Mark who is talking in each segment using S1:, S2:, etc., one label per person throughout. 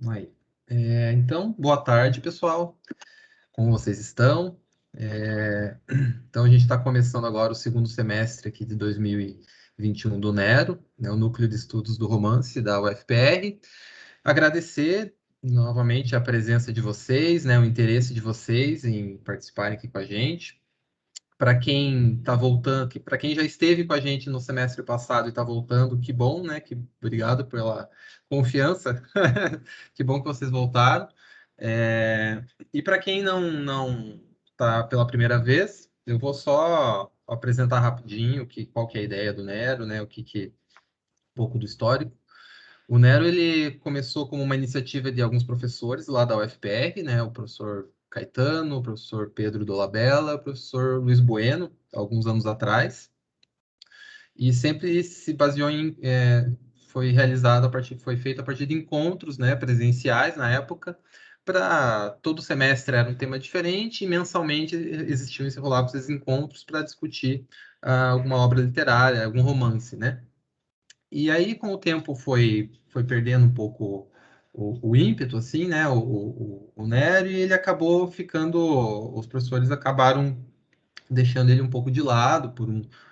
S1: Aí. Então, boa tarde, pessoal. Como vocês estão? Então, a gente está começando agora o segundo semestre aqui de 2021 do Nero, né, o Núcleo de Estudos do Romance da UFPR. Agradecer novamente a presença de vocês, né, o interesse de vocês em participarem aqui com a gente. Para quem está voltando, para quem já esteve com a gente no semestre passado e está voltando, que bom, né? Obrigado pela confiança. Que bom que vocês voltaram. E para quem não está pela primeira vez, eu vou só apresentar rapidinho qual que é a ideia do Nero, né? Um pouco do histórico. O Nero ele começou como uma iniciativa de alguns professores lá da UFPR, né? O professor Caetano, o professor Pedro Dolabella, o professor Luiz Bueno, alguns anos atrás, e sempre se baseou foi realizado foi feito a partir de encontros, né, presenciais na época. Para todo semestre era um tema diferente e mensalmente existiam se rolavam esses encontros para discutir alguma obra literária, algum romance, né? E aí, com o tempo, foi perdendo um pouco o ímpeto, assim, né? O Nero, e ele acabou ficando. Os professores acabaram deixando ele um pouco de lado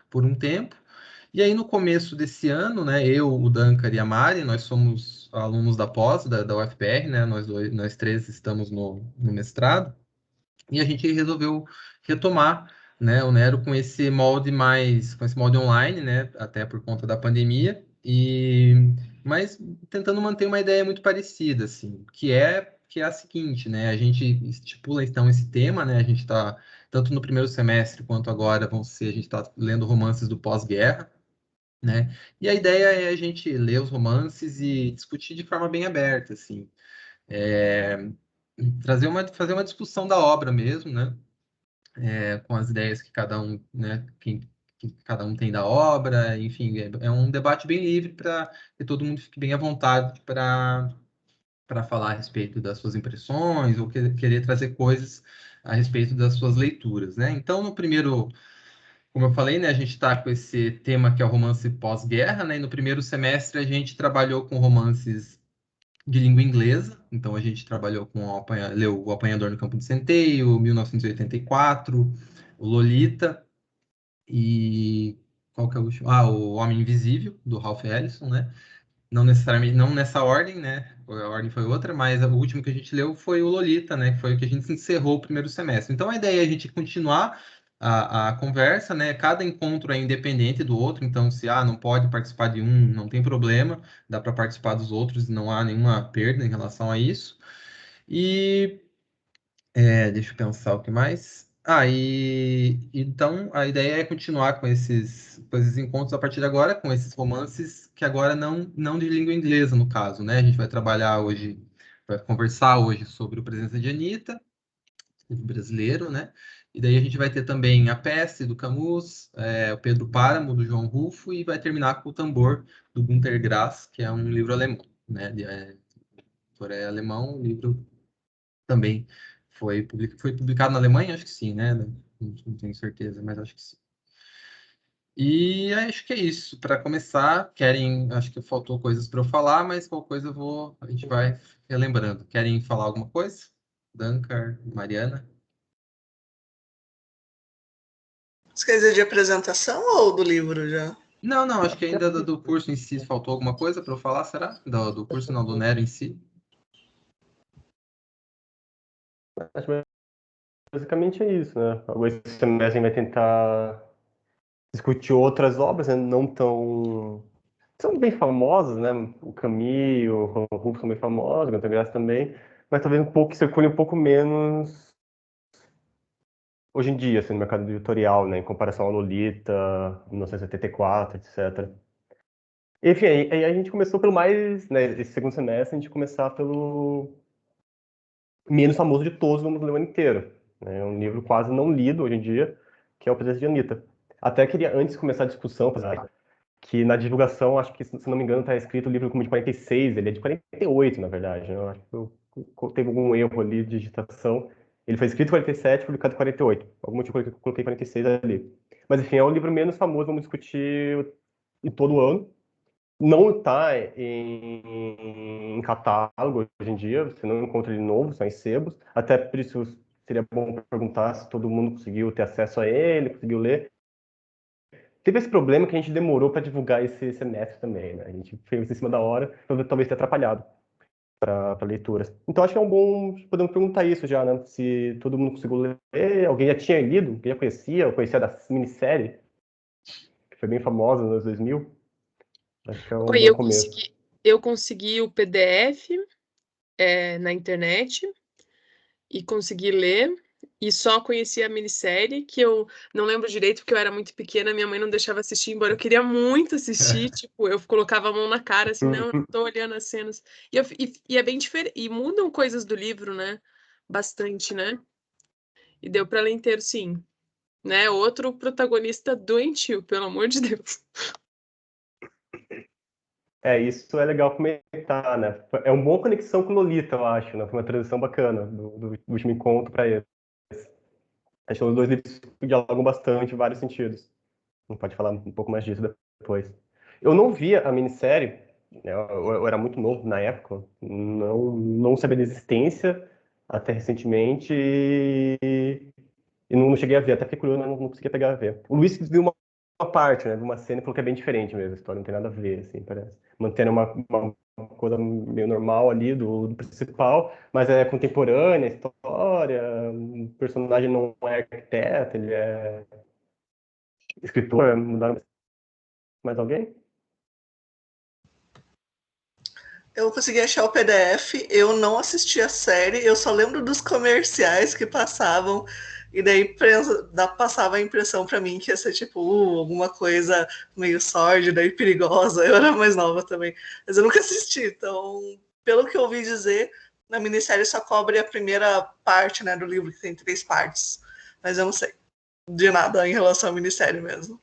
S1: por um tempo. E aí, no começo desse ano, né? Eu, o Dankar e a Mari, nós somos alunos da pós, da UFPR, né? Nós três estamos no mestrado. E a gente resolveu retomar, né, o Nero com esse molde online, né, até por conta da pandemia, mas tentando manter uma ideia muito parecida, assim, que é a seguinte, né, a gente estipula então esse tema, né, a gente está tanto no primeiro semestre quanto agora a gente está lendo romances do pós-guerra, né, e a ideia é a gente ler os romances e discutir de forma bem aberta, assim, é, fazer uma discussão da obra mesmo, né? Com as ideias que cada um, né, que cada um tem da obra, enfim, é um debate bem livre para que todo mundo fique bem à vontade para falar a respeito das suas impressões ou querer trazer coisas a respeito das suas leituras, né? Então, no primeiro, como eu falei, né, a gente está com esse tema que é o romance pós-guerra, né? E no primeiro semestre a gente trabalhou com romances de língua inglesa, então a gente trabalhou leu O Apanhador no Campo de Centeio, 1984, o Lolita e qual que é o último? Ah, O Homem Invisível, do Ralph Ellison, né? Não necessariamente, não nessa ordem, né? A ordem foi outra, mas o último que a gente leu foi o Lolita, né? Que foi o que a gente encerrou o primeiro semestre. Então a ideia é a gente continuar a conversa, né? Cada encontro é independente do outro, então se não pode participar de um, não tem problema, dá para participar dos outros, não há nenhuma perda em relação a isso. E deixa eu pensar o que mais. Então a ideia é continuar com esses encontros a partir de agora, com esses romances que agora não de língua inglesa, no caso, né? A gente vai trabalhar hoje, vai conversar hoje sobre o Presença de Anita, livro brasileiro, né? E daí a gente vai ter também A Peste, do Camus, o Pedro Páramo, do João Rufo, e vai terminar com O Tambor, do Günter Grass, que é um livro alemão, né? Autor é alemão, o livro também foi publicado na Alemanha, acho que sim, né? Não tenho certeza, mas acho que sim. E acho que é isso. Para começar, acho que faltou coisas para eu falar, mas qualquer coisa a gente vai relembrando. Querem falar alguma coisa? Dankar, Mariana?
S2: Você quer dizer de apresentação ou do livro já?
S1: Não, acho que ainda do curso em si faltou alguma coisa para eu falar, será? Do curso não, do Nero em si.
S3: Acho que basicamente é isso, né? Agora esse semestre a gente vai tentar discutir outras obras, né? Não tão... São bem famosas, né? O Camus, o Juan Rulfo são bem famosos, o Günter Grass também, mas talvez um pouco, circule um pouco menos hoje em dia, assim, no mercado editorial, né? Em comparação ao Lolita, 1974, etc. Enfim, aí a gente começou pelo mais, né? Esse segundo semestre, a gente começar pelo menos famoso de todos, vamos ler o ano inteiro. É um livro quase não lido hoje em dia, que é O Presença de Anita. Até queria, antes de começar a discussão, que na divulgação, acho que, se não me engano, está escrito o livro como de 46, ele é de 48, na verdade. Né? Eu acho que teve algum erro ali de digitação. Ele foi escrito em 47, publicado em 48. Algum motivo eu coloquei 46 ali. Mas, enfim, é o livro menos famoso, vamos discutir em todo ano. não está em catálogo hoje em dia, você não encontra ele novo, só em sebos. Até por isso seria bom perguntar se todo mundo conseguiu ter acesso a ele, conseguiu ler. Teve esse problema que a gente demorou para divulgar esse semestre também, né? A gente fez isso em cima da hora, então talvez tenha atrapalhado para leituras. Então acho que é um bom, podemos perguntar isso já, né? Se todo mundo conseguiu ler, alguém já tinha lido, alguém já conhecia, ou conhecia da minissérie, que foi bem famosa nos anos 2000. Acho que é um
S4: Oi,
S3: bom começo.
S4: eu consegui o PDF na internet e consegui ler. E só conheci a minissérie, que eu não lembro direito, porque eu era muito pequena, minha mãe não deixava assistir, embora eu queria muito assistir. Tipo, eu colocava a mão na cara, assim, não, eu não tô olhando as cenas. E é bem diferente. E mudam coisas do livro, né? Bastante, né? E deu pra ler inteiro, sim. Né? Outro protagonista doentio, pelo amor de Deus.
S3: Isso é legal comentar, né? É uma boa conexão com Lolita, eu acho, né? Foi uma transição bacana do último encontro para esse. Acho que os dois livros dialogam bastante em vários sentidos. A gente pode falar um pouco mais disso depois. Eu não via a minissérie, né? Eu era muito novo na época, não sabia da existência até recentemente e não cheguei a ver, até fiquei curioso, mas não conseguia pegar a ver. O Luiz viu uma parte, né, de uma cena e falou que é bem diferente mesmo, a história não tem nada a ver, assim, parece. Mantendo uma coisa meio normal ali do principal, mas é contemporânea, a história, o personagem não é arquiteto, ele é escritor, mudaram mais alguém?
S2: Eu consegui achar o PDF, eu não assisti a série, eu só lembro dos comerciais que passavam, e daí passava a impressão para mim que ia ser tipo alguma coisa meio sórdida e perigosa. Eu era mais nova também, mas eu nunca assisti, então, pelo que eu ouvi dizer, na minissérie só cobre a primeira parte, né, do livro, que tem 3 partes, mas eu não sei de nada em relação à minissérie mesmo.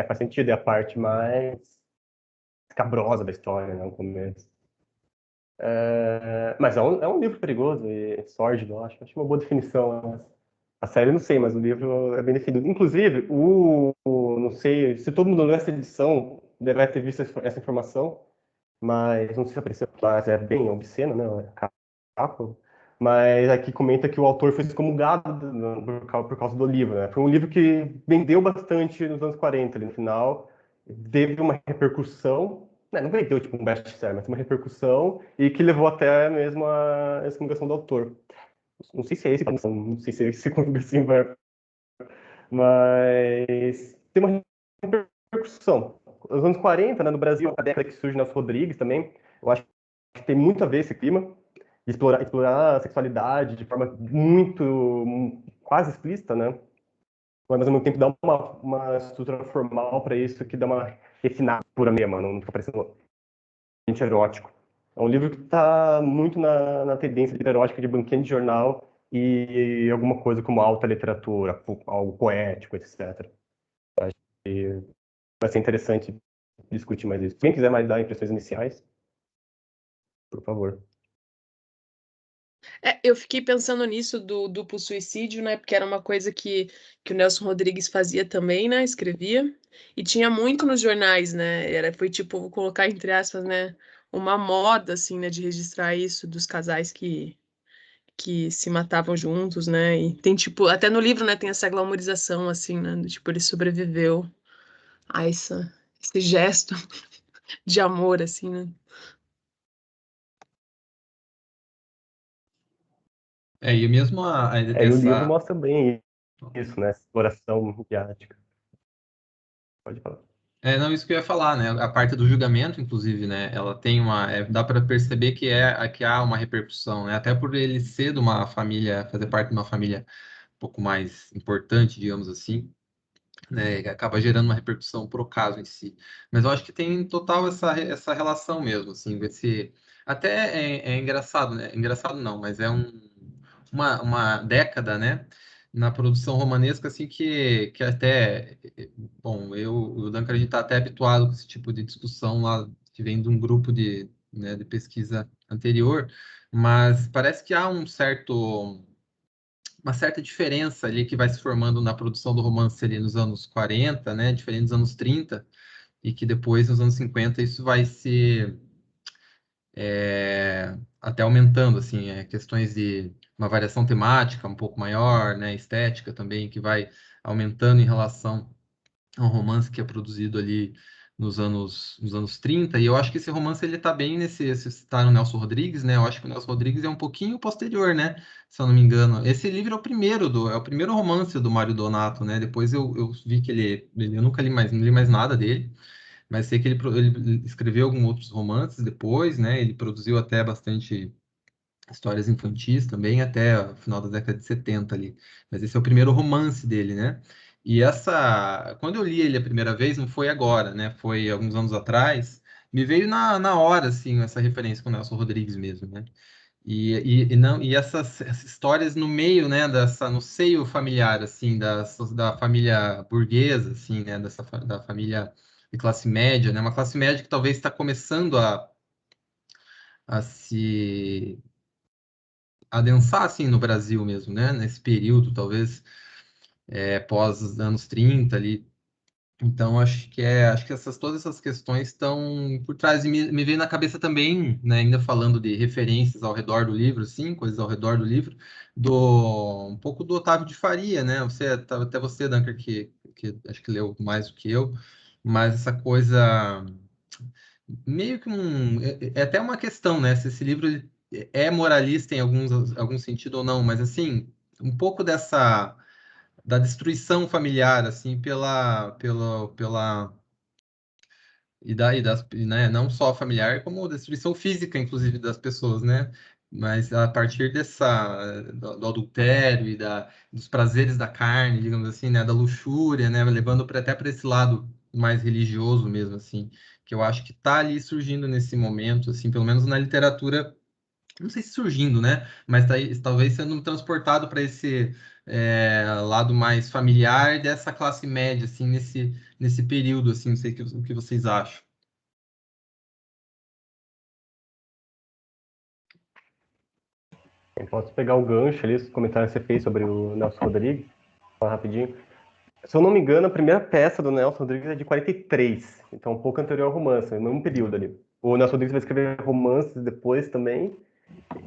S3: Faz sentido, é a parte mais escabrosa da história, né, no começo. Mas é um livro perigoso e sórdido, eu acho. Acho uma boa definição. Né? A série eu não sei, mas o livro é bem definido. Inclusive, não sei se todo mundo leu essa edição, deve ter visto essa informação, mas não sei se apareceu, mas é bem obsceno, né? Capa. Mas aqui comenta que o autor foi excomungado por causa do livro, né? Foi um livro que vendeu bastante nos anos 40, ali no final, teve uma repercussão, né? Não vendeu tipo um best-seller, mas uma repercussão e que levou até mesmo a excomungação do autor. Não sei se é esse, não sei se é esse assim, mas tem uma repercussão. Nos anos 40, né, no Brasil, a década que surge Nelson Rodrigues também, eu acho que tem muito a ver esse clima, de explorar a sexualidade de forma muito, quase explícita, né? Mas ao mesmo tempo dá uma estrutura formal para isso que dá uma refinada pura mesmo, não fica parecendo gente erótico. É um livro que está muito na tendência erótica de banquinha de jornal e alguma coisa como alta literatura, algo poético, etc. Acho que vai ser interessante discutir mais isso. Quem quiser mais dar impressões iniciais, por favor.
S4: Eu fiquei pensando nisso do duplo suicídio, né? Porque era uma coisa que o Nelson Rodrigues fazia também, né? Escrevia. E tinha muito nos jornais, né? Foi tipo, vou colocar entre aspas, né? Uma moda, assim, né? De registrar isso dos casais que se matavam juntos, né? E tem, tipo, até no livro, né? Tem essa glamorização, assim, né? Tipo, ele sobreviveu a esse gesto de amor, assim, né?
S1: E mesmo
S3: E o livro
S1: essa.
S3: mostra bem isso, né? Exploração midiática. Pode falar.
S1: Não, isso que eu ia falar, né? A parte do julgamento, inclusive, né? Ela tem dá para perceber que há uma repercussão, né? Até por ele ser de uma família, fazer parte de uma família um pouco mais importante, digamos assim, né? Acaba gerando uma repercussão pro caso em si. Mas eu acho que tem total essa relação mesmo, assim, até é engraçado, né? Engraçado não, mas é uma década, né? Na produção romanesca, assim, que até, bom, o Duncan, a gente está até habituado com esse tipo de discussão lá, que vem de um grupo né, de pesquisa anterior, mas parece que há um certo uma certa diferença ali que vai se formando na produção do romance ali nos anos 40, né, diferente dos anos 30, e que depois, nos anos 50, isso vai se até aumentando, assim, questões de uma variação temática um pouco maior, né, estética também, que vai aumentando em relação ao romance que é produzido ali nos anos 30, e eu acho que esse romance ele tá bem se citar no Nelson Rodrigues, né? Eu acho que o Nelson Rodrigues é um pouquinho posterior, né? Se eu não me engano. Esse livro é o primeiro romance do Mário Donato, né? Depois eu vi que eu nunca li mais, não li mais nada dele, mas sei que ele escreveu alguns outros romances depois, né? Ele produziu até bastante histórias infantis também, até o final da década de 70 ali. Mas esse é o primeiro romance dele, né? E quando eu li ele a primeira vez, não foi agora, né? Foi alguns anos atrás, me veio na hora, assim, essa referência com o Nelson Rodrigues mesmo, né? E essas histórias no meio, né, no seio familiar, assim, da família burguesa, assim, né, da família de classe média, né, uma classe média que talvez está começando a se adensar, assim, no Brasil mesmo, né, nesse período, talvez, pós os anos 30 ali. Então, acho que todas essas questões estão por trás. E me veio na cabeça também, né, ainda falando de referências ao redor do livro, assim, coisas ao redor do livro, um pouco do Otávio de Faria, né? Até você, Dunker, que acho que leu mais do que eu, mas essa coisa, meio que é até uma questão, né? Se esse livro ele é moralista em algum sentido ou não, mas assim, um pouco da destruição familiar, assim, pela né, não só familiar, como destruição física, inclusive, das pessoas, né? Mas a partir do adultério e dos prazeres da carne, digamos assim, né? Da luxúria, né? Levando até para esse lado mais religioso mesmo, assim, que eu acho que está ali surgindo nesse momento, assim, pelo menos na literatura, não sei se surgindo, né? Mas talvez sendo transportado para esse lado mais familiar dessa classe média, assim, nesse período, assim, não sei o que vocês acham.
S3: Eu posso pegar o gancho ali, esse comentário que você fez sobre o Nelson Rodrigues, falar rapidinho. Se eu não me engano, a primeira peça do Nelson Rodrigues é de 43, então um pouco anterior ao romance, no mesmo período ali. O Nelson Rodrigues vai escrever romances depois também.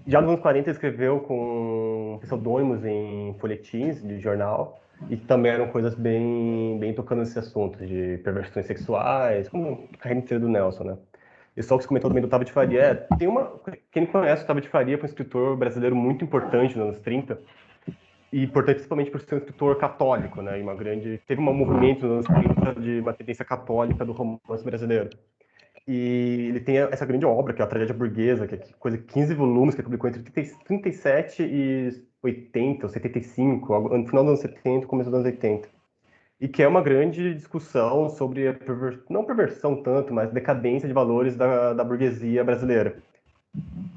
S3: Já nos anos 40 ele escreveu com pseudônimos em folhetins de jornal, e também eram coisas bem tocando nesse assunto de perversões sexuais, como a carreira inteira do Nelson, né? E só que você comentou também do Otávio de Faria, quem conhece o Otávio de Faria foi um escritor brasileiro muito importante nos anos 30, e importante principalmente por ser um escritor católico, né? E teve um movimento nos anos 30 de uma tendência católica do romance brasileiro. E ele tem essa grande obra, que é a Tragédia Burguesa, que é coisa de 15 volumes, que ele publicou entre 37 e 80, ou 75, no final dos anos 70 começo dos anos 80. E que é uma grande discussão sobre não perversão tanto, mas decadência de valores da burguesia brasileira.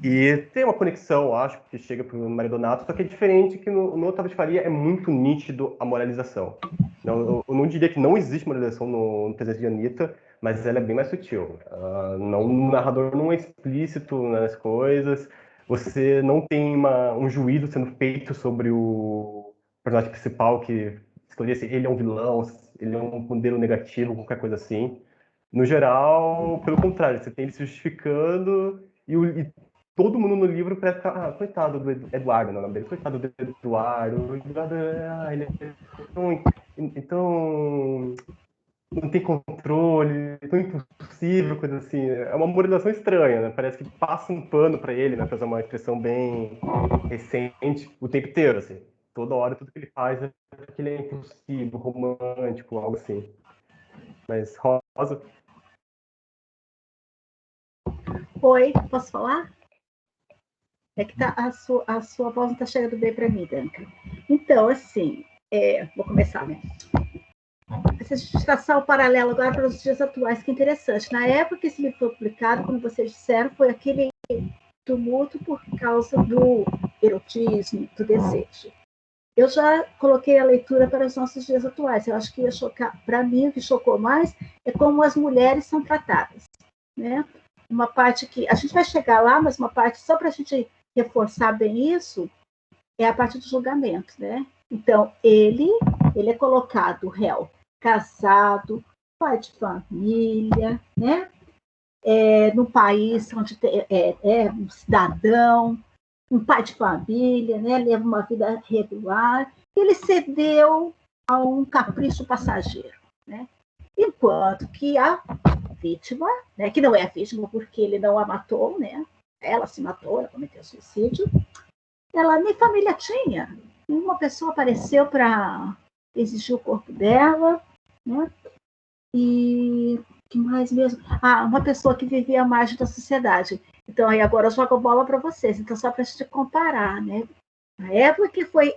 S3: E tem uma conexão, acho, que chega para o Mário Donato, só que é diferente que no Otávio de Faria é muito nítido a moralização. Eu não diria que não existe moralização no Presente de Anitta, mas ela é bem mais sutil. O narrador não é explícito nas coisas, você não tem um juízo sendo feito sobre o personagem principal, que escolher se ele é um vilão, se ele é um modelo negativo, qualquer coisa assim. No geral, pelo contrário, você tem ele se justificando e todo mundo no livro parece ficar, coitado do Eduardo, não, dele, coitado do Eduardo, ele é então não tem controle, tão impossível, coisa assim. É uma moralização estranha, né? Parece que passa um pano para ele, né? Pra usar uma expressão bem recente, o tempo inteiro, assim. Toda hora, tudo que ele faz é que ele é impossível, romântico, algo assim. Mas, Rosa...
S5: Oi, posso falar? É que a sua voz não está chegando bem para mim, Danca. Então, assim, vou começar, né? Essa traçar o paralelo agora para os dias atuais, que é interessante. Na época que esse livro foi publicado, como vocês disseram, foi aquele tumulto por causa do erotismo, do desejo. Eu já coloquei a leitura para os nossos dias atuais. Eu acho que ia chocar, para mim, o que chocou mais é como as mulheres são tratadas, né? Uma parte que a gente vai chegar lá, mas uma parte só para a gente reforçar bem isso, é a partir do julgamento, né? Então, ele é colocado réu, casado, pai de família, né? No país onde é um cidadão, um pai de família, né? Leva uma vida regular. Ele cedeu a um capricho passageiro, né? Enquanto que a vítima, né, que não é a vítima porque ele não a matou, né? Ela se matou, ela cometeu suicídio. Ela nem família tinha. Uma pessoa apareceu para exigir o corpo dela, né? E que mais mesmo? Uma pessoa que vivia à margem da sociedade. Então, aí agora eu jogo bola para vocês. Então, só para a gente comparar, né? A época que foi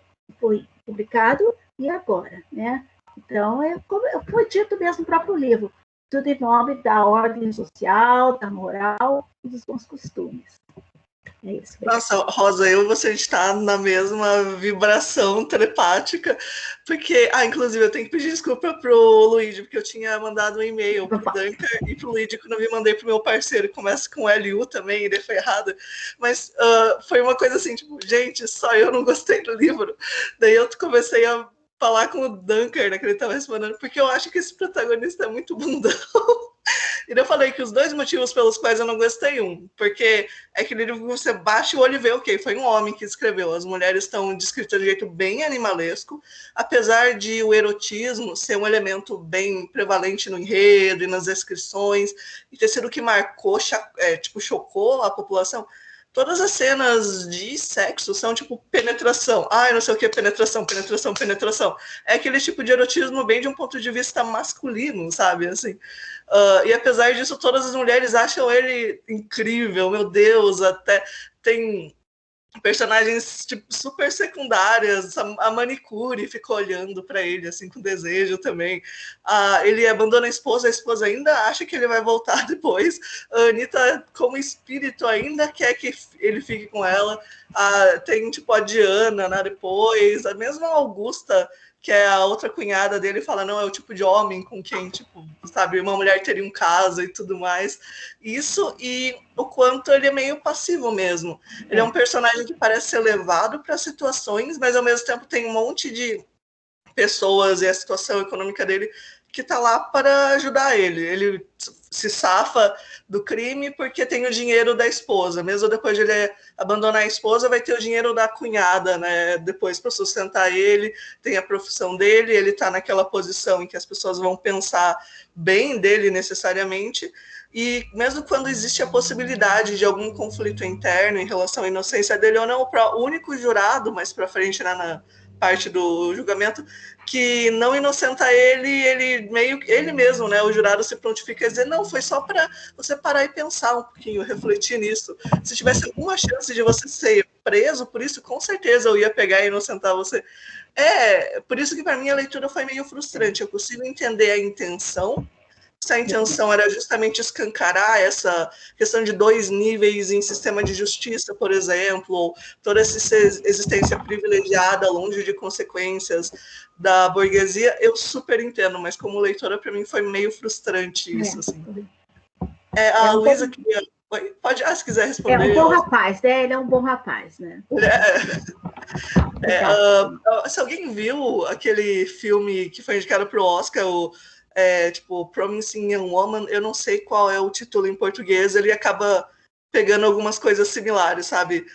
S5: publicado e agora, né? Então, como foi dito mesmo no próprio livro, tudo em nome da ordem social, da moral e dos bons costumes. É isso.
S2: Nossa, Rosa, eu e você está na mesma vibração telepática, porque, inclusive eu tenho que pedir desculpa pro Luigi, porque eu tinha mandado um e-mail pro Duncan e pro Luigi quando eu me mandei pro meu parceiro, começa com LU também, ele foi errado, mas foi uma coisa assim, tipo, gente, só eu não gostei do livro, daí eu comecei a falar com o Duncan, né, que ele estava respondendo, porque eu acho que esse protagonista é muito bundão. E eu falei que os dois motivos pelos quais eu não gostei, porque é aquele livro que você baixa o olho e vê, ok, foi um homem que escreveu. As mulheres estão descritas de jeito bem animalesco, apesar de o erotismo ser um elemento bem prevalente no enredo e nas descrições, e ter sido o que marcou, chocou a população. Todas as cenas de sexo são tipo penetração. Não sei o que, penetração. É aquele tipo de erotismo bem de um ponto de vista masculino, sabe? Assim. E apesar disso, todas as mulheres acham ele incrível, meu Deus, até tem personagens tipo, super secundárias, a manicure fica olhando para ele assim com desejo também. Ele abandona a esposa ainda acha que ele vai voltar depois. A Anitta, como espírito, ainda quer que ele fique com ela. Tem tipo a Diana, né, depois, a mesma Augusta, que é a outra cunhada dele, fala, não, é o tipo de homem com quem, tipo, sabe, uma mulher teria um caso e tudo mais. Isso, e o quanto ele é meio passivo mesmo. Ele é um personagem que parece ser levado para situações, mas ao mesmo tempo tem um monte de pessoas e a situação econômica dele que está lá para ajudar ele. Ele se safa do crime porque tem o dinheiro da esposa. Mesmo depois de ele abandonar a esposa, vai ter o dinheiro da cunhada, né? Depois para sustentar ele, tem a profissão dele, ele está naquela posição em que as pessoas vão pensar bem dele necessariamente. E mesmo quando existe a possibilidade de algum conflito interno em relação à inocência dele ou não, o único jurado mais para frente, né, na parte do julgamento, que não inocenta ele mesmo, né, o jurado se prontifica a dizer, não, foi só para você parar e pensar um pouquinho, refletir nisso. Se tivesse alguma chance de você ser preso por isso, com certeza eu ia pegar e inocentar você. Por isso que para mim a leitura foi meio frustrante. Eu consigo entender a intenção, se a intenção era justamente escancarar essa questão de 2 níveis em sistema de justiça, por exemplo, ou toda essa existência privilegiada, longe de consequências da burguesia, eu super entendo, mas como leitora, para mim foi meio frustrante isso. Assim. A Luísa queria... Pode, se quiser responder.
S5: É um bom rapaz, né? Ele é um bom rapaz, né?
S2: Se alguém viu aquele filme que foi indicado para o Oscar, tipo, Promising Young Woman, eu não sei qual é o título em português, ele acaba pegando algumas coisas similares, sabe?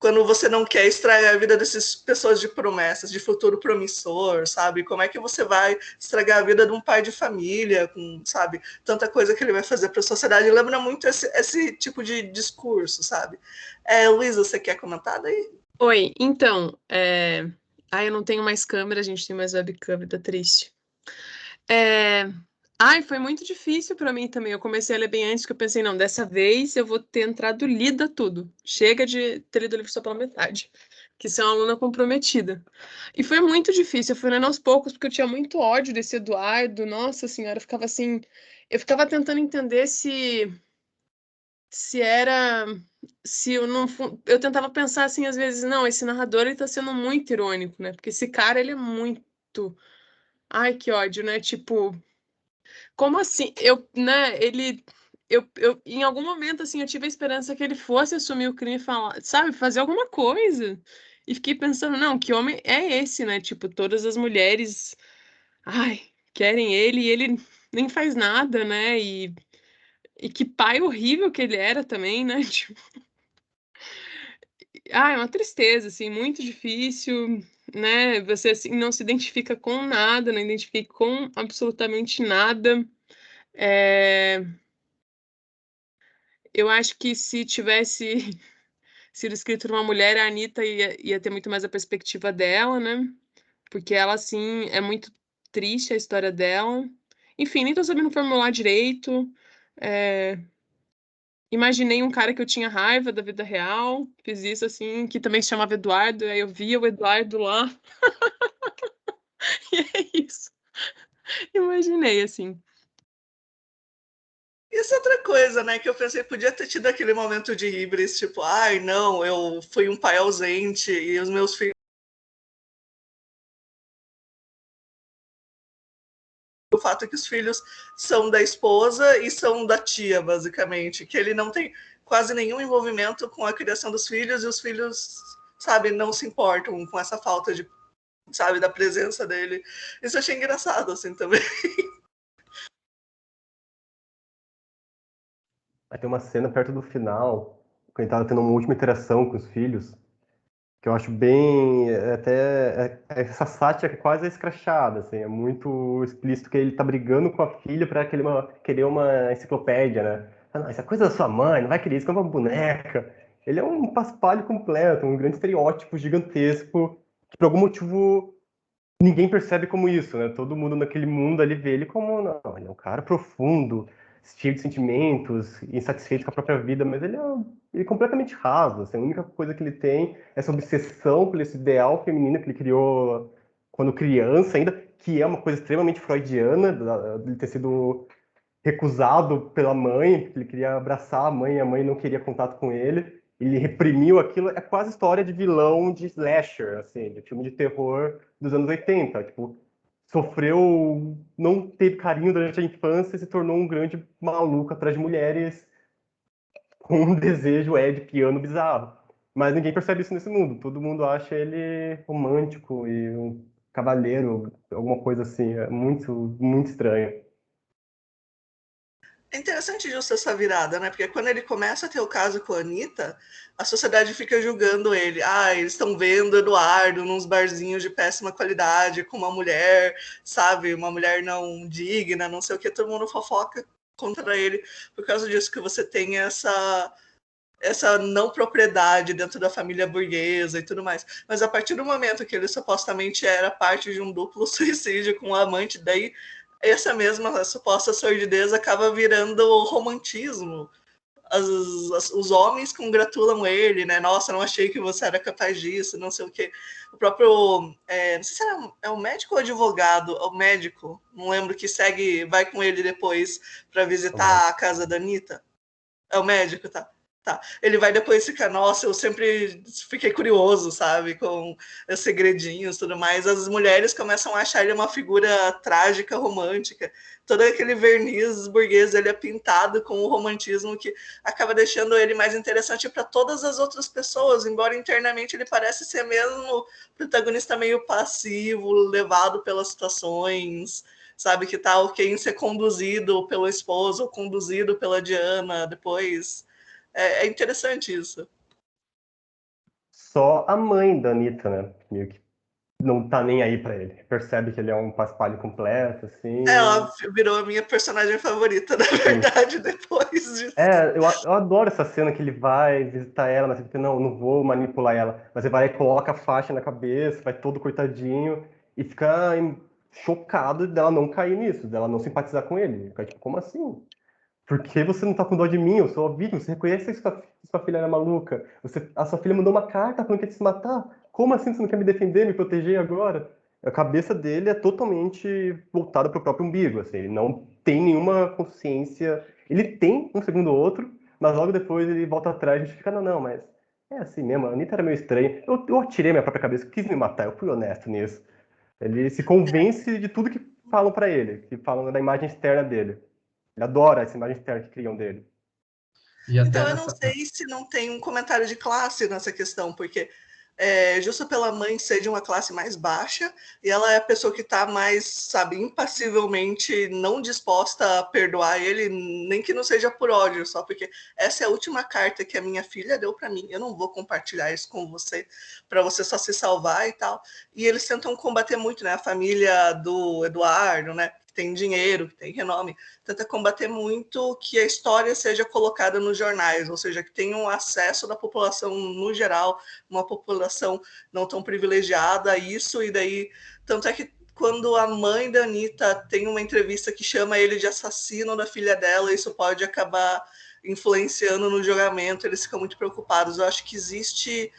S2: Quando você não quer estragar a vida dessas pessoas de promessas, de futuro promissor, sabe? Como é que você vai estragar a vida de um pai de família, com, sabe? Tanta coisa que ele vai fazer para a sociedade. Lembra muito esse tipo de discurso, sabe? Luísa, você quer comentar daí?
S4: Oi, então, eu não tenho mais câmera, a gente tem mais webcam, tá triste. Foi muito difícil para mim também. Eu comecei a ler bem antes, que eu pensei, não, dessa vez eu vou ter entrado lida tudo. Chega de ter lido o livro só pela metade, que ser uma aluna comprometida. E foi muito difícil, eu fui lendo aos poucos, porque eu tinha muito ódio desse Eduardo. Nossa senhora, eu ficava assim, eu ficava tentando entender se eu não, eu tentava pensar assim, às vezes, não, esse narrador ele tá sendo muito irônico, né? Porque esse cara, ele é muito, ai, que ódio, né? Tipo, como assim? Em algum momento, assim, eu tive a esperança que ele fosse assumir o crime e falar, sabe, fazer alguma coisa. E fiquei pensando, não, que homem é esse, né? Tipo, todas as mulheres, ai, querem ele e ele nem faz nada, né? E que pai horrível que ele era também, né? Tipo, é uma tristeza, assim, muito difícil, né? Você, assim, não se identifica com nada, não identifica com absolutamente nada. Eu acho que se tivesse sido escrito por uma mulher, a Anitta ia ter muito mais a perspectiva dela, né? Porque ela, assim, é muito triste a história dela. Enfim, nem tô sabendo formular direito. É, Imaginei um cara que eu tinha raiva da vida real, fiz isso, assim, que também se chamava Eduardo, aí eu via o Eduardo lá. E é isso. Imaginei, assim.
S2: Isso é outra coisa, né? Que eu pensei, podia ter tido aquele momento de híbris, tipo, ai, não, eu fui um pai ausente e os meus filhos. O fato é que os filhos são da esposa e são da tia, basicamente, que ele não tem quase nenhum envolvimento com a criação dos filhos e os filhos, sabe, não se importam com essa falta de, sabe, da presença dele. Isso eu achei engraçado, assim, também.
S3: Aí tem uma cena perto do final, que ele tava tendo uma última interação com os filhos, que eu acho bem, essa sátira que quase é escrachada, assim, é muito explícito que ele tá brigando com a filha para querer uma enciclopédia, né? Ah, não, isso é coisa da sua mãe, não vai querer isso, compra uma boneca. Ele é um paspalho completo, um grande estereótipo gigantesco, que por algum motivo ninguém percebe como isso, né? Todo mundo naquele mundo ali vê ele como, não, ele é um cara profundo, cheio de sentimentos, insatisfeito com a própria vida, mas ele é completamente raso, assim, a única coisa que ele tem é essa obsessão por esse ideal feminino que ele criou quando criança ainda, que é uma coisa extremamente freudiana, de ele ter sido recusado pela mãe, porque ele queria abraçar a mãe e a mãe não queria contato com ele. Ele reprimiu aquilo, é quase história de vilão de slasher, assim, de filme de terror dos anos 80. Tipo, sofreu, não teve carinho durante a infância e se tornou um grande maluco atrás de mulheres com um desejo de piano bizarro. Mas ninguém percebe isso nesse mundo. Todo mundo acha ele romântico e um cavaleiro, alguma coisa assim. É muito, muito estranho.
S2: É interessante justo essa virada, né? Porque quando ele começa a ter o caso com a Anitta, a sociedade fica julgando ele. Ah, eles estão vendo Eduardo nos barzinhos de péssima qualidade, com uma mulher, sabe? Uma mulher não digna, não sei o que, todo mundo fofoca contra ele. Por causa disso que você tem essa não propriedade dentro da família burguesa e tudo mais. Mas a partir do momento que ele supostamente era parte de um duplo suicídio com um amante, daí essa mesma suposta sordidez acaba virando romantismo. Os homens congratulam ele, né? Nossa, não achei que você era capaz disso, não sei o quê. O próprio, não sei se é o médico ou advogado, o médico, não lembro, que vai com ele depois para visitar a casa da Anitta. É o médico, tá? Tá. Ele vai depois ficar, nossa, eu sempre fiquei curioso, sabe, com os segredinhos e tudo mais. As mulheres começam a achar ele uma figura trágica, romântica. Todo aquele verniz burguês, ele é pintado com o romantismo que acaba deixando ele mais interessante para todas as outras pessoas, embora internamente ele parece ser mesmo protagonista meio passivo, levado pelas situações, sabe, que tá ok em ser conduzido pelo esposo ou conduzido pela Diana depois. É interessante isso.
S3: Só a mãe da Anitta, né? Meio que não tá nem aí pra ele. Percebe que ele é um paspalho completo, assim.
S2: Ela virou a minha personagem favorita, na verdade, depois disso.
S3: Eu adoro essa cena que ele vai visitar ela, mas ele não vou manipular ela. Mas ele vai e coloca a faixa na cabeça, vai todo coitadinho, e fica chocado dela não cair nisso, dela não simpatizar com ele. Fica tipo, como assim? Por que você não tá com dó de mim? Eu sou a vítima. Você reconhece que sua filha era maluca? A sua filha mandou uma carta falando que ia te matar. Como assim você não quer me defender, me proteger agora? A cabeça dele é totalmente voltada para o próprio umbigo. Assim, ele não tem nenhuma consciência. Ele tem um segundo ou outro, mas logo depois ele volta atrás e fica, não, mas é assim mesmo. A Anitta era meio estranha. Eu atirei minha própria cabeça, quis me matar. Eu fui honesto nisso. Ele se convence de tudo que falam para ele, que falam da imagem externa dele. Ele adora essa imagem externa que criam dele.
S1: E até
S2: Então, eu não
S1: nessa.
S2: sei se não tem um comentário de classe nessa questão, porque justo pela mãe ser de uma classe mais baixa, e ela é a pessoa que está mais, sabe, impassivelmente não disposta a perdoar ele, nem que não seja por ódio, só porque essa é a última carta que a minha filha deu para mim, eu não vou compartilhar isso com você, para você só se salvar e tal. E eles tentam combater muito, né, a família do Eduardo, né, que tem dinheiro, que tem renome, tenta combater muito que a história seja colocada nos jornais, ou seja, que tenha um acesso da população no geral, uma população não tão privilegiada a isso, e daí, tanto é que quando a mãe da Anitta tem uma entrevista que chama ele de assassino da filha dela, isso pode acabar influenciando no julgamento, eles ficam muito preocupados. Eu acho que existe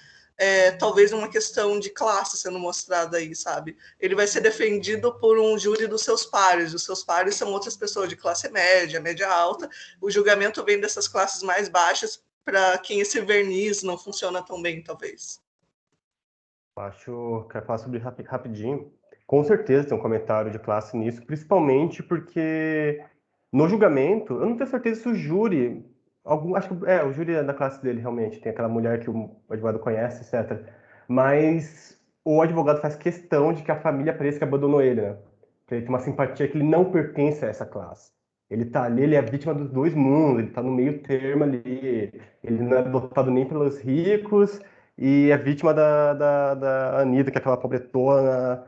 S2: talvez uma questão de classe sendo mostrada aí, sabe? Ele vai ser defendido por um júri dos seus pares, os seus pares são outras pessoas de classe média, média alta, o julgamento vem dessas classes mais baixas, para quem esse verniz não funciona tão bem, talvez.
S3: Acho que eu falar sobre rapidinho. Com certeza tem um comentário de classe nisso, principalmente porque no julgamento, eu não tenho certeza se o júri, acho que o júri é da classe dele realmente, tem aquela mulher que o advogado conhece, etc. Mas o advogado faz questão de que a família pareça que abandonou ele, né? Porque ele tem uma simpatia que ele não pertence a essa classe. Ele tá ali, ele é vítima dos dois mundos, ele tá no meio termo ali, ele não é adotado nem pelos ricos, e é vítima da Anitta, que é aquela pobretona,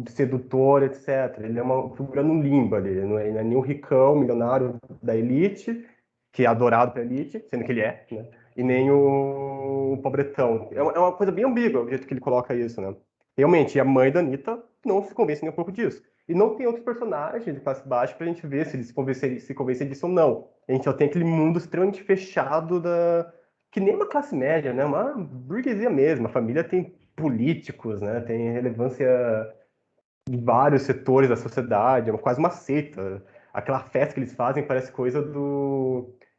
S3: sedutora, etc. Ele é uma figura no limbo ali, ele não é nem o ricão, milionário da elite, que é adorado pela elite, sendo que ele é, né? E nem o pobretão. É uma coisa bem ambígua o jeito que ele coloca isso, né? Realmente, a mãe da Anitta não se convence nem um pouco disso. E não tem outros personagens de classe baixa pra gente ver se eles se convencem disso ou não. A gente só tem aquele mundo extremamente fechado que nem uma classe média, né? Uma burguesia mesmo. A família tem políticos, né? Tem relevância em vários setores da sociedade, é quase uma seita. Aquela festa que eles fazem parece coisa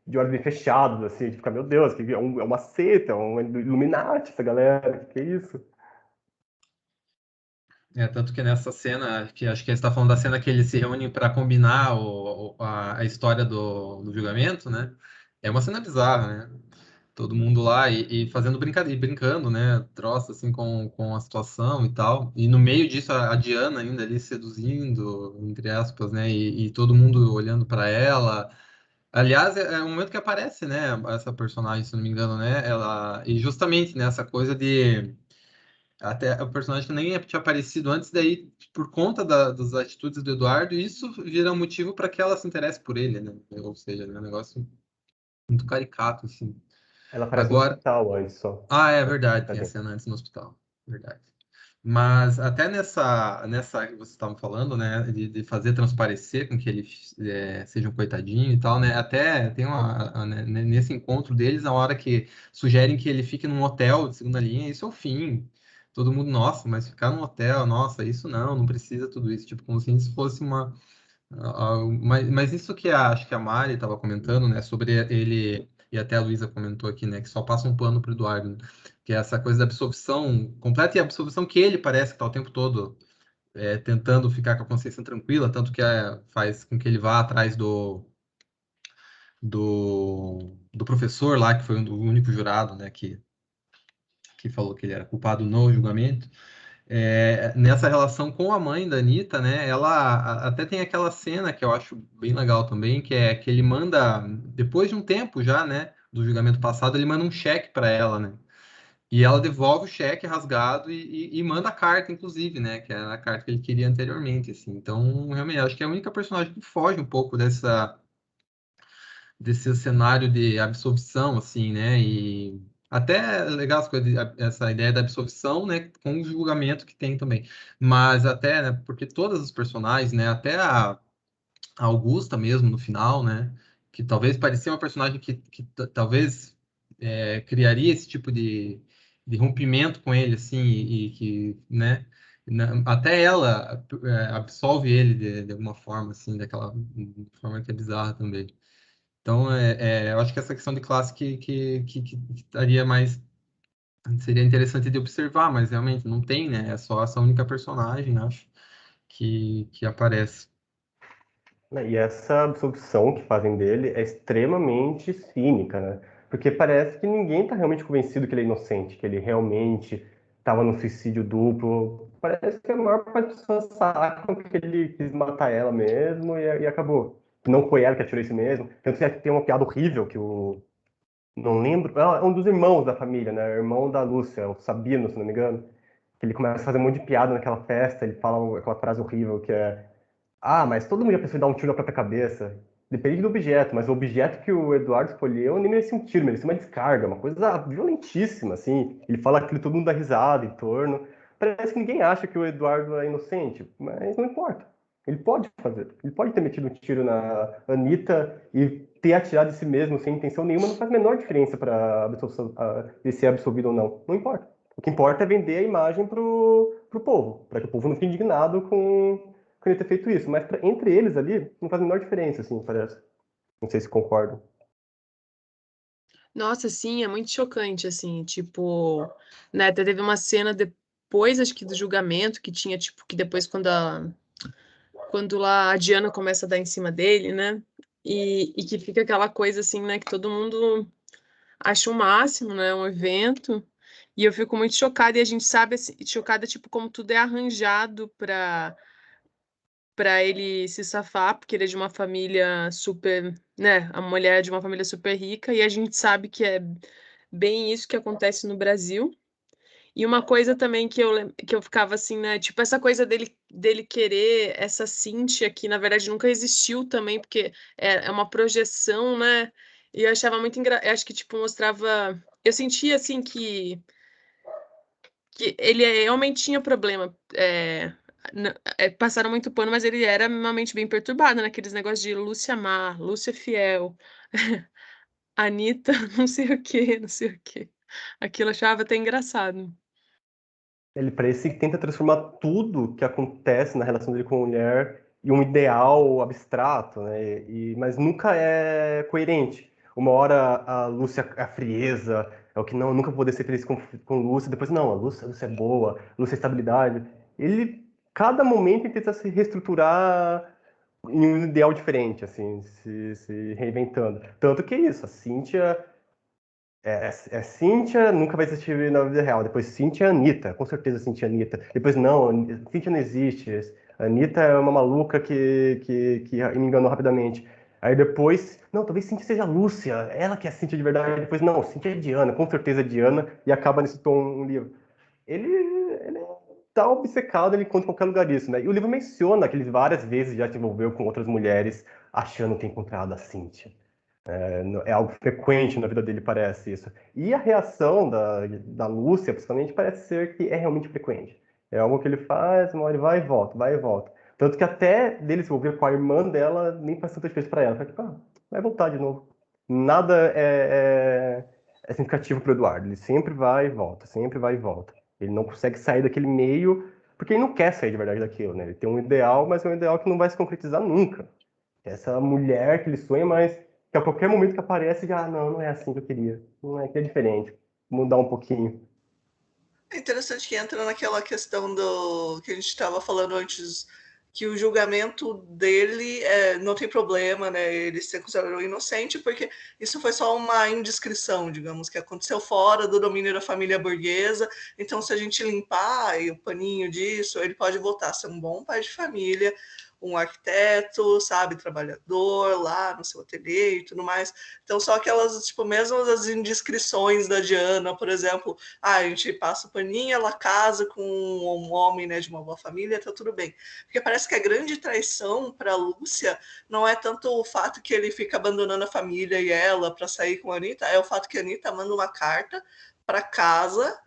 S3: de ordem fechada, assim, de ficar, meu Deus, é uma seita, é um Illuminati, essa galera, que é isso?
S1: Tanto que nessa cena, que acho que você está falando da cena que eles se reúnem para combinar a história do julgamento, né? É uma cena bizarra, né? Todo mundo lá e fazendo brincadeira, brincando, né? Troça assim com a situação e tal. E no meio disso a Diana ainda ali seduzindo, entre aspas, né? E todo mundo olhando para ela. Aliás, é um momento que aparece, né? Essa personagem, se não me engano, né? Ela e justamente nessa coisa de até o personagem que nem tinha aparecido antes, daí por conta das atitudes do Eduardo, isso vira um motivo para que ela se interesse por ele, né? Ou seja, é um negócio muito caricato, assim.
S3: Ela aparece no
S1: Agora,
S3: hospital antes só.
S1: é verdade, tem a cena antes no hospital, verdade. Mas até nessa que vocês estavam falando, né, de fazer transparecer com que ele seja um coitadinho e tal, né, até tem né, nesse encontro deles, a hora que sugerem que ele fique num hotel de segunda linha, isso é o fim. Todo mundo, nossa, mas ficar num hotel, nossa, isso não precisa tudo isso, tipo, como se isso fosse mas isso que acho que a Mari estava comentando, né, sobre ele, e até a Luísa comentou aqui, né, que só passa um pano para o Eduardo, né, que é essa coisa da absolvição completa e a absolvição que ele parece que está o tempo todo tentando ficar com a consciência tranquila, tanto que faz com que ele vá atrás do professor lá, que foi o único jurado, né, que falou que ele era culpado no julgamento. Nessa relação com a mãe da Anitta, né? Ela até tem aquela cena que eu acho bem legal também, que é que ele manda, depois de um tempo já, né? Do julgamento passado, ele manda um cheque para ela, né? E ela devolve o cheque rasgado e manda a carta, inclusive, né? Que era a carta que ele queria anteriormente, assim. Então, realmente, acho que é a única personagem que foge um pouco desse cenário de absolvição, assim, né? E até é legal essa ideia da absolvição, né? Com o julgamento que tem também. Mas até, né? Porque todas os personagens, né? Até a Augusta mesmo, no final, né? Que talvez parecia uma personagem que talvez criaria esse tipo de rompimento com ele, assim, e que, né? Até ela absolve ele de alguma forma, assim, daquela forma que é bizarra também. Então, eu acho que essa questão de classe que estaria mais. Seria interessante de observar, mas realmente não tem, né? É só essa única personagem, acho, que aparece.
S3: E essa absolvição que fazem dele é extremamente cínica, né? Porque parece que ninguém está realmente convencido que ele é inocente, que ele realmente estava no suicídio duplo. Parece que a maior parte das pessoas sacam que ele quis matar ela mesmo e acabou. Que não foi ela que atirou isso mesmo. Tanto que tem uma piada horrível que o... Não lembro. É um dos irmãos da família, né? Irmão da Lúcia, o Sabino, se não me engano. Que ele começa a fazer um monte de piada naquela festa. Ele fala aquela frase horrível que é: ah, mas todo mundo já pensou em dar um tiro na própria cabeça. Depende do objeto, mas o objeto que o Eduardo escolheu nem merecia um tiro, merecia uma descarga, uma coisa violentíssima, assim. Ele fala aquilo, todo mundo dá risada em torno. Parece que ninguém acha que o Eduardo é inocente, mas não importa. Ele pode fazer. Ele pode ter metido um tiro na Anitta e ter atirado em si mesmo sem intenção nenhuma, não faz a menor diferença para ele ser absolvido ou não. Não importa. O que importa é vender a imagem pro povo, para que o povo não fique indignado com ele ter feito isso. Mas entre eles ali, não faz a menor diferença, assim, parece. Não sei se concordam.
S4: Nossa, sim, é muito chocante, assim, tipo, né, até teve uma cena depois, acho que do julgamento, que tinha, tipo, que depois quando lá a Diana começa a dar em cima dele, né, e que fica aquela coisa, assim, né, que todo mundo acha o máximo, né, um evento, e eu fico muito chocada, e a gente sabe, assim, chocada, tipo, como tudo é arranjado para ele se safar, porque ele é de uma família super, né, a mulher é de uma família super rica, e a gente sabe que é bem isso que acontece no Brasil. E uma coisa também que eu ficava assim, né? Tipo, essa coisa dele querer essa Cíntia que, na verdade, nunca existiu também, porque é uma projeção, né? E eu achava muito engraçado. Acho que, tipo, mostrava. Eu sentia, assim, que ele realmente tinha problema. Passaram muito pano, mas ele era realmente bem perturbado naqueles negócios de Lúcia Má, Lúcia Fiel, Anitta, não sei o quê, não sei o quê. Aquilo eu achava até engraçado.
S3: Ele parece que tenta transformar tudo que acontece na relação dele com a mulher em um ideal abstrato, né? Mas nunca é coerente. Uma hora a Lúcia é a frieza, é o que não, nunca vou poder ser feliz com Lúcia. Depois, não, a Lúcia é boa, a Lúcia é estabilidade. Ele, cada momento, ele tenta se reestruturar em um ideal diferente, assim, se reinventando. Tanto que é isso, a Cíntia Cíntia, nunca vai existir na vida real. Depois Cíntia e Anitta, com certeza Cíntia e Anitta. Depois não, Cíntia não existe. Anitta é uma maluca que me enganou rapidamente. Aí depois, não, talvez Cíntia seja a Lúcia, ela que é a Cíntia de verdade. Depois, não, Cíntia é Diana, com certeza é Diana, e acaba nesse tom um livro. Ele tá obcecado, ele conta em qualquer lugar isso, né? E o livro menciona que ele várias vezes já se envolveu com outras mulheres achando ter encontrado a Cíntia. É algo frequente na vida dele, parece isso. E a reação da Lúcia, principalmente, parece ser que é realmente frequente. É algo que ele faz, uma hora ele vai e volta, vai e volta. Tanto que até dele se envolver com a irmã dela, nem faz tanta diferença para ela. Fala, tipo, vai voltar de novo. Nada é significativo para o Eduardo. Ele sempre vai e volta, sempre vai e volta. Ele não consegue sair daquele meio, porque ele não quer sair de verdade daquilo, né? Ele tem um ideal, mas é um ideal que não vai se concretizar nunca. Essa mulher que ele sonha, mas que a qualquer momento que aparece, já, não é assim que eu queria. Não é que é diferente. Mudar um pouquinho.
S2: É interessante que entra naquela questão do que a gente estava falando antes, que o julgamento dele não tem problema, né? Ele ser considerado inocente, porque isso foi só uma indiscrição, digamos, que aconteceu fora do domínio da família burguesa. Então, se a gente limpar o paninho disso, ele pode voltar a ser um bom pai de família, um arquiteto, sabe, trabalhador lá no seu ateliê e tudo mais. Então, só aquelas, tipo, mesmo as indiscrições da Diana, por exemplo, a gente passa o paninho, ela casa com um homem, né, de uma boa família, tá tudo bem. Porque parece que a grande traição para Lúcia não é tanto o fato que ele fica abandonando a família e ela para sair com a Anitta, é o fato que a Anitta manda uma carta para casa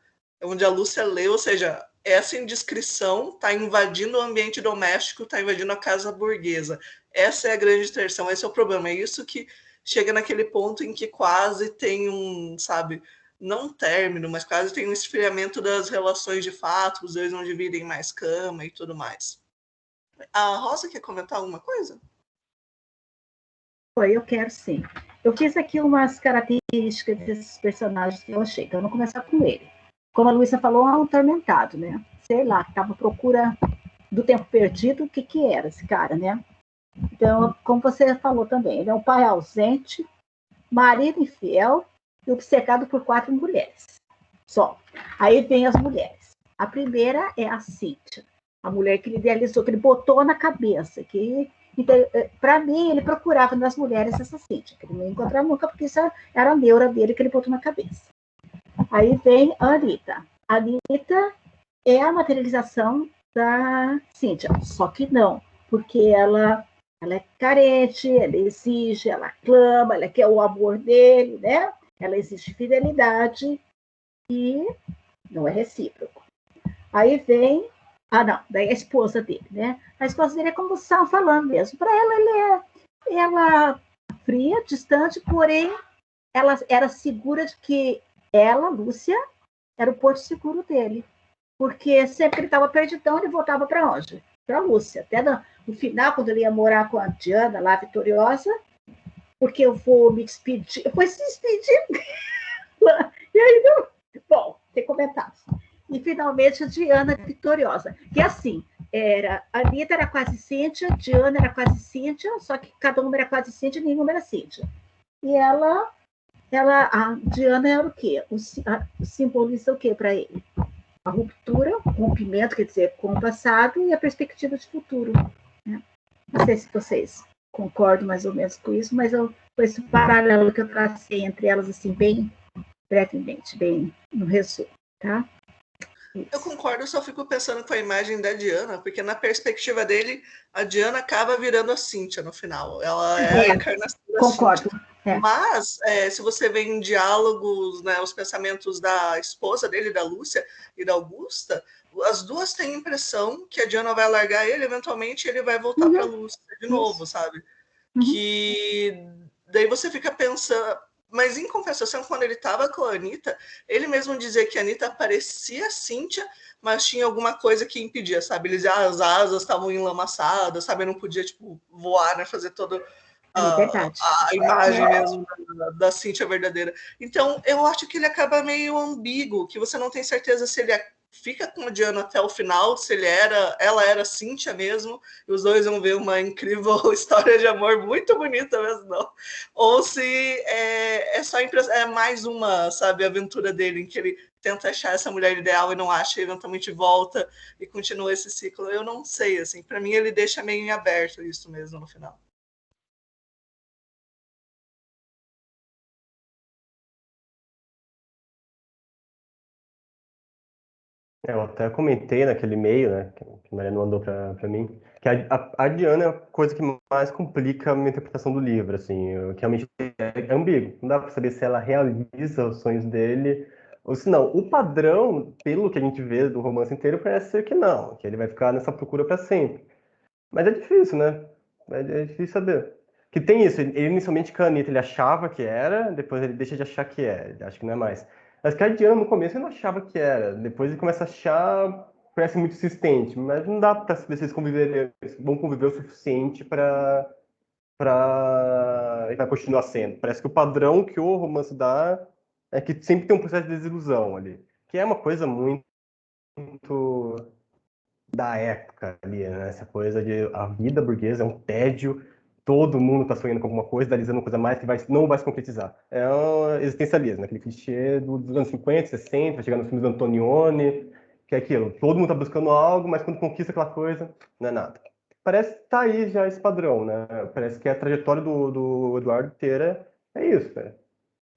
S2: onde a Lúcia lê, ou seja, essa indiscrição está invadindo o ambiente doméstico, está invadindo a casa burguesa. Essa é a grande traição, esse é o problema. É isso que chega naquele ponto em que quase tem um, sabe, não um término, mas quase tem um esfriamento das relações de fato, os dois não dividem mais cama e tudo mais. A Rosa quer comentar alguma coisa?
S5: Oi, eu quero sim. Eu fiz aqui umas características desses personagens que eu achei. Então, eu vou começar com ele. Como a Luísa falou, um atormentado, né? Sei lá, estava à procura do tempo perdido, o que era esse cara, né? Então, como você falou também, ele é um pai ausente, marido infiel e obcecado por 4 mulheres. Só. Aí vem as mulheres. A primeira é a Cíntia, a mulher que ele idealizou, que ele botou na cabeça, que para mim ele procurava nas mulheres essa Cíntia, que ele não ia encontrar nunca, porque isso era a neura dele que ele botou na cabeça. Aí vem a Anitta. A Anitta é a materialização da Cíntia, só que não, porque ela é carente, ela exige, ela clama, ela quer o amor dele, né? Ela exige fidelidade e não é recíproco. Aí vem, daí a esposa dele, né? A esposa dele é como vocês estavam falando mesmo. Para ela, ela fria, distante, porém, ela era segura de que ela, Lúcia, era o porto seguro dele. Porque sempre que ele estava perdidão, ele voltava para onde? Para a Lúcia. Até no final, quando ele ia morar com a Diana, lá, vitoriosa, porque eu vou me despedir. Eu vou se despedir. E aí, não... Bom, tem comentários. E finalmente a Diana vitoriosa. Que assim, a Anitta era quase Cíntia, a Diana era quase Cíntia, só que cada uma era quase Cíntia e nenhuma era Cíntia. E a Diana era o quê? Simboliza o quê para ele? A ruptura, o rompimento, quer dizer, com o passado e a perspectiva de futuro. Né? Não sei se vocês concordam mais ou menos com isso, mas foi esse paralelo que eu tracei entre elas, assim, bem brevemente, bem no resumo, tá?
S2: Eu concordo, só fico pensando com a imagem da Diana, porque na perspectiva dele, a Diana acaba virando a Cíntia no final. Ela é a encarnação da
S5: concordo.
S2: Cíntia. Mas, se você vê em diálogos, né, os pensamentos da esposa dele, da Lúcia e da Augusta, as duas têm a impressão que a Diana vai largar ele, eventualmente ele vai voltar para a Lúcia de novo, sabe? Que daí você fica pensando... Mas, em compensação, quando ele estava com a Anitta, ele mesmo dizia que a Anitta parecia Cíntia, mas tinha alguma coisa que impedia, sabe? Ele dizia, as asas estavam enlamaçadas, sabe? Não podia, tipo, voar, né? Fazer toda a imagem mesmo da Cíntia verdadeira. Então, eu acho que ele acaba meio ambíguo, que você não tem certeza se ele fica com o Diana até o final, se ela era Cíntia mesmo, e os dois vão ver uma incrível história de amor muito bonita mesmo, não. Ou se é só mais uma, sabe, aventura dele, em que ele tenta achar essa mulher ideal e não acha, e eventualmente volta e continua esse ciclo. Eu não sei, assim, para mim ele deixa meio em aberto isso mesmo no final.
S3: Eu até comentei naquele e-mail, né, que a Mariana mandou para mim, que a Diana é a coisa que mais complica a minha interpretação do livro, assim, que realmente é ambíguo. Não dá para saber se ela realiza os sonhos dele ou se não. O padrão, pelo que a gente vê do romance inteiro, parece ser que não, que ele vai ficar nessa procura para sempre. Mas é difícil, né? É difícil saber. Que tem isso, ele inicialmente com a Anitta, ele achava que era, depois ele deixa de achar que é, ele acha que não é mais. Mas que a Diana, no começo, ele não achava que era, depois ele começa a achar, parece muito insistente, mas não dá pra saber se eles vão conviver o suficiente para e vai continuar sendo. Parece que o padrão que o romance dá é que sempre tem um processo de desilusão ali, que é uma coisa muito da época ali, né? Essa coisa de a vida burguesa é um tédio, todo mundo está sonhando com alguma coisa, idealizando uma coisa mais que não vai se concretizar. É um existencialismo, aquele clichê dos anos 50, 60, vai chegar nos filmes do Antonioni, que é aquilo, todo mundo está buscando algo, mas quando conquista aquela coisa, não é nada. Parece que tá aí já esse padrão, né? Parece que a trajetória do Eduardo inteira é isso, né?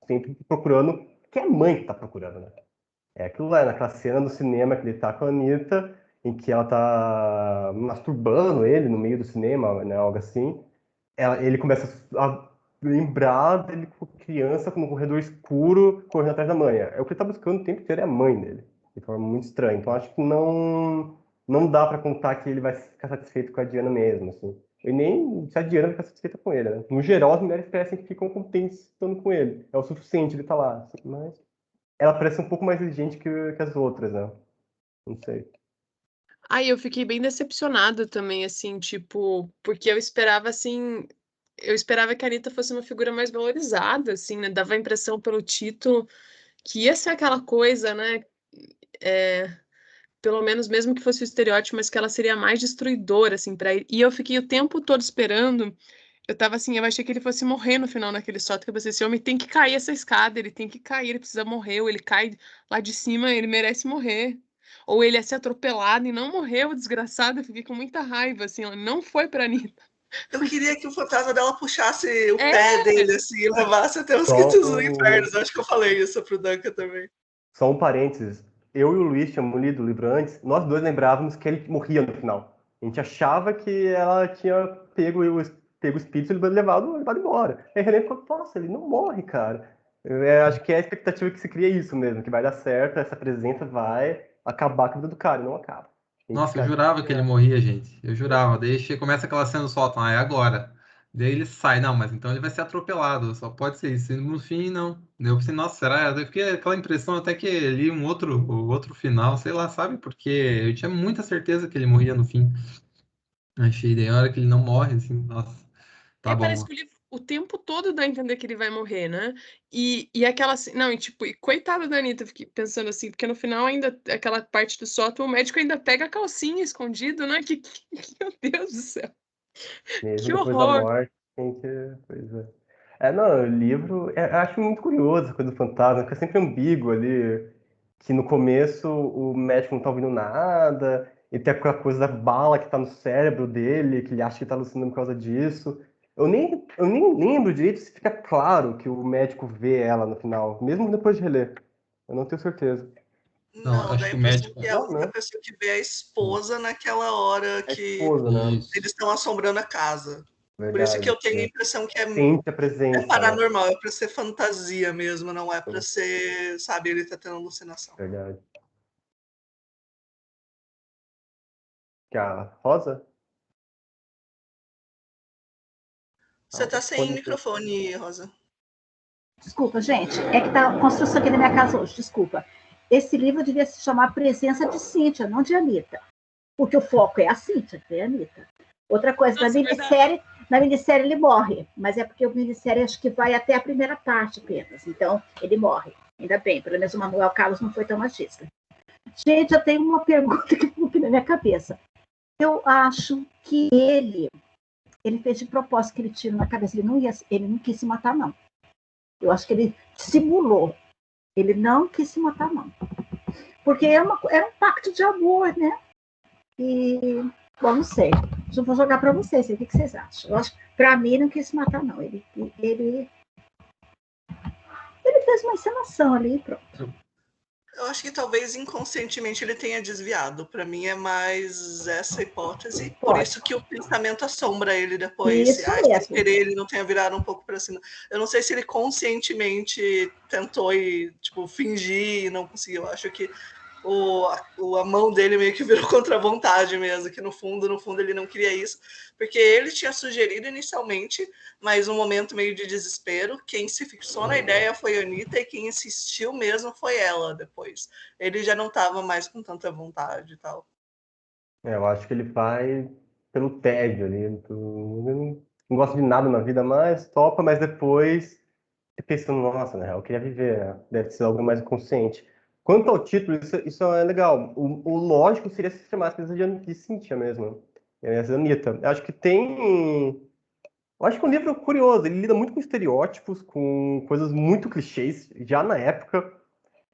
S3: Sempre procurando, que é a mãe que está procurando, né? É aquilo lá, naquela cena do cinema que ele tá com a Anitta, em que ela tá masturbando ele no meio do cinema, né, algo assim. Ele começa a lembrar dele como criança, como um corredor escuro, correndo atrás da mãe. É o que ele tá buscando o tempo inteiro, é a mãe dele. De forma muito estranha. Então acho que não dá para contar que ele vai ficar satisfeito com a Diana mesmo, assim. E nem se a Diana ficar satisfeita com ele, né? No geral, as mulheres parecem que ficam contentes estando com ele. É o suficiente ele estar lá, assim, mas ela parece um pouco mais exigente que as outras, né? Não sei.
S4: Aí eu fiquei bem decepcionada também, assim, tipo, porque eu esperava, assim, que a Anitta fosse uma figura mais valorizada, assim, né? Dava a impressão pelo título que ia ser aquela coisa, né? Pelo menos, mesmo que fosse o estereótipo, mas que ela seria mais destruidora, assim, pra ele. E eu fiquei o tempo todo esperando. Eu tava assim, eu achei que ele fosse morrer no final naquele salto, que eu pensei, esse homem tem que cair essa escada, ele tem que cair, ele precisa morrer, ou ele cai lá de cima, ele merece morrer. ou ele ia ser atropelado e não morreu, o desgraçado. Eu fiquei com muita raiva, assim, ela não foi pra Anitta.
S2: Eu queria que o fantasma dela puxasse o
S4: É.
S2: pé dele, assim, e levasse até os
S3: Só
S2: quintos do
S3: um-
S2: inferno. Eu acho que eu falei isso pro Duncan também.
S3: Só um parênteses. Eu e o Luiz tínhamos lido o livro antes, nós dois lembrávamos que ele morria no final. A gente achava que ela tinha pego o espírito e levado embora. Aí a Helena ficou, nossa, ele não morre, cara. Acho que é a expectativa que se cria isso mesmo, que vai dar certo, essa presença vai acabar com a vida do cara, e não acaba. A gente
S1: Nossa, eu
S3: fica,
S1: jurava que ele morria, gente. Eu jurava. Daí começa aquela cena solta, ah, é agora. Daí ele sai, não, mas então ele vai ser atropelado, só pode ser isso. E no fim, não. Daí eu pensei, nossa, será? Eu fiquei aquela impressão até que li o outro final, sei lá, sabe? Porque eu tinha muita certeza que ele morria no fim. Achei, daí a hora que ele não morre, assim, nossa, tá
S4: Parece
S1: bom.
S4: que o livro o tempo todo dá a entender que ele vai morrer, né? E aquela. Não, e tipo, e coitada da Anitta, fiquei pensando assim, porque no final ainda, aquela parte do sótão, o médico ainda pega a calcinha escondido, né? Meu Deus do céu.
S3: mesmo
S4: Que
S3: depois da
S4: horror.
S3: morte, tem que. Pois é. Não, o livro, eu acho muito curioso a coisa do fantasma, fica sempre ambíguo ali, que no começo o médico não tá ouvindo nada, e tem aquela coisa da bala que tá no cérebro dele, que ele acha que tá alucinando por causa disso. Eu nem lembro direito se fica claro que o médico vê ela no final, mesmo depois de reler. Eu não tenho certeza.
S1: Não,
S2: Não, dá
S1: acho
S2: a
S1: que o
S2: impressão
S1: médico.
S2: que a
S3: Não,
S2: única
S3: né?
S2: pessoa que vê é a esposa naquela hora
S3: É a
S2: que
S3: esposa, né?
S1: Isso.
S2: eles estão assombrando a casa. Por isso que
S3: Verdade.
S2: eu tenho a impressão que
S3: Sente a
S2: é
S3: presença, né?
S2: paranormal, é pra ser fantasia mesmo, não é pra ser, sabe, ele tá tendo alucinação.
S3: Verdade. Que a Rosa?
S2: Você tá sem
S3: Pode ser.
S2: microfone, Rosa.
S5: Desculpa, gente. É que tá a construção aqui da minha casa hoje, desculpa. Esse livro devia se chamar Presença de Cíntia, não de Anitta. Porque o foco é a Cíntia, é a Anitta. Outra coisa,
S4: Nossa,
S5: na minissérie ele morre, mas é porque o minissérie acho que vai até a primeira parte apenas. Então, ele morre. Ainda bem, pelo menos o Manuel Carlos não foi tão machista. Gente, eu tenho uma pergunta que ficou aqui na minha cabeça. Eu acho que ele fez de propósito que ele tira na cabeça. Ele não quis se matar, não. Eu acho que ele simulou. Ele não quis se matar, não. Porque era um pacto de amor, né? E, bom, não sei. Eu vou jogar para vocês. O que vocês acham? Eu acho que, para mim, não quis se matar, não. Ele fez uma encenação ali e pronto.
S2: Eu acho que talvez inconscientemente ele tenha desviado. Para mim é mais essa hipótese. Por isso que o pensamento assombra ele depois.
S5: Isso
S2: Sem
S5: mesmo.
S2: querer ele não tenha virado um pouco para cima. Eu não sei se ele conscientemente tentou tipo, fingir e não conseguiu. Eu acho que a mão dele meio que virou contra a vontade mesmo, que no fundo ele não queria isso, porque ele tinha sugerido inicialmente, mas um momento meio de desespero, quem se fixou na ideia foi a Anitta e quem insistiu mesmo foi ela depois. Ele já não estava mais com tanta vontade e tal.
S3: Eu acho que ele vai pelo tédio ali. Ele não gosta de nada na vida mais, topa, mas depois fica pensando, nossa, na real, eu queria viver, né? Deve ser algo mais consciente. Quanto ao título, isso é legal. O lógico seria se chamasse de Cíntia mesmo. Essa Anitta. Eu acho que tem. Eu acho que é um livro curioso. Ele lida muito com estereótipos, com coisas muito clichês, já na época.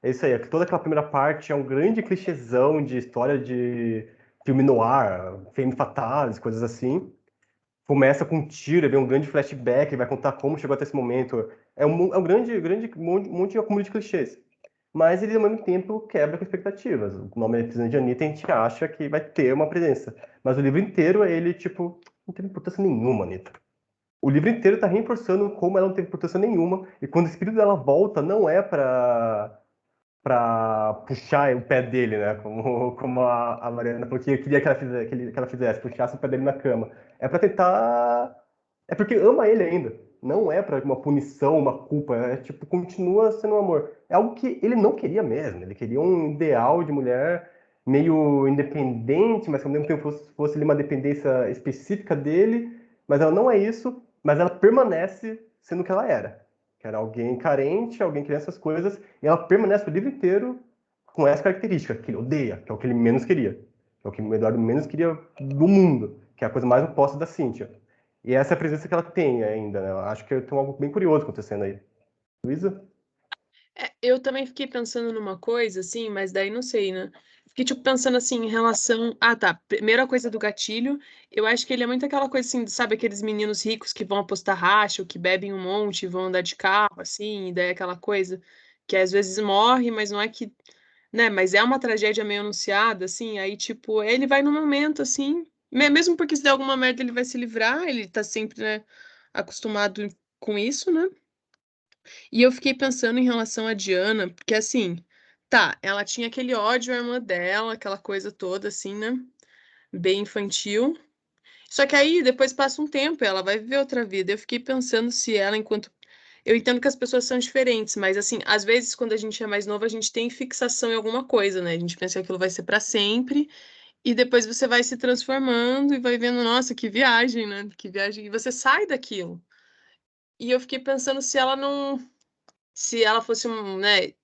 S3: É isso aí, toda aquela primeira parte é um grande clichêzão de história de filme noir, femme fatales, coisas assim. Começa com um tiro, vem um grande flashback, ele vai contar como chegou até esse momento. É um grande monte de acúmulo de clichês. Mas ele, ao mesmo tempo, quebra com expectativas. O nome é Presença de Anitta, a gente acha que vai ter uma presença. Mas o livro inteiro, ele, tipo, não teve importância nenhuma, Anitta. O livro inteiro tá reforçando como ela não teve importância nenhuma. E quando o espírito dela volta, não é pra puxar o pé dele, né? Como a Mariana falou que queria que ela fizesse, puxasse o pé dele na cama. É pra tentar. É porque ama ele ainda. Não é pra uma punição, uma culpa. É tipo, continua sendo um amor. É algo que ele não queria mesmo. Ele queria um ideal de mulher meio independente, mas que ao mesmo tempo fosse ali uma dependência específica dele. Mas ela não é isso, mas ela permanece sendo o que ela era. Que era alguém carente, alguém que queria essas coisas, e ela permanece o livro inteiro com essa característica, que ele odeia, que é o que ele menos queria. Que é o que o Eduardo menos queria do mundo, que é a coisa mais oposta da Cíntia. E essa é a presença que ela tem ainda, né? Eu acho que tem algo bem curioso acontecendo aí. Luísa?
S4: Eu também fiquei pensando numa coisa, assim, mas daí não sei, né? fiquei, tipo, pensando assim, em relação... Ah, tá. Primeira coisa do gatilho, eu acho que ele é muito aquela coisa assim, sabe, aqueles meninos ricos que vão apostar racha, ou que bebem um monte, vão andar de carro, assim, e daí é aquela coisa que às vezes morre, mas não é que... Né, mas é uma tragédia meio anunciada, assim, aí, tipo, ele vai no momento, assim, mesmo porque se der alguma merda ele vai se livrar, ele tá sempre, né, acostumado com isso, né? E eu fiquei pensando em relação a Diana, porque assim, tá, ela tinha aquele ódio à irmã dela, aquela coisa toda, assim, né? Bem infantil. Só que aí, depois passa um tempo, ela vai viver outra vida. Eu fiquei pensando se ela, enquanto. Eu entendo que as pessoas são diferentes, mas assim, às vezes, quando a gente é mais novo, a gente tem fixação em alguma coisa, né? A gente pensa que aquilo vai ser pra sempre, e depois você vai se transformando e vai vendo, nossa, que viagem, né? Que viagem. E você sai daquilo. E eu fiquei pensando se ela não. Se ela fosse né,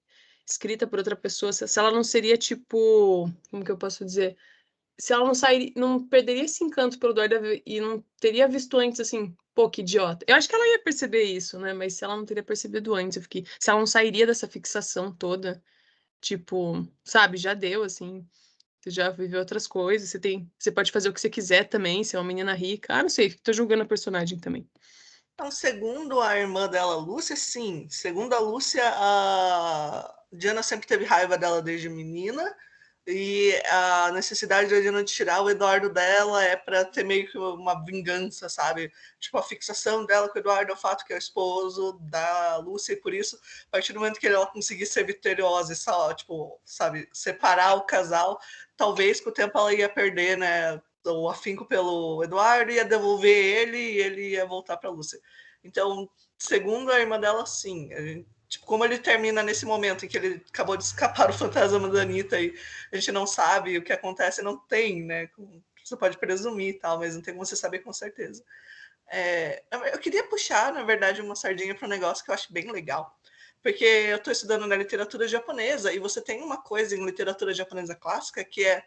S4: escrita por outra pessoa, se ela não seria tipo, como que eu posso dizer? Se ela não sair, não perderia esse encanto pelo Daredevil e não teria visto antes assim, pô, que idiota. Eu acho que ela ia perceber isso, né? Mas se ela não teria percebido antes, eu fiquei, se ela não sairia dessa fixação toda, tipo, sabe, já deu assim. Você já viveu outras coisas, você pode fazer o que você quiser também, ser uma menina rica. Ah, não sei, tô julgando a personagem também.
S2: Então, segundo a irmã dela, Lúcia, sim. Segundo a Lúcia, a Diana sempre teve raiva dela desde menina. E a necessidade da Diana de tirar o Eduardo dela é para ter meio que uma vingança, sabe? Tipo, a fixação dela com o Eduardo é o fato que é o esposo da Lúcia, e por isso, a partir do momento que ela conseguir ser vitoriosa e só, tipo, sabe, separar o casal, talvez com o tempo ela ia perder, né? O afinco pelo Eduardo, ia devolver ele e ele ia voltar para Lúcia. Então, segundo a irmã dela, sim. Tipo, como ele termina nesse momento em que ele acabou de escapar do fantasma da Anitta e a gente não sabe o que acontece, não tem, né? Você pode presumir e tal, mas não tem como você saber com certeza. Eu queria puxar, na verdade, uma sardinha para um negócio que eu acho bem legal. Porque eu estou estudando na literatura japonesa e você tem uma coisa em literatura japonesa clássica que é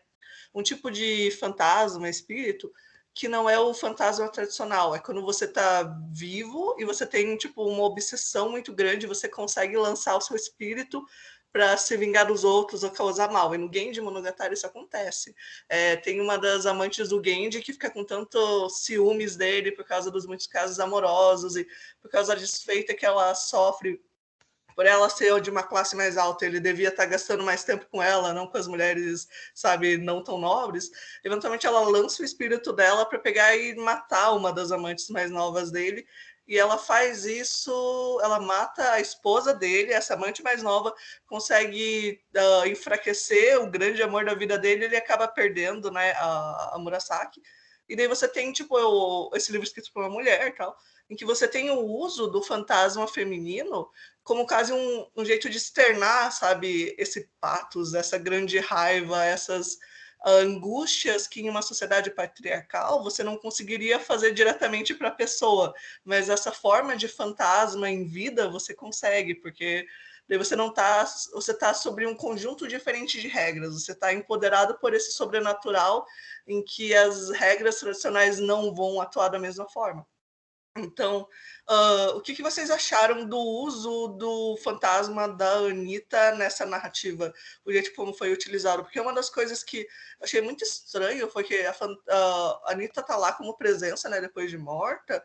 S2: um tipo de fantasma, espírito, que não é o fantasma tradicional. É quando você está vivo e você tem tipo uma obsessão muito grande, você consegue lançar o seu espírito para se vingar dos outros ou causar mal. E no Genji Monogatari isso acontece. Tem uma das amantes do Genji que fica com tanto ciúmes dele por causa dos muitos casos amorosos e por causa da desfeita que ela sofre por ela ser de uma classe mais alta, ele devia estar gastando mais tempo com ela, não com as mulheres, sabe, não tão nobres. Eventualmente ela lança o espírito dela para pegar e matar uma das amantes mais novas dele. E ela faz isso, ela mata a esposa dele, essa amante mais nova, consegue enfraquecer o grande amor da vida dele, ele acaba perdendo, né, a Murasaki. E daí você tem, tipo, esse livro escrito por uma mulher e tal, em que você tem o uso do fantasma feminino como quase um jeito de externar, sabe, esse patos, essa grande raiva, essas angústias que em uma sociedade patriarcal você não conseguiria fazer diretamente para a pessoa, mas essa forma de fantasma em vida você consegue, porque daí você não tá, você está sobre um conjunto diferente de regras, você está empoderado por esse sobrenatural em que as regras tradicionais não vão atuar da mesma forma. Então, o que vocês acharam do uso do fantasma da Anitta nessa narrativa? O jeito como foi utilizado? Porque uma das coisas que eu achei muito estranho foi que a Anitta tá lá como presença, né, depois de morta,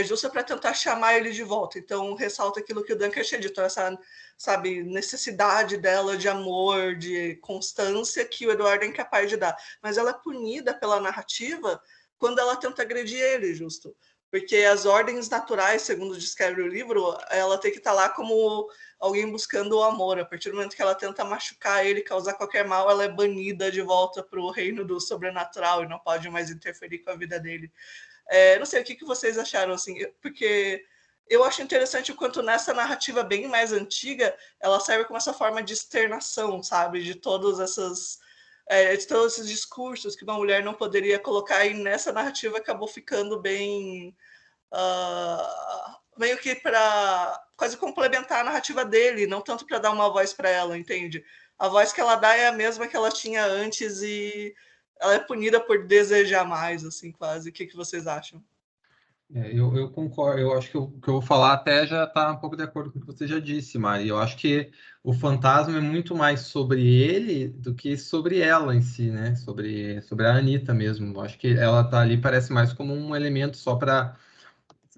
S2: justo para tentar chamar ele de volta. Então, ressalta aquilo que o Duncan tinha dito, essa, sabe, necessidade dela de amor, de constância que o Eduardo é incapaz de dar. Mas ela é punida pela narrativa quando ela tenta agredir ele, justo. Porque as ordens naturais, segundo descreve o livro, ela tem que estar lá como alguém buscando o amor. A partir do momento que ela tenta machucar ele, causar qualquer mal, ela é banida de volta para o reino do sobrenatural e não pode mais interferir com a vida dele. Não sei, o que vocês acharam, assim, porque eu acho interessante o quanto nessa narrativa bem mais antiga, ela serve como essa forma de externação, sabe, de todas essas... de todos esses discursos que uma mulher não poderia colocar, e nessa narrativa acabou ficando bem... meio que para quase complementar a narrativa dele, não tanto para dar uma voz para ela, entende? A voz que ela dá é a mesma que ela tinha antes e ela é punida por desejar mais, assim, quase. O que vocês acham?
S1: Eu concordo, eu acho que o que eu vou falar até já está um pouco de acordo com o que você já disse, Mari. Eu acho que o fantasma é muito mais sobre ele do que sobre ela em si, né? Sobre a Anitta mesmo. Eu acho que ela tá ali, parece mais como um elemento só para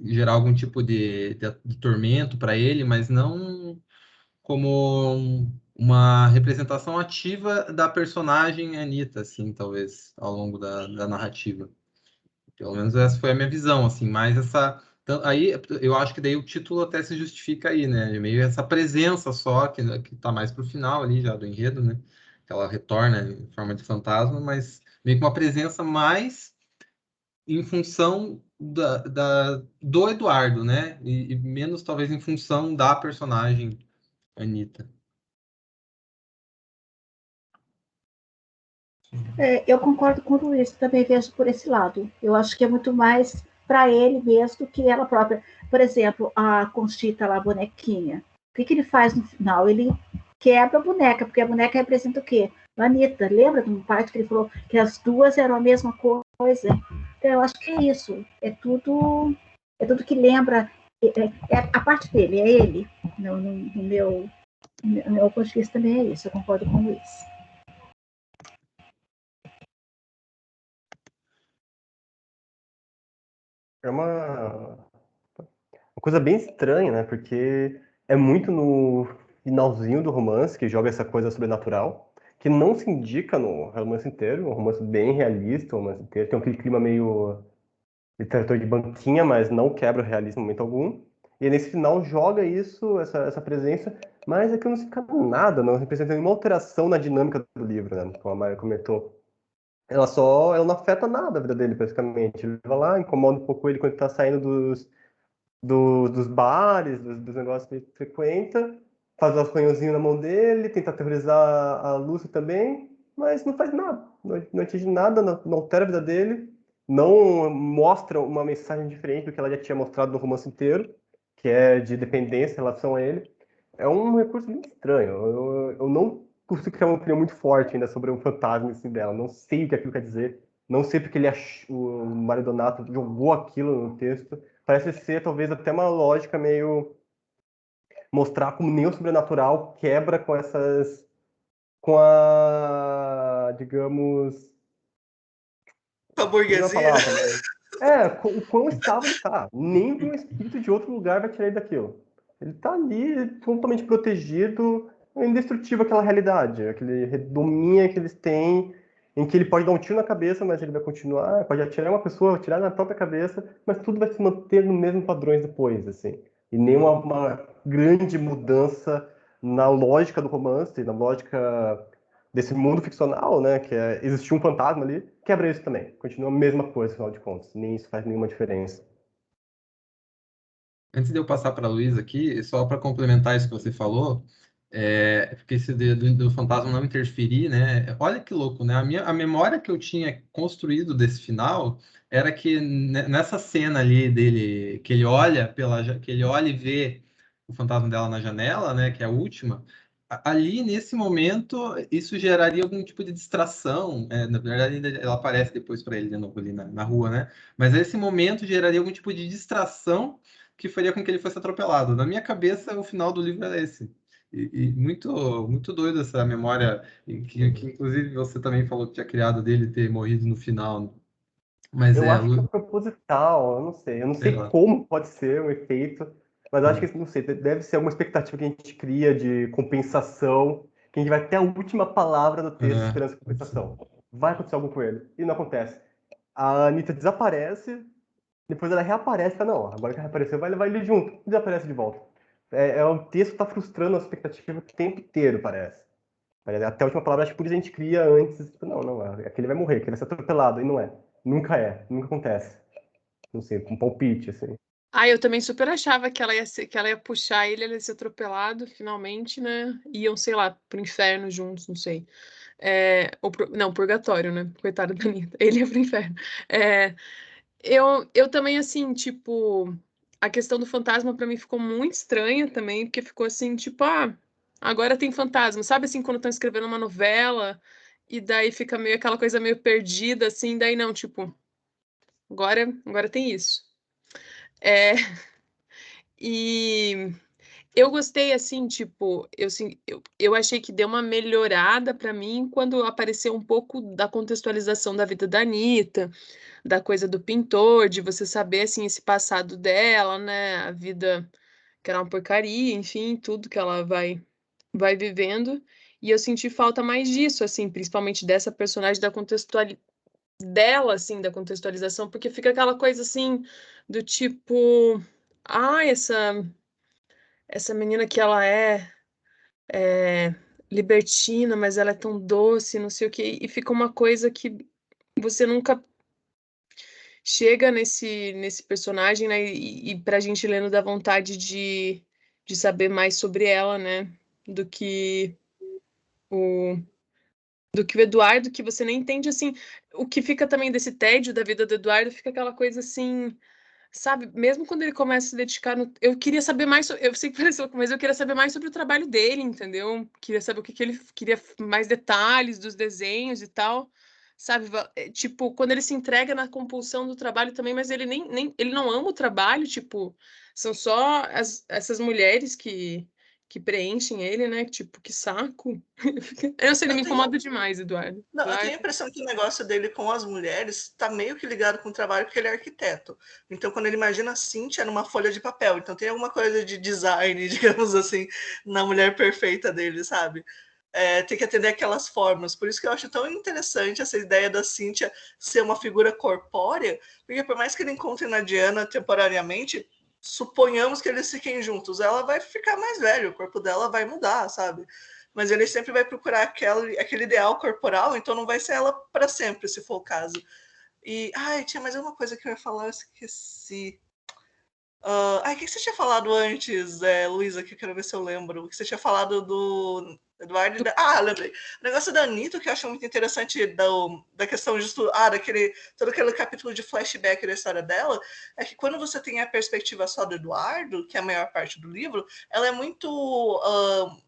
S1: gerar algum tipo de tormento para ele, mas não como uma representação ativa da personagem Anitta, assim, talvez, ao longo da narrativa. Pelo menos essa foi a minha visão, assim, mas aí eu acho que daí o título até se justifica aí, né? Meio essa presença só, que tá mais pro final ali já do enredo, né? Que ela retorna em forma de fantasma, mas meio que uma presença mais em função do Eduardo, né? E menos talvez em função da personagem Anitta.
S5: Eu concordo com o Luiz, também vejo por esse lado. Eu acho que é muito mais para ele mesmo do que ela própria. Por exemplo, a Conchita lá, a bonequinha. O que ele faz no final? Ele quebra a boneca, porque a boneca representa o quê? A Anitta. Lembra de uma parte que ele falou que as duas eram a mesma coisa? Então, eu acho que é isso. É tudo que lembra. É a parte dele, é ele. No meu ponto de vista também é isso. Eu concordo com o Luiz.
S3: É uma coisa bem estranha, né? Porque é muito no finalzinho do romance que joga essa coisa sobrenatural, que não se indica no romance inteiro, um romance bem realista, o romance inteiro. Tem aquele clima meio literatura de banquinha, mas não quebra o realismo em momento algum. E nesse final joga isso, essa presença, mas é que não significa nada, não representa nenhuma alteração na dinâmica do livro, né? Como a Maria comentou. Ela não afeta nada a vida dele, praticamente. Ele vai lá, incomoda um pouco ele quando ele tá saindo dos bares, dos negócios que ele frequenta, faz um arranhãozinho na mão dele, tenta aterrorizar a Lúcia também, mas não faz nada, não atinge nada, não altera a vida dele, não mostra uma mensagem diferente do que ela já tinha mostrado no romance inteiro, que é de dependência em relação a ele. É um recurso muito estranho. Eu não consigo criar uma opinião muito forte ainda sobre o fantasma assim, dela. Não sei o que aquilo quer dizer. Não sei porque o Mário Donato jogou aquilo no texto. Parece ser talvez até uma lógica meio mostrar como nem o sobrenatural quebra com a, digamos,
S2: Com a
S3: fugiu a
S2: burguesia.
S3: palavra, mas o quão estável ele tá. Nem um espírito de outro lugar vai tirar ele daquilo. Ele tá ali totalmente protegido, é indestrutível aquela realidade, aquele redominha que eles têm, em que ele pode dar um tiro na cabeça, mas ele vai continuar, pode atirar uma pessoa, atirar na própria cabeça, mas tudo vai se manter no mesmo padrões depois, assim. E nem uma grande mudança na lógica do romance, na lógica desse mundo ficcional, né, que é existir um fantasma ali, quebra isso também. Continua a mesma coisa, afinal de contas. Nem isso faz nenhuma diferença.
S1: Antes de eu passar para a Luísa aqui, só para complementar isso que você falou, porque esse do fantasma não interferir, né? Olha que louco, né? A memória que eu tinha construído desse final era que nessa cena ali dele, que ele olha e vê o fantasma dela na janela, né? Que é a última. Ali, nesse momento, isso geraria algum tipo de distração. Na verdade, ela aparece depois para ele de novo ali na rua, né? Mas nesse momento geraria algum tipo de distração que faria com que ele fosse atropelado. Na minha cabeça, o final do livro era esse. E muito, muito doido essa memória, que inclusive você também falou que tinha criado dele ter morrido no final. Mas
S3: Eu acho que é proposital, eu não sei. Eu não
S1: sei
S3: sei
S1: lá.
S3: como pode ser o efeito, mas eu acho que, não sei, deve ser alguma expectativa que a gente cria de compensação, que a gente vai ter a última palavra do texto esperando essa compensação. Vai acontecer algo com ele. E não acontece. A Anitta desaparece, depois ela reaparece, fala, não, agora que reapareceu, vai levar ele junto, e desaparece de volta. O texto está frustrando a expectativa o tempo inteiro, parece. Até a última palavra, acho que por isso a gente cria antes, tipo, não, aquele vai morrer, aquele vai ser atropelado, e não é. Nunca acontece. Não sei, com um palpite, assim.
S4: Eu também super achava que ela ia puxar ele ia ser atropelado, finalmente, né? Iam, sei lá, pro inferno juntos, não sei. Não, purgatório, né? Coitado da Anitta. Ele ia pro inferno. É, eu também, assim, tipo, a questão do fantasma pra mim ficou muito estranha também, porque ficou assim, tipo, agora tem fantasma. Sabe assim, quando estão escrevendo uma novela e daí fica meio aquela coisa meio perdida, assim, daí não, tipo, agora tem isso. É, e eu gostei, assim, tipo, eu achei que deu uma melhorada pra mim quando apareceu um pouco da contextualização da vida da Anitta, da coisa do pintor, de você saber, assim, esse passado dela, né? A vida que era uma porcaria, enfim, tudo que ela vai vivendo. E eu senti falta mais disso, assim, principalmente dessa personagem dela, assim, da contextualização, porque fica aquela coisa, assim, do tipo, ah, essa menina que ela é libertina, mas ela é tão doce, não sei o quê, e fica uma coisa que você nunca chega nesse personagem, né? E pra gente lendo dá vontade de saber mais sobre ela, né? Do que o do que o Eduardo, que você nem entende assim. O que fica também desse tédio da vida do Eduardo fica aquela coisa assim, sabe? Mesmo quando ele começa a se dedicar no... Eu queria saber mais. Eu sei que parece louco, mas eu queria saber mais sobre o trabalho dele, entendeu? Queria saber o que ele queria, mais detalhes dos desenhos e tal. Sabe? Tipo, quando ele se entrega na compulsão do trabalho também, mas ele nem ele não ama o trabalho, tipo, são só essas mulheres que preenchem ele, né? Tipo, que saco. Eu não sei, ele
S2: Eu
S4: me
S2: tenho
S4: incomoda demais, Eduardo.
S2: Não, eu tenho a
S4: Eduardo.
S2: impressão que o negócio dele com as mulheres está meio que ligado com o trabalho, porque ele é arquiteto. Então, quando ele imagina a Cíntia numa folha de papel, então tem alguma coisa de design, digamos assim, na mulher perfeita dele, sabe? Tem que atender aquelas formas. Por isso que eu acho tão interessante essa ideia da Cíntia ser uma figura corpórea, porque por mais que ele encontre na Diana temporariamente, suponhamos que eles fiquem juntos, ela vai ficar mais velha, o corpo dela vai mudar, sabe? Mas ele sempre vai procurar aquele ideal corporal, então não vai ser ela para sempre, se for o caso. E, ai, tinha mais uma coisa que eu ia falar, eu esqueci. O que você tinha falado antes, Luísa, que eu quero ver se eu lembro. Que você tinha falado do Eduardo. Lembrei. O negócio da Anitta, que eu acho muito interessante da questão justo. Todo aquele capítulo de flashback da história dela, é que quando você tem a perspectiva só do Eduardo, que é a maior parte do livro, ela é muito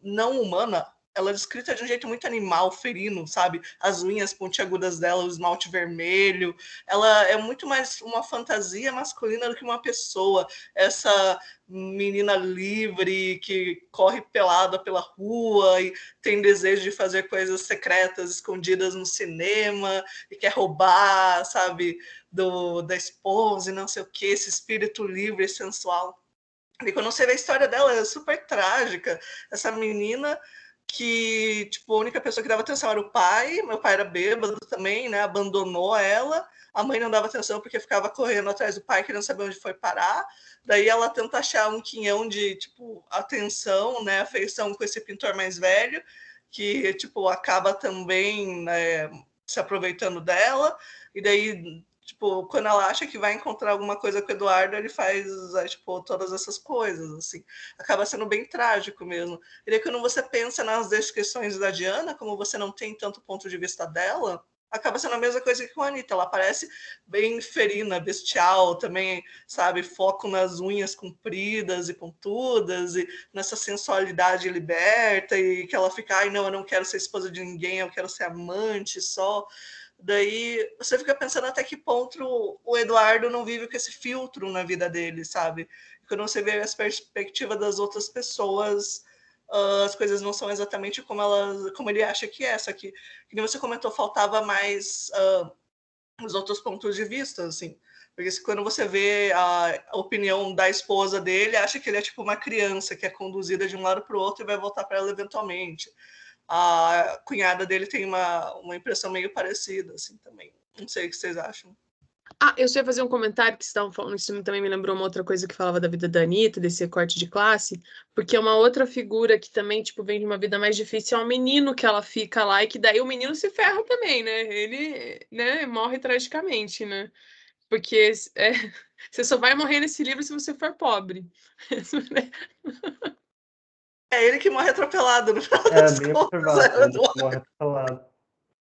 S2: não humana. Ela é descrita de um jeito muito animal, ferino, sabe? As unhas pontiagudas dela, o esmalte vermelho. Ela é muito mais uma fantasia masculina do que uma pessoa. Essa menina livre que corre pelada pela rua e tem desejo de fazer coisas secretas escondidas no cinema e quer roubar, sabe, da esposa e não sei o que, esse espírito livre e sensual. E quando você vê a história dela, é super trágica. Essa menina que, tipo, a única pessoa que dava atenção era o pai, meu pai era bêbado também, né, abandonou ela, a mãe não dava atenção porque ficava correndo atrás do pai, querendo saber onde foi parar, daí ela tenta achar um quinhão de, tipo, atenção, né, afeição com esse pintor mais velho, que, tipo, acaba também, né, se aproveitando dela, e daí tipo, quando ela acha que vai encontrar alguma coisa com o Eduardo, ele faz, tipo, todas essas coisas, assim. Acaba sendo bem trágico mesmo. E daí, quando você pensa nas descrições da Diana, como você não tem tanto ponto de vista dela, acaba sendo a mesma coisa que com a Anitta. Ela parece bem ferina, bestial, também, sabe? Foco nas unhas compridas e pontudas, e nessa sensualidade liberta, e que ela fica, ai, não, eu não quero ser esposa de ninguém, eu quero ser amante só. Daí você fica pensando até que ponto o Eduardo não vive com esse filtro na vida dele, sabe? Quando você vê as perspectivas das outras pessoas, as coisas não são exatamente como ele acha que é. Só que nem você comentou, faltava mais os outros pontos de vista, assim. Porque quando você vê a opinião da esposa dele, acha que ele é tipo uma criança que é conduzida de um lado para o outro e vai voltar para ela eventualmente. A cunhada dele tem uma impressão meio parecida, assim, também. Não sei o que vocês acham.
S4: Eu só ia fazer um comentário que vocês estavam falando, isso também me lembrou uma outra coisa que falava da vida da Anitta, desse recorte de classe, porque é uma outra figura que também, tipo, vem de uma vida mais difícil, é um menino que ela fica lá, e que daí o menino se ferra também, né? Ele, né, morre tragicamente, né? Porque você só vai morrer nesse livro se você for pobre.
S2: É ele que morre atropelado, no final
S3: É,
S2: das
S3: bem
S2: contas.
S3: observado, né? Ele morre atropelado.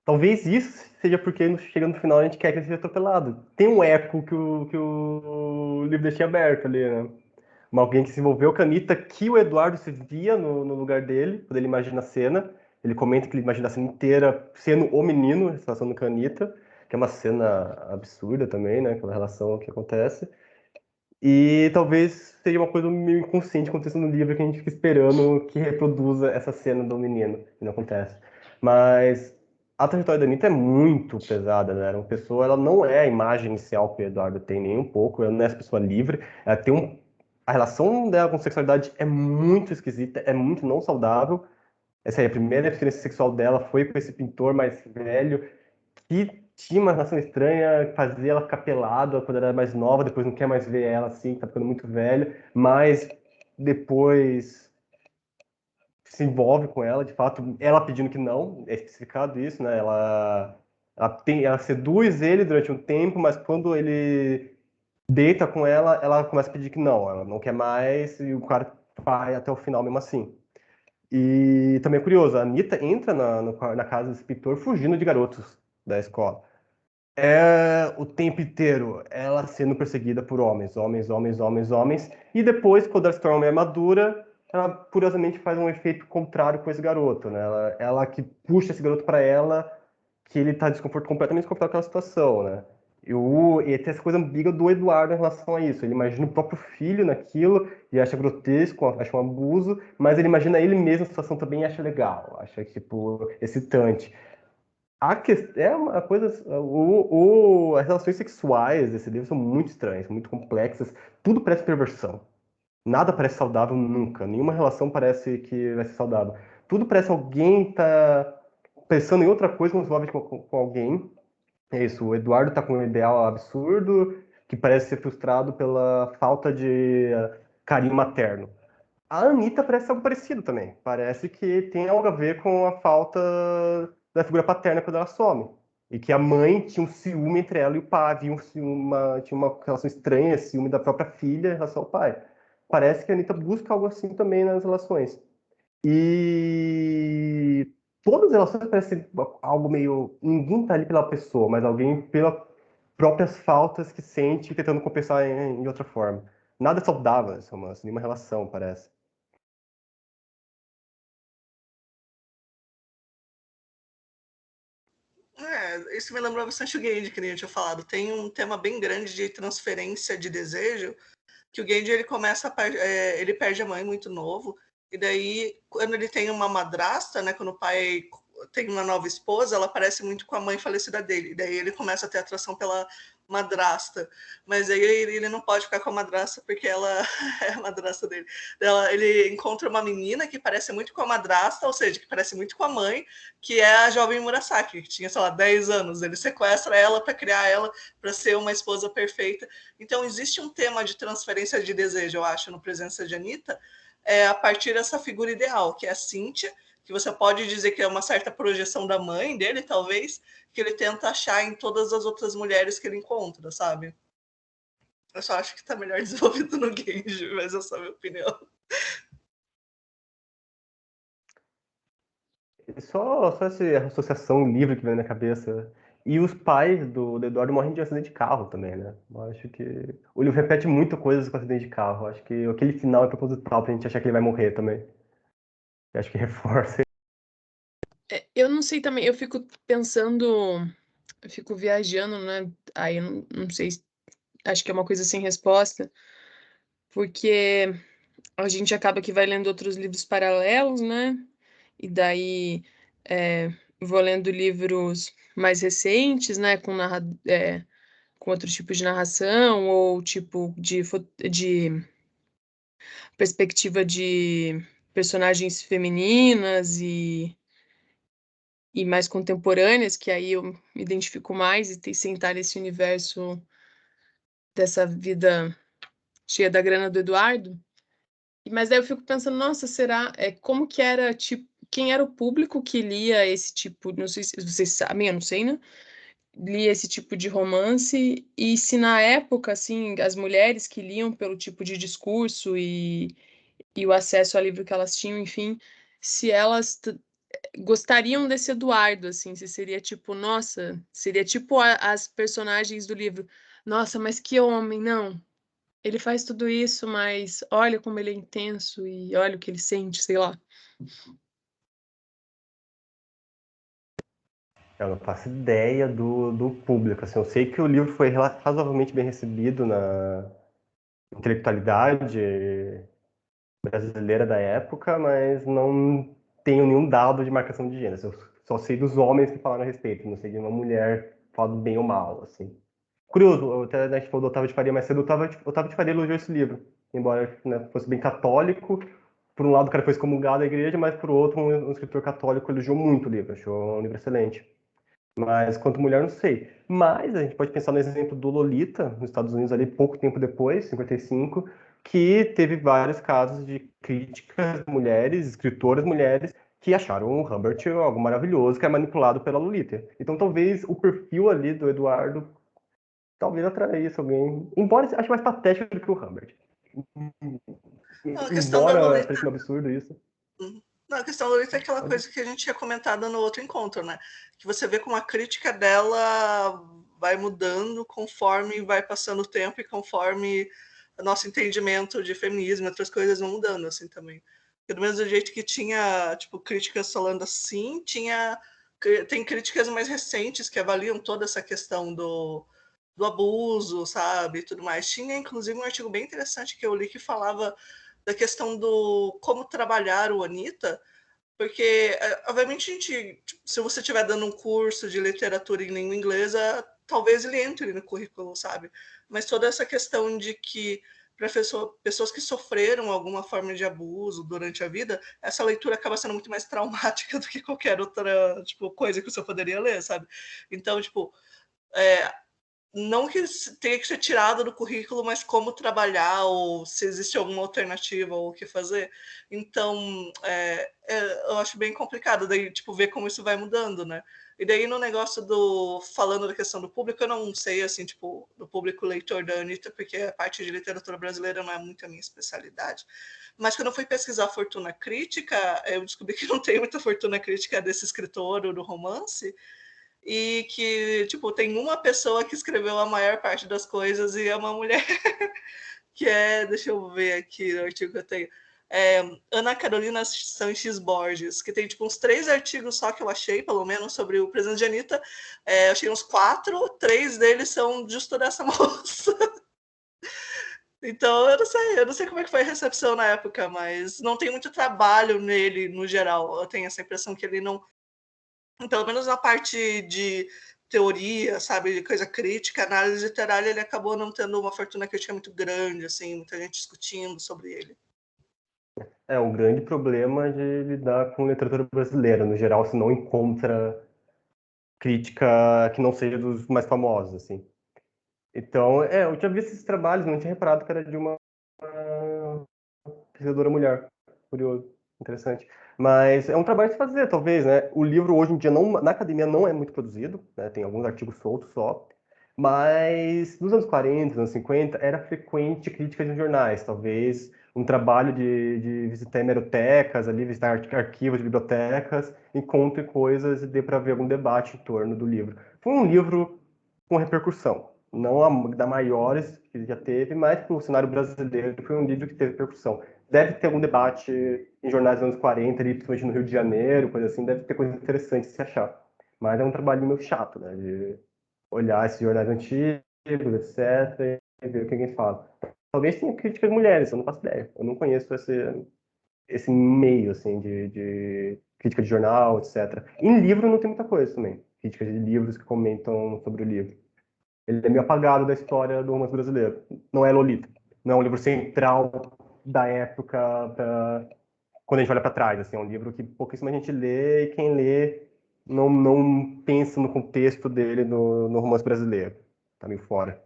S3: Talvez isso seja porque chega no final a gente quer que ele seja atropelado. Tem um eco que o livro deixa aberto ali, né? Alguém que se envolveu com a Anitta, que o Eduardo se via no lugar dele, quando ele imagina a cena. Ele comenta que ele imagina a cena inteira sendo o menino, a relação com a Anitta, que é uma cena absurda também, né? Aquela relação que acontece. E talvez seja uma coisa meio inconsciente acontecendo no livro que a gente fica esperando que reproduza essa cena do menino, e não acontece. Mas a trajetória da Anitta é muito pesada, né? Uma pessoa, ela não é a imagem inicial que o Eduardo tem nem um pouco, ela não é essa pessoa livre, ela tem um... A relação dela com sexualidade é muito esquisita, é muito não saudável. Essa aí, a primeira experiência sexual dela foi com esse pintor mais velho, que tinha uma relação estranha, fazia ela ficar pelada quando ela era mais nova, depois não quer mais ver ela assim, tá ficando muito velho, mas depois se envolve com ela, de fato, ela pedindo que não, é especificado isso, né? Ela seduz ele durante um tempo, mas quando ele deita com ela, ela começa a pedir que não, ela não quer mais, e o cara vai até o final mesmo assim. E também é curioso, a Anitta entra na casa desse pintor fugindo de garotos da escola. É o tempo inteiro ela sendo perseguida por homens, homens, homens, homens, homens. E depois, quando ela se torna uma mulher madura, ela curiosamente faz um efeito contrário com esse garoto, né? Ela que puxa esse garoto para ela, que ele tá completamente desconfortável com aquela situação, né? E tem essa coisa ambígua do Eduardo em relação a isso. Ele imagina o próprio filho naquilo e acha grotesco, acha um abuso, mas ele imagina ele mesmo na situação também e acha legal, acha, tipo, excitante. É uma coisa. As relações sexuais desse livro são muito estranhas, muito complexas. Tudo parece perversão. Nada parece saudável nunca. Nenhuma relação parece que vai ser saudável. Tudo parece alguém tá pensando em outra coisa quando se envolve com alguém. É isso. O Eduardo tá com um ideal absurdo que parece ser frustrado pela falta de carinho materno. A Anitta parece algo parecido também. Parece que tem algo a ver com a falta da figura paterna quando ela some. E que a mãe tinha um ciúme entre ela e o pai, tinha uma relação estranha, ciúme da própria filha em relação ao pai. Parece que a Anitta busca algo assim também nas relações. E todas as relações parecem algo meio... Ninguém tá ali pela pessoa, mas alguém pelas próprias faltas que sente e tentando compensar em outra forma. Nada é saudável nesse romance, nenhuma relação, parece.
S2: Isso me lembrou bastante o Gage, que nem eu tinha falado. Tem um tema bem grande de transferência de desejo, que o Gage ele começa ele perde a mãe muito novo, e daí quando ele tem uma madrasta, né, quando o pai tem uma nova esposa, ela parece muito com a mãe falecida dele, e daí ele começa a ter atração pela madrasta, mas aí ele não pode ficar com a madrasta porque ela é a madrasta dele. Ele encontra uma menina que parece muito com a madrasta, ou seja, que parece muito com a mãe, que é a jovem Murasaki, que tinha, sei lá, 10 anos. Ele sequestra ela para criar ela para ser uma esposa perfeita. Então, existe um tema de transferência de desejo, eu acho, no Presença de Anitta, a partir dessa figura ideal, que é a Cíntia, que você pode dizer que é uma certa projeção da mãe dele, talvez, que ele tenta achar em todas as outras mulheres que ele encontra, sabe? Eu só acho que está melhor desenvolvido no Genji, mas essa é a minha opinião.
S3: Só essa associação livre que vem na cabeça. E os pais do Eduardo morrem de acidente de carro também, né? Eu acho que o livro repete muito coisas com acidente de carro. Eu acho que aquele final é proposital pra gente achar que ele vai morrer também. Eu acho que reforça.
S4: Eu não sei também, eu fico pensando, eu fico viajando, né? Aí eu não sei, acho que é uma coisa sem resposta, porque a gente acaba que vai lendo outros livros paralelos, né? E daí vou lendo livros mais recentes, né? Com outro tipo de narração, ou tipo de perspectiva de personagens femininas e mais contemporâneas, que aí eu me identifico mais e sentar nesse universo dessa vida cheia da grana do Eduardo. Mas daí eu fico pensando, nossa, será como que era, tipo, quem era o público que lia esse tipo, não sei se vocês sabem, eu não sei, né? Lia esse tipo de romance, e se na época, assim, as mulheres que liam pelo tipo de discurso e o acesso ao livro que elas tinham, enfim, se elas gostariam desse Eduardo, assim, se seria tipo, nossa, seria tipo as personagens do livro, nossa, mas que homem, não. Ele faz tudo isso, mas olha como ele é intenso e olha o que ele sente, sei lá.
S3: Eu não faço ideia do público. Assim, eu sei que o livro foi razoavelmente bem recebido intelectualidade brasileira da época, mas não tenho nenhum dado de marcação de gênero. Eu só sei dos homens que falaram a respeito, não sei de uma mulher falando bem ou mal, assim. Curioso, até a gente falou do Otávio de Faria mais cedo, o Otávio de Faria elogiou esse livro, embora, né, fosse bem católico. Por um lado, o cara foi excomungado da igreja, mas por outro, um escritor católico elogiou muito o livro, achou um livro excelente. Mas quanto mulher, não sei. Mas a gente pode pensar no exemplo do Lolita, nos Estados Unidos, ali pouco tempo depois, 55, que teve vários casos de críticas mulheres, escritoras mulheres, que acharam o Humbert algo maravilhoso, que é manipulado pela Lolita. Então talvez o perfil ali do Eduardo talvez atraísse alguém, embora eu ache mais patético do que o Humbert.
S2: Não, a questão da
S3: Embora
S2: Lolita.
S3: pareça um absurdo isso.
S2: Não, a questão da Lolita é aquela coisa que a gente tinha comentado no outro encontro, né? Que você vê como a crítica dela vai mudando conforme vai passando o tempo e conforme o nosso entendimento de feminismo e outras coisas vão mudando, assim, também. Porque do mesmo jeito que tinha, tipo, críticas falando assim, tem críticas mais recentes que avaliam toda essa questão do abuso, sabe, e tudo mais. Tinha, inclusive, um artigo bem interessante que eu li que falava da questão do como trabalhar o Anitta, porque, obviamente, se você estiver dando um curso de literatura em língua inglesa, talvez ele entre no currículo, sabe? Mas toda essa questão de que para pessoas que sofreram alguma forma de abuso durante a vida, essa leitura acaba sendo muito mais traumática do que qualquer outra, tipo, coisa que você poderia ler, sabe? Então, tipo, não que tenha que ser tirado do currículo, mas como trabalhar, ou se existe alguma alternativa, ou o que fazer. Então, eu acho bem complicado daí, tipo, ver como isso vai mudando, né? E daí no negócio falando da questão do público, eu não sei, assim, tipo, do público leitor da Anitta, porque a parte de literatura brasileira não é muito a minha especialidade. Mas quando eu fui pesquisar fortuna crítica, eu descobri que não tem muita fortuna crítica desse escritor ou do romance, e que, tipo, tem uma pessoa que escreveu a maior parte das coisas e é uma mulher que deixa eu ver aqui o artigo que eu tenho, Ana Carolina Sanches Borges, que tem, tipo, uns 3 artigos só que eu achei, pelo menos, sobre o presidente de Anitta. Eu achei uns 4, 3 deles são justo dessa moça. Então, eu não sei como é que foi a recepção na época, mas não tem muito trabalho nele, no geral. Eu tenho essa impressão que ele não, pelo menos na parte de teoria, sabe, de coisa crítica, análise literária, ele acabou não tendo uma fortuna crítica muito grande, assim, muita gente discutindo sobre ele.
S3: É um grande problema de lidar com literatura brasileira. No geral, se não encontra crítica que não seja dos mais famosos, assim. Então, eu tinha visto esses trabalhos, não tinha reparado que era de uma pesquisadora mulher. Curioso, interessante. Mas é um trabalho de fazer, talvez, né? O livro hoje em dia na academia não é muito produzido, né? Tem alguns artigos soltos só. Mas nos anos 40, nos anos 50, era frequente críticas em jornais. Talvez um trabalho de visitar hemerotecas, ali, visitar arquivos de bibliotecas, encontre coisas e dê para ver algum debate em torno do livro. Foi um livro com repercussão. Não da maiores que já teve, mas para o cenário brasileiro foi um livro que teve repercussão. Deve ter algum debate em jornais dos anos 40, ali, principalmente no Rio de Janeiro, coisa assim, deve ter coisa interessante de se achar. Mas é um trabalho meio chato, né? De olhar esses jornais antigos, etc., e ver o que alguém fala. Talvez tenha críticas mulheres, eu não faço ideia. Eu não conheço esse meio, assim, de crítica de jornal, etc. Em livro não tem muita coisa também. Críticas de livros que comentam sobre o livro. Ele é meio apagado da história do romance brasileiro. Não é Lolita. Não é um livro central da época quando a gente olha para trás. Assim, é um livro que pouquíssima gente lê e quem lê não pensa no contexto dele no romance brasileiro. Tá meio fora.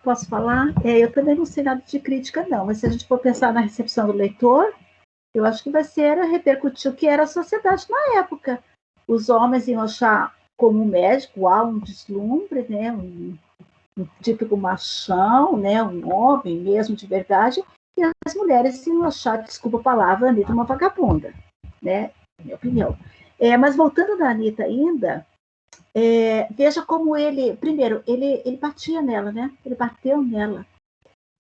S5: Posso falar? Eu também não sei nada de crítica, não. Mas se a gente for pensar na recepção do leitor, eu acho que vai ser repercutir o que era a sociedade na época. Os homens iam achar como médico um deslumbre, né? Um típico machão, né? Um homem mesmo de verdade. E as mulheres iam achar, desculpa a palavra, a Anitta uma vagabunda, né? Minha opinião. Mas voltando da Anitta ainda, veja como primeiro, ele batia nela, né? Ele bateu nela.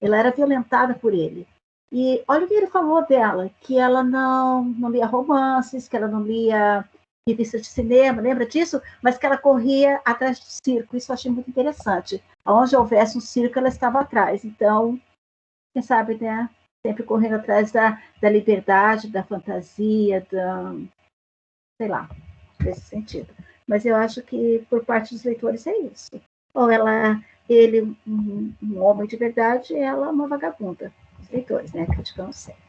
S5: Ela era violentada por ele. E olha o que ele falou dela, que ela não lia romances, que ela não lia revista de cinema, lembra disso? Mas que ela corria atrás do circo, isso eu achei muito interessante. Onde houvesse um circo, ela estava atrás. Então, quem sabe, né? Sempre correndo atrás da liberdade, da fantasia, sei lá, nesse sentido. Mas eu acho que, por parte dos leitores, é isso. Ou ele, um homem de verdade, ela uma vagabunda. Os leitores, né? Criticando sempre.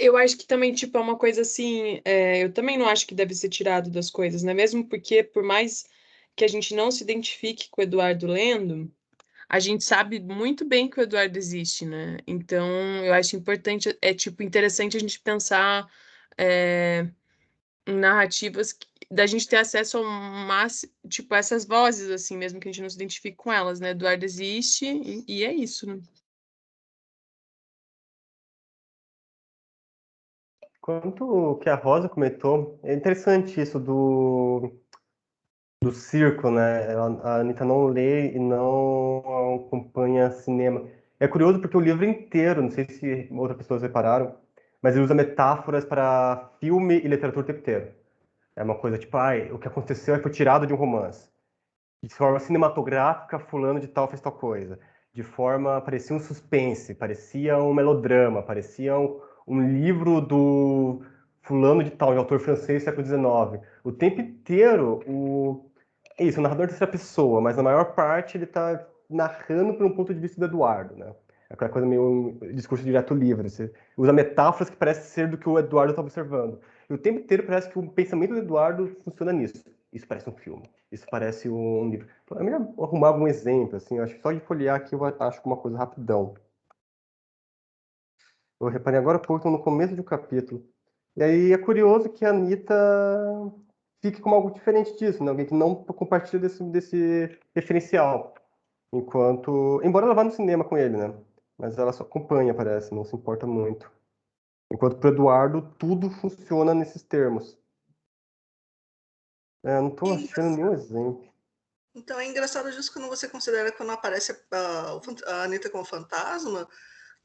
S4: Eu acho que também, tipo, é uma coisa assim, eu também não acho que deve ser tirado das coisas, né? Mesmo porque, por mais que a gente não se identifique com o Eduardo lendo, a gente sabe muito bem que o Eduardo existe, né? Então, eu acho importante, tipo, interessante a gente pensar em narrativas da gente ter acesso ao máximo, tipo, essas vozes, assim, mesmo que a gente não se identifique com elas, né? Eduardo existe e é isso, né?
S3: Quanto o que a Rosa comentou, é interessante isso do circo, né? A Anitta não lê e não acompanha cinema. É curioso porque o livro inteiro, não sei se outras pessoas repararam, mas ele usa metáforas para filme e literatura o tempo inteiro. É uma coisa tipo, o que aconteceu foi tirado de um romance. De forma cinematográfica, fulano de tal fez tal coisa. De forma, parecia um suspense, parecia um melodrama, parecia um livro do fulano de tal, de autor francês, século XIX. O tempo inteiro, é isso, o narrador é terceira pessoa, mas na maior parte ele está narrando por um ponto de vista do Eduardo, né? É aquela coisa meio um discurso direto livre. Você usa metáforas que parecem ser do que o Eduardo está observando. E o tempo inteiro parece que o pensamento do Eduardo funciona nisso. Isso parece um filme. Isso parece um livro. É melhor arrumar algum exemplo, assim. Eu acho que só de folhear aqui eu acho uma coisa rapidão. Eu reparei agora há pouco, no começo de um capítulo. E aí é curioso que a Anitta fique como algo diferente disso, né? Alguém que não compartilha desse referencial. Embora ela vá no cinema com ele, né? Mas ela só acompanha, parece, não se importa muito. Enquanto para Eduardo, tudo funciona nesses termos. Não estou achando nenhum exemplo.
S2: Então é engraçado disso quando você considera quando aparece a Anitta como fantasma,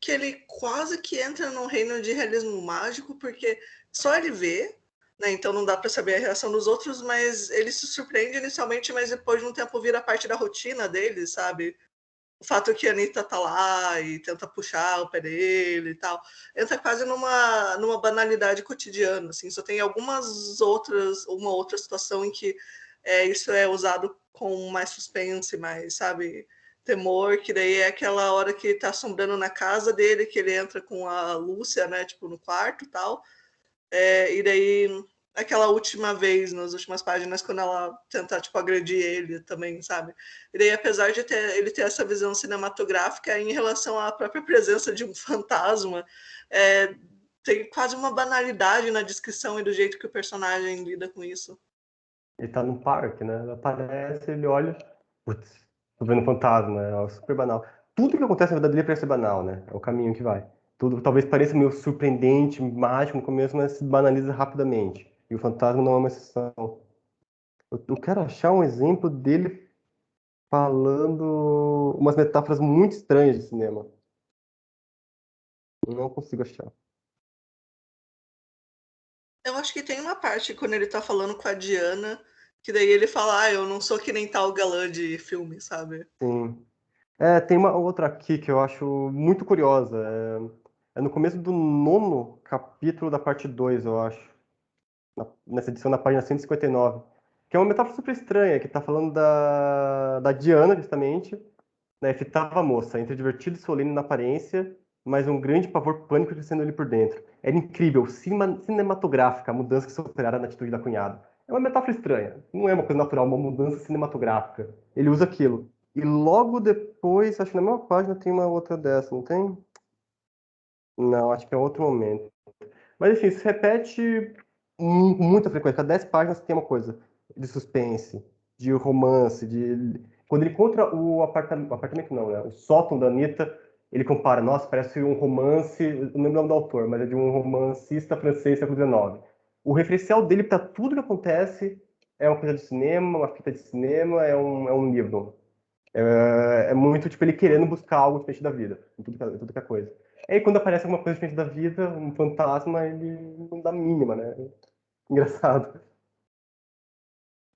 S2: que ele quase que entra num reino de realismo mágico, porque só ele vê, né? Então não dá para saber a reação dos outros, mas ele se surpreende inicialmente, mas depois de um tempo vira parte da rotina dele, sabe? O fato que a Anitta tá lá e tenta puxar o pé dele e tal, entra quase numa banalidade cotidiana, assim, só tem uma outra situação em que isso é usado com mais suspense, mais, sabe, temor, que daí é aquela hora que tá assombrando na casa dele, que ele entra com a Lúcia, né, tipo, no quarto e tal, e daí aquela última vez, nas últimas páginas, quando ela tenta, tipo, agredir ele também, sabe? E daí, apesar de ele ter essa visão cinematográfica em relação à própria presença de um fantasma, tem quase uma banalidade na descrição e do jeito que o personagem lida com isso.
S3: Ele tá num parque, né? Ele aparece, ele olha, putz, tô vendo um fantasma, é algo super banal. Tudo que acontece na vida dele parece ser banal, né? É o caminho que vai. Tudo talvez pareça meio surpreendente, mágico no começo, mas se banaliza rapidamente. E o fantasma não é uma exceção. Eu quero achar um exemplo dele falando umas metáforas muito estranhas de cinema. Não consigo achar.
S2: Eu acho que tem uma parte quando ele tá falando com a Diana, que daí ele fala, eu não sou que nem tal galã de filme, sabe?
S3: Sim. Tem uma outra aqui que eu acho muito curiosa. É no começo do nono capítulo da parte 2, eu acho. Nessa edição, na página 159. Que é uma metáfora super estranha, que está falando da Diana, justamente, né? Fitava a moça, entre divertido e solene na aparência, mas um grande pavor pânico crescendo ali por dentro. Era incrível, cinematográfica, a mudança que se operara na atitude da cunhada. É uma metáfora estranha, não é uma coisa natural, uma mudança cinematográfica. Ele usa aquilo. E logo depois, acho que na mesma página tem uma outra dessa, não tem? Não, acho que é outro momento. Mas enfim, se repete com muita frequência. Cada 10 páginas tem uma coisa de suspense, de romance, de. Quando ele encontra o apartamento não, né? O sótão da Anitta, ele compara, nossa, parece um romance, eu não lembro o nome do autor, mas é de um romancista francês do século XIX. O referencial dele para tudo que acontece é uma coisa de cinema, uma fita de cinema, é um livro. É muito, tipo, ele querendo buscar algo diferente da vida, em tudo que é coisa. Aí quando aparece alguma coisa diferente da vida, um fantasma, ele não dá mínima, né? Engraçado.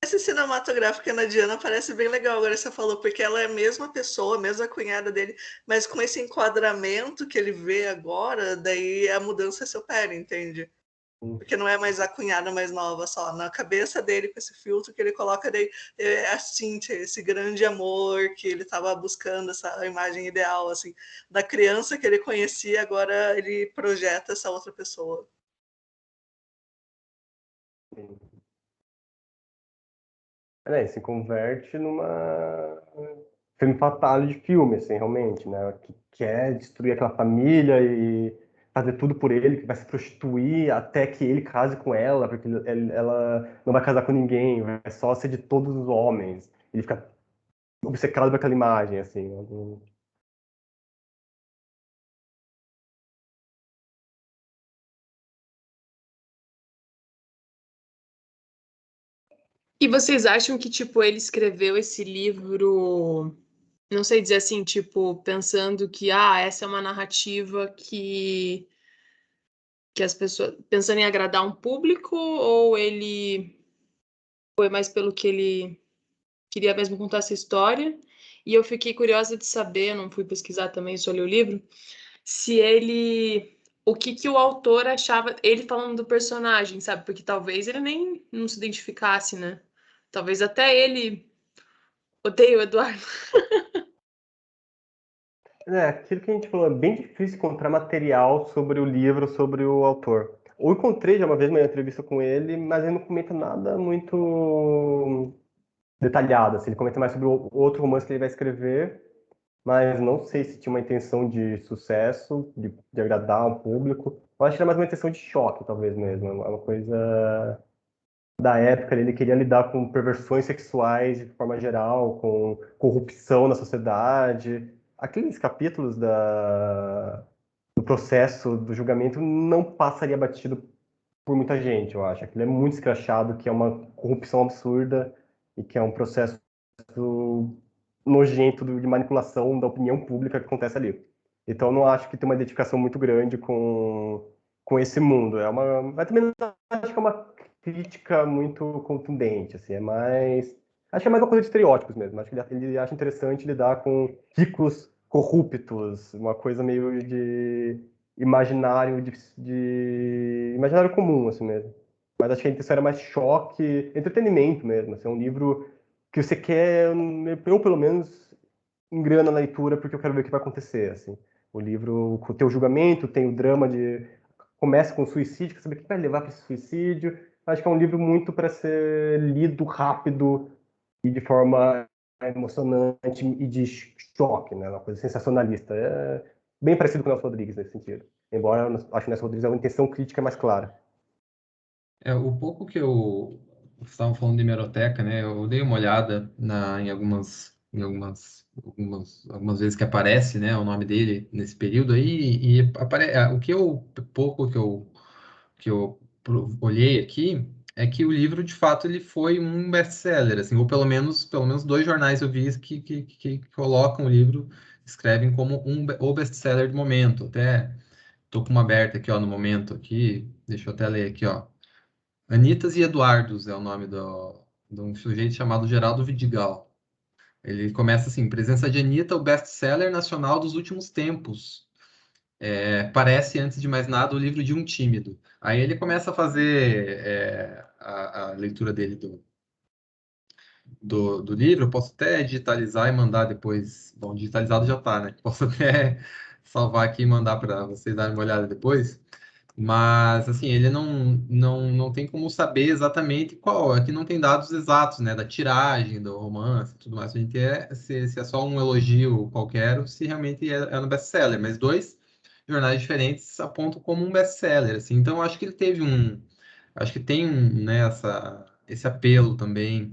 S2: Esse cinematográfico canadiano parece bem legal, agora você falou, porque ela é a mesma pessoa, a mesma cunhada dele, mas com esse enquadramento que ele vê agora, daí a mudança se opera, entende? Porque não é mais a cunhada mais nova só. Na cabeça dele, com esse filtro que ele coloca, daí é a Cynthia, esse grande amor que ele estava buscando, essa imagem ideal, assim, da criança que ele conhecia, agora ele projeta essa outra pessoa.
S3: Se converte numa filme fatale de filme, assim, realmente, né? Que quer destruir aquela família e fazer tudo por ele, que vai se prostituir até que ele case com ela, porque ela não vai casar com ninguém, vai só ser de todos os homens. Ele fica obcecado por aquela imagem, assim. Né?
S4: E vocês acham que, tipo, ele escreveu esse livro, não sei dizer assim, tipo, pensando que, essa é uma narrativa que as pessoas, pensando em agradar um público, ou ele foi mais pelo que ele queria mesmo contar essa história? E eu fiquei curiosa de saber, não fui pesquisar também, só li o livro, se ele, o que o autor achava, ele falando do personagem, sabe? Porque talvez ele nem não se identificasse, né? Talvez até ele odeie o Eduardo.
S3: Aquilo que a gente falou, é bem difícil encontrar material sobre o livro, sobre o autor. Eu encontrei já uma vez uma entrevista com ele, mas ele não comenta nada muito detalhado. Assim. Ele comenta mais sobre o outro romance que ele vai escrever, mas não sei se tinha uma intenção de sucesso, de agradar o público. Eu acho que era mais uma intenção de choque, talvez mesmo. É uma coisa da época, ele queria lidar com perversões sexuais de forma geral, com corrupção na sociedade. Aqueles capítulos do processo, do julgamento, não passaria batido por muita gente, eu acho. Aquilo é muito escrachado, que é uma corrupção absurda e que é um processo nojento de manipulação da opinião pública que acontece ali. Então, eu não acho que tem uma identificação muito grande com esse mundo. Mas também não acho que é uma crítica muito contundente, assim, acho que é mais uma coisa de estereótipos mesmo. Acho que ele acha interessante lidar com ricos corruptos, uma coisa meio de imaginário imaginário comum, assim mesmo. Mas acho que a intenção era mais choque, entretenimento mesmo. Assim, é um livro que você quer, eu pelo menos, engrana a leitura porque eu quero ver o que vai acontecer, assim. O livro tem o julgamento, tem o drama começa com o suicídio, quer saber o que vai levar para esse suicídio. Acho que é um livro muito para ser lido rápido e de forma emocionante e de choque, né? Uma coisa sensacionalista. É bem parecido com o Nelson Rodrigues nesse sentido. Embora eu acho que o Nelson Rodrigues é uma intenção crítica mais clara.
S1: O pouco que eu estava falando de hemeroteca, né? Eu dei uma olhada em algumas vezes que aparece, né, o nome dele nesse período aí o pouco que eu olhei aqui é que o livro de fato ele foi um best-seller, assim, ou pelo menos dois jornais eu vi que colocam o livro, escrevem como o best-seller do momento. Até tô com uma aberta aqui, ó, no momento aqui, deixa eu até ler aqui, ó. Anitas e Eduardos é o nome de um sujeito chamado Geraldo Vidigal. Ele começa assim: presença de Anitta, o best-seller nacional dos últimos tempos. Parece, antes de mais nada, o livro de um tímido. Aí ele começa a fazer a leitura dele do livro. Eu posso até digitalizar e mandar depois. Bom, digitalizado já está, né? Posso até salvar aqui e mandar para vocês darem uma olhada depois. Mas, assim, ele não tem como saber exatamente qual. Aqui não tem dados exatos, né? Da tiragem, do romance e tudo mais. A gente se é só um elogio qualquer, ou se realmente é no best-seller. Mas dois jornais diferentes apontam como um best-seller, assim. Então, eu acho que ele teve acho que tem né, esse apelo também.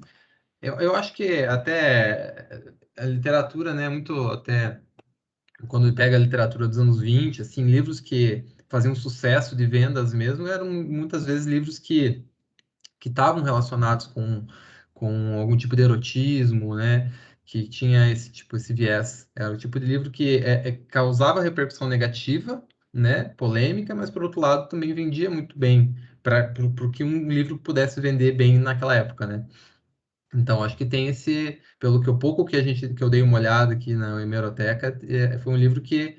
S1: Eu acho que até a literatura, né? Muito até quando ele pega a literatura dos anos 20, assim, livros que faziam sucesso de vendas mesmo, eram muitas vezes livros que estavam relacionados com algum tipo de erotismo, né? que tinha esse viés. Era o tipo de livro que causava repercussão negativa, né, polêmica, mas por outro lado também vendia muito bem para o que um livro pudesse vender bem naquela época, né? Então acho que tem pelo que o pouco que eu dei uma olhada aqui na hemeroteca, foi um livro que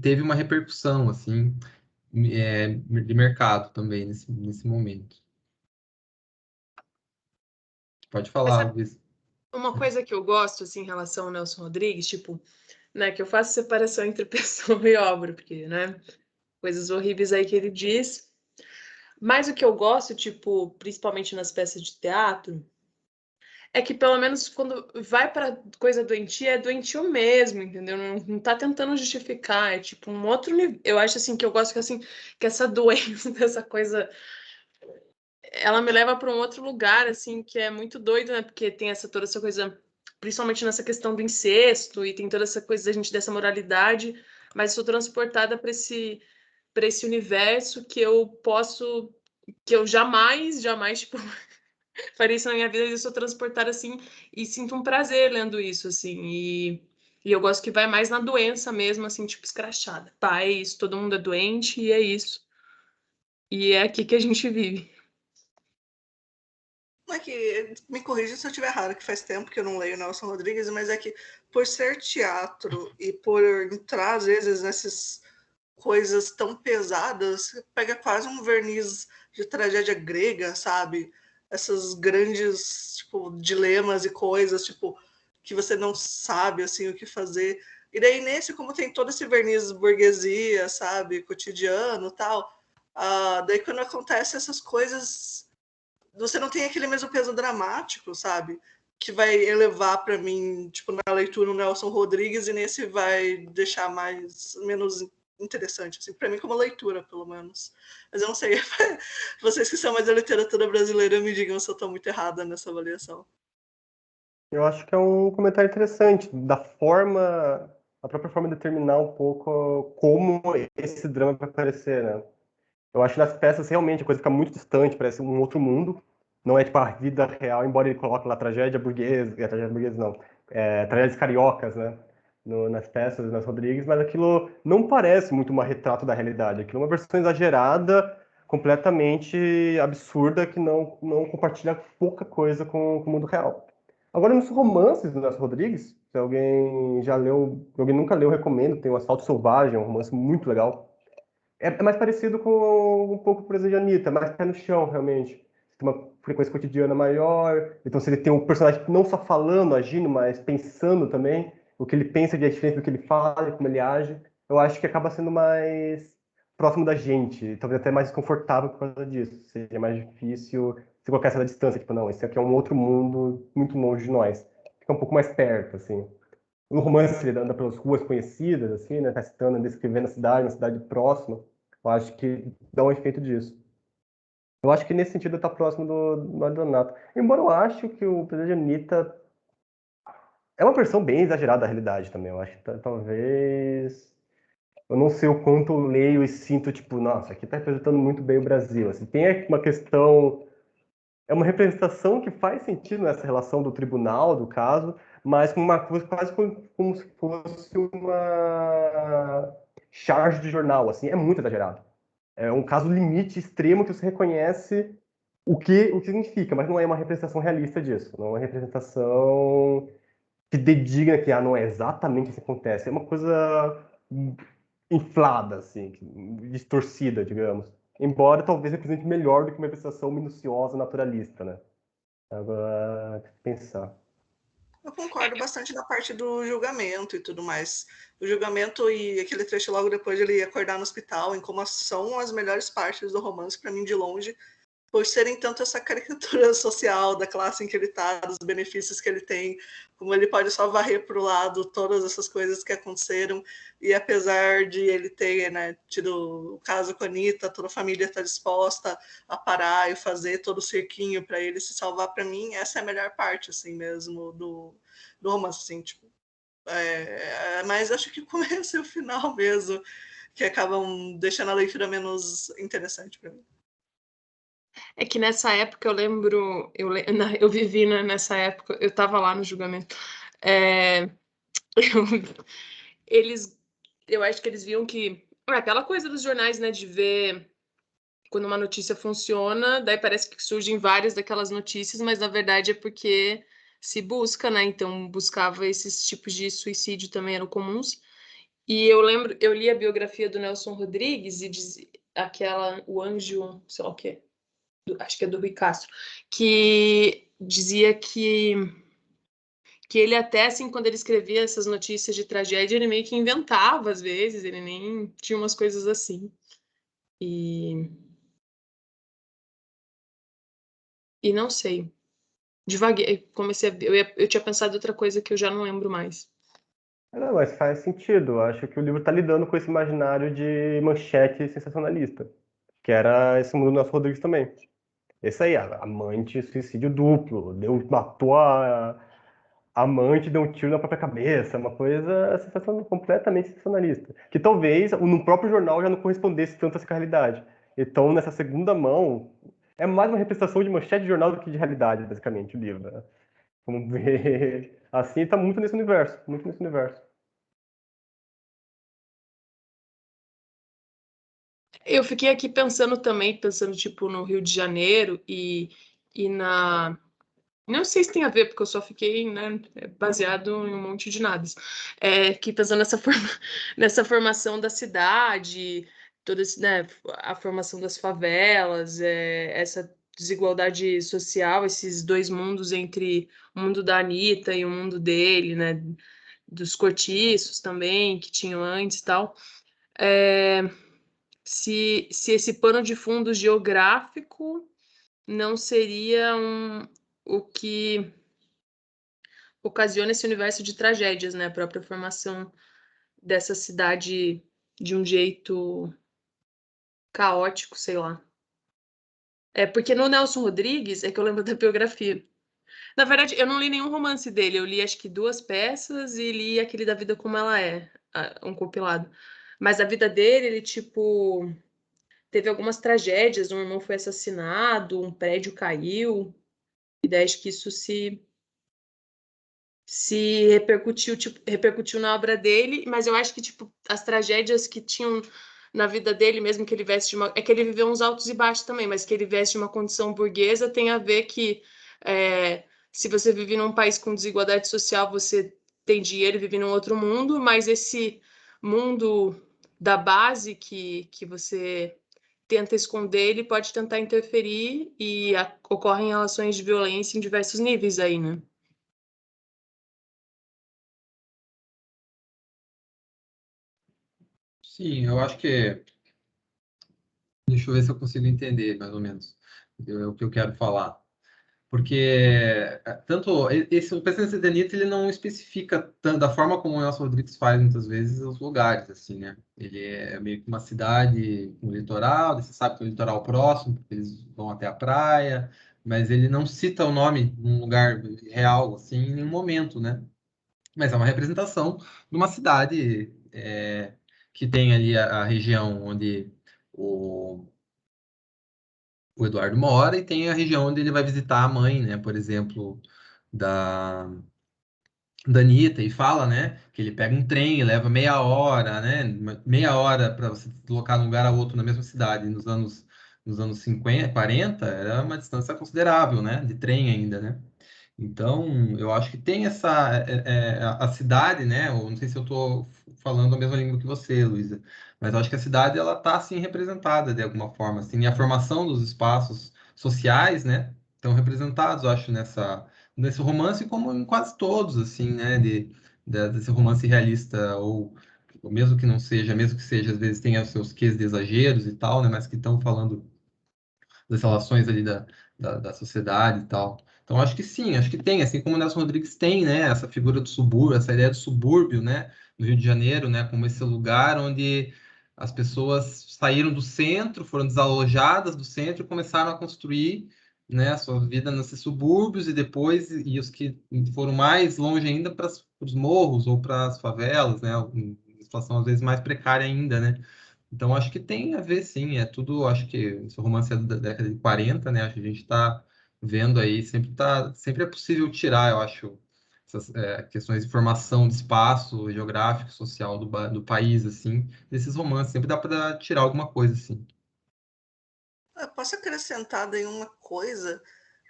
S1: teve uma repercussão assim, de mercado também nesse momento. Pode
S4: Mas
S1: falar,
S4: sabe
S1: Luiz.
S4: uma coisa que eu gosto, assim, em relação ao Nelson Rodrigues, tipo, né, que eu faço separação entre pessoa e obra, porque, né, coisas horríveis aí que ele diz. Mas o que eu gosto, tipo, principalmente nas peças de teatro, é que pelo menos quando vai pra coisa doentia, é doentio mesmo, entendeu? Não tá tentando justificar, é tipo um outro nível. Eu acho assim que eu gosto que assim, que essa doença, essa coisa, ela me leva para um outro lugar, assim, que é muito doido, né? Porque tem toda essa coisa, principalmente nessa questão do incesto, e tem toda essa coisa da gente dessa moralidade, mas sou transportada para esse universo que eu jamais, tipo, faria isso na minha vida, e eu sou transportada assim, e sinto um prazer lendo isso, assim, e eu gosto que vai mais na doença mesmo, assim, tipo, escrachada. Paz, todo mundo é doente, e é isso. E é aqui que a gente vive.
S2: É que, me corrija se eu estiver errado, que faz tempo que eu não leio Nelson Rodrigues, mas é que por ser teatro e por entrar, às vezes, nessas coisas tão pesadas, pega quase um verniz de tragédia grega, sabe? Essas grandes, tipo, dilemas e coisas, tipo, que você não sabe, assim, o que fazer. E daí, nesse, como tem todo esse verniz burguesia, sabe? Cotidiano e tal, daí quando acontece essas coisas, você não tem aquele mesmo peso dramático, sabe? Que vai elevar para mim, tipo, na leitura o Nelson Rodrigues, e nesse vai deixar menos interessante, assim, para mim como leitura, pelo menos. Mas eu não sei, vocês que são mais da literatura brasileira, me digam se eu estou muito errada nessa avaliação.
S3: Eu acho que é um comentário interessante, a própria forma de determinar um pouco como esse drama vai aparecer, né? Eu acho que nas peças realmente a coisa fica muito distante, parece um outro mundo. Não é tipo a vida real, embora ele coloque lá tragédia burguesa não, tragédias cariocas, né? Nas peças, nas Rodrigues, mas aquilo não parece muito um retrato da realidade. Aquilo é uma versão exagerada, completamente absurda, que não compartilha pouca coisa com o mundo real. Agora, nos romances do Nelson Rodrigues, se alguém já leu, se alguém nunca leu, eu recomendo. Tem o Asfalto Selvagem, um romance muito legal. É mais parecido com um pouco, por exemplo, de Anitta, mais pé no chão, realmente. Tem uma frequência cotidiana maior, então se ele tem um personagem não só falando, agindo, mas pensando também, o que ele pensa é diferente do que ele fala, como ele age, eu acho que acaba sendo mais próximo da gente, talvez até mais desconfortável por causa disso. Seria mais difícil se colocar essa distância, tipo, não, esse aqui é um outro mundo muito longe de nós. Fica um pouco mais perto, assim. No romance ele anda pelas ruas conhecidas, assim, né? Tá citando, descrevendo a cidade, uma cidade próxima. Eu acho que dá um efeito disso. Eu acho que nesse sentido está próximo do Adronato. Embora eu acho que o Pesadelo de Anitta é uma versão bem exagerada da realidade também. Eu acho que talvez... Eu não sei o quanto eu leio e sinto, tipo, nossa, aqui está representando muito bem o Brasil. Assim, tem uma questão... É uma representação que faz sentido nessa relação do tribunal, do caso, mas com uma coisa quase como se fosse uma charge de jornal, assim, é muito exagerado. É um caso limite extremo que você reconhece o que significa, mas não é uma representação realista disso. Não é uma representação que dedigna que não é exatamente isso que acontece. É uma coisa inflada, assim, distorcida, digamos. Embora talvez represente melhor do que uma representação minuciosa, naturalista, né? Agora, pensar.
S2: Eu concordo bastante na parte do julgamento e tudo mais. O julgamento e aquele trecho logo depois de ele acordar no hospital, em como são as melhores partes do romance, para mim, de longe, por serem tanto essa caricatura social da classe em que ele está, dos benefícios que ele tem, como ele pode só varrer para o lado todas essas coisas que aconteceram, e apesar de ele ter, né, tido o caso com a Anitta, toda a família está disposta a parar e fazer todo o cirquinho para ele se salvar, para mim, essa é a melhor parte, assim mesmo, do romance, assim, tipo, mas acho que o começo e o final mesmo, que acabam deixando a leitura menos interessante para mim.
S4: É que nessa época eu lembro, eu vivi, né, nessa época, eu tava lá no julgamento. É, eu acho que eles viam que aquela coisa dos jornais, né, de ver quando uma notícia funciona, daí parece que surgem várias daquelas notícias, mas na verdade é porque se busca, né? Então buscava esses tipos de suicídio também eram comuns. E eu lembro, eu li a biografia do Nelson Rodrigues e aquela, o Anjo, sei lá o quê, acho que é do Rui Castro, que dizia que ele até, assim, quando ele escrevia essas notícias de tragédia, ele meio que inventava às vezes, ele nem tinha umas coisas assim. E não sei. Devaguei, comecei a, eu tinha pensado em outra coisa que eu já não lembro mais.
S3: Não, mas faz sentido. Eu acho que o livro está lidando com esse imaginário de manchete sensacionalista, que era esse mundo do Nelson Rodrigues também. Esse aí, a amante, suicídio duplo, matou a amante, deu um tiro na própria cabeça, uma coisa completamente sensacionalista. Que talvez no próprio jornal já não correspondesse tanto a essa realidade. Então, nessa segunda mão, é mais uma representação de manchete de jornal do que de realidade, basicamente, o livro, né? Vamos ver. Assim, está muito nesse universo, muito nesse universo.
S4: Eu fiquei aqui pensando também, pensando tipo no Rio de Janeiro e na. Não sei se tem a ver, porque eu só fiquei, né, baseado em um monte de nadas. Que pensando nessa formação da cidade, toda né, a formação das favelas, essa desigualdade social, esses dois mundos entre o mundo da Anitta e o mundo dele, né, dos cortiços também, que tinham antes e tal. Se esse pano de fundo geográfico não seria o que ocasiona esse universo de tragédias, né? A própria formação dessa cidade de um jeito caótico, sei lá. Porque no Nelson Rodrigues é que eu lembro da biografia. Na verdade, eu não li nenhum romance dele, eu li acho que 2 peças e li aquele da Vida Como Ela É, um compilado. Mas a vida dele, ele tipo teve algumas tragédias, um irmão foi assassinado, um prédio caiu, e daí acho que isso se repercutiu, tipo, repercutiu na obra dele, mas eu acho que tipo as tragédias que tinham na vida dele, mesmo que ele veste de uma, é que ele viveu uns altos e baixos também, mas que ele veste de uma condição burguesa tem a ver que se você vive num país com desigualdade social, você tem dinheiro e vive num outro mundo, mas esse mundo da base que você tenta esconder, ele pode tentar interferir e ocorrem relações de violência em diversos níveis aí, né?
S1: Sim, eu acho que. Deixa eu ver se eu consigo entender, mais ou menos, o que eu quero falar. Porque tanto o PCC de Anitta, ele não especifica tanto, da forma como o Nelson Rodrigues faz muitas vezes os lugares, assim, né? Ele é meio que uma cidade com litoral, você sabe que tem um litoral próximo, porque eles vão até a praia, mas ele não cita o nome de um lugar real, assim, em nenhum momento, né? Mas é uma representação de uma cidade que tem ali a região onde o o Eduardo mora e tem a região onde ele vai visitar a mãe, né? Por exemplo, da, da Anitta, e fala, né? Que ele pega um trem e leva meia hora, né? Meia hora para você se deslocar de um lugar a outro na mesma cidade. Nos anos 50, 40, era uma distância considerável, né? De trem ainda, né? Então, eu acho que tem a cidade, né? Eu não sei se eu estou falando a mesma língua que você, Luísa, mas eu acho que a cidade ela está assim representada de alguma forma, assim, e a formação dos espaços sociais, né? Estão representados, eu acho, nesse romance, como em quase todos, assim, né? Desse romance realista ou mesmo que não seja, mesmo que seja, às vezes tenha os seus quês de exageros e tal, né? Mas que estão falando das relações ali da sociedade e tal. Então, acho que sim, acho que tem, assim como o Nelson Rodrigues tem, né, essa figura do subúrbio, essa ideia do subúrbio, né, no Rio de Janeiro, né, como esse lugar onde as pessoas saíram do centro, foram desalojadas do centro e começaram a construir, né, a sua vida nesses subúrbios e os que foram mais longe ainda para os morros ou para as favelas, né, em situação às vezes mais precária ainda, né. Então, acho que tem a ver, sim. É tudo, acho que esse romance é da década de 40, né? Acho que a gente está vendo aí, sempre é possível tirar, eu acho, essas questões de formação de espaço geográfico, social do país, assim, desses romances. Sempre dá para tirar alguma coisa, assim.
S2: Eu posso acrescentar daí uma coisa,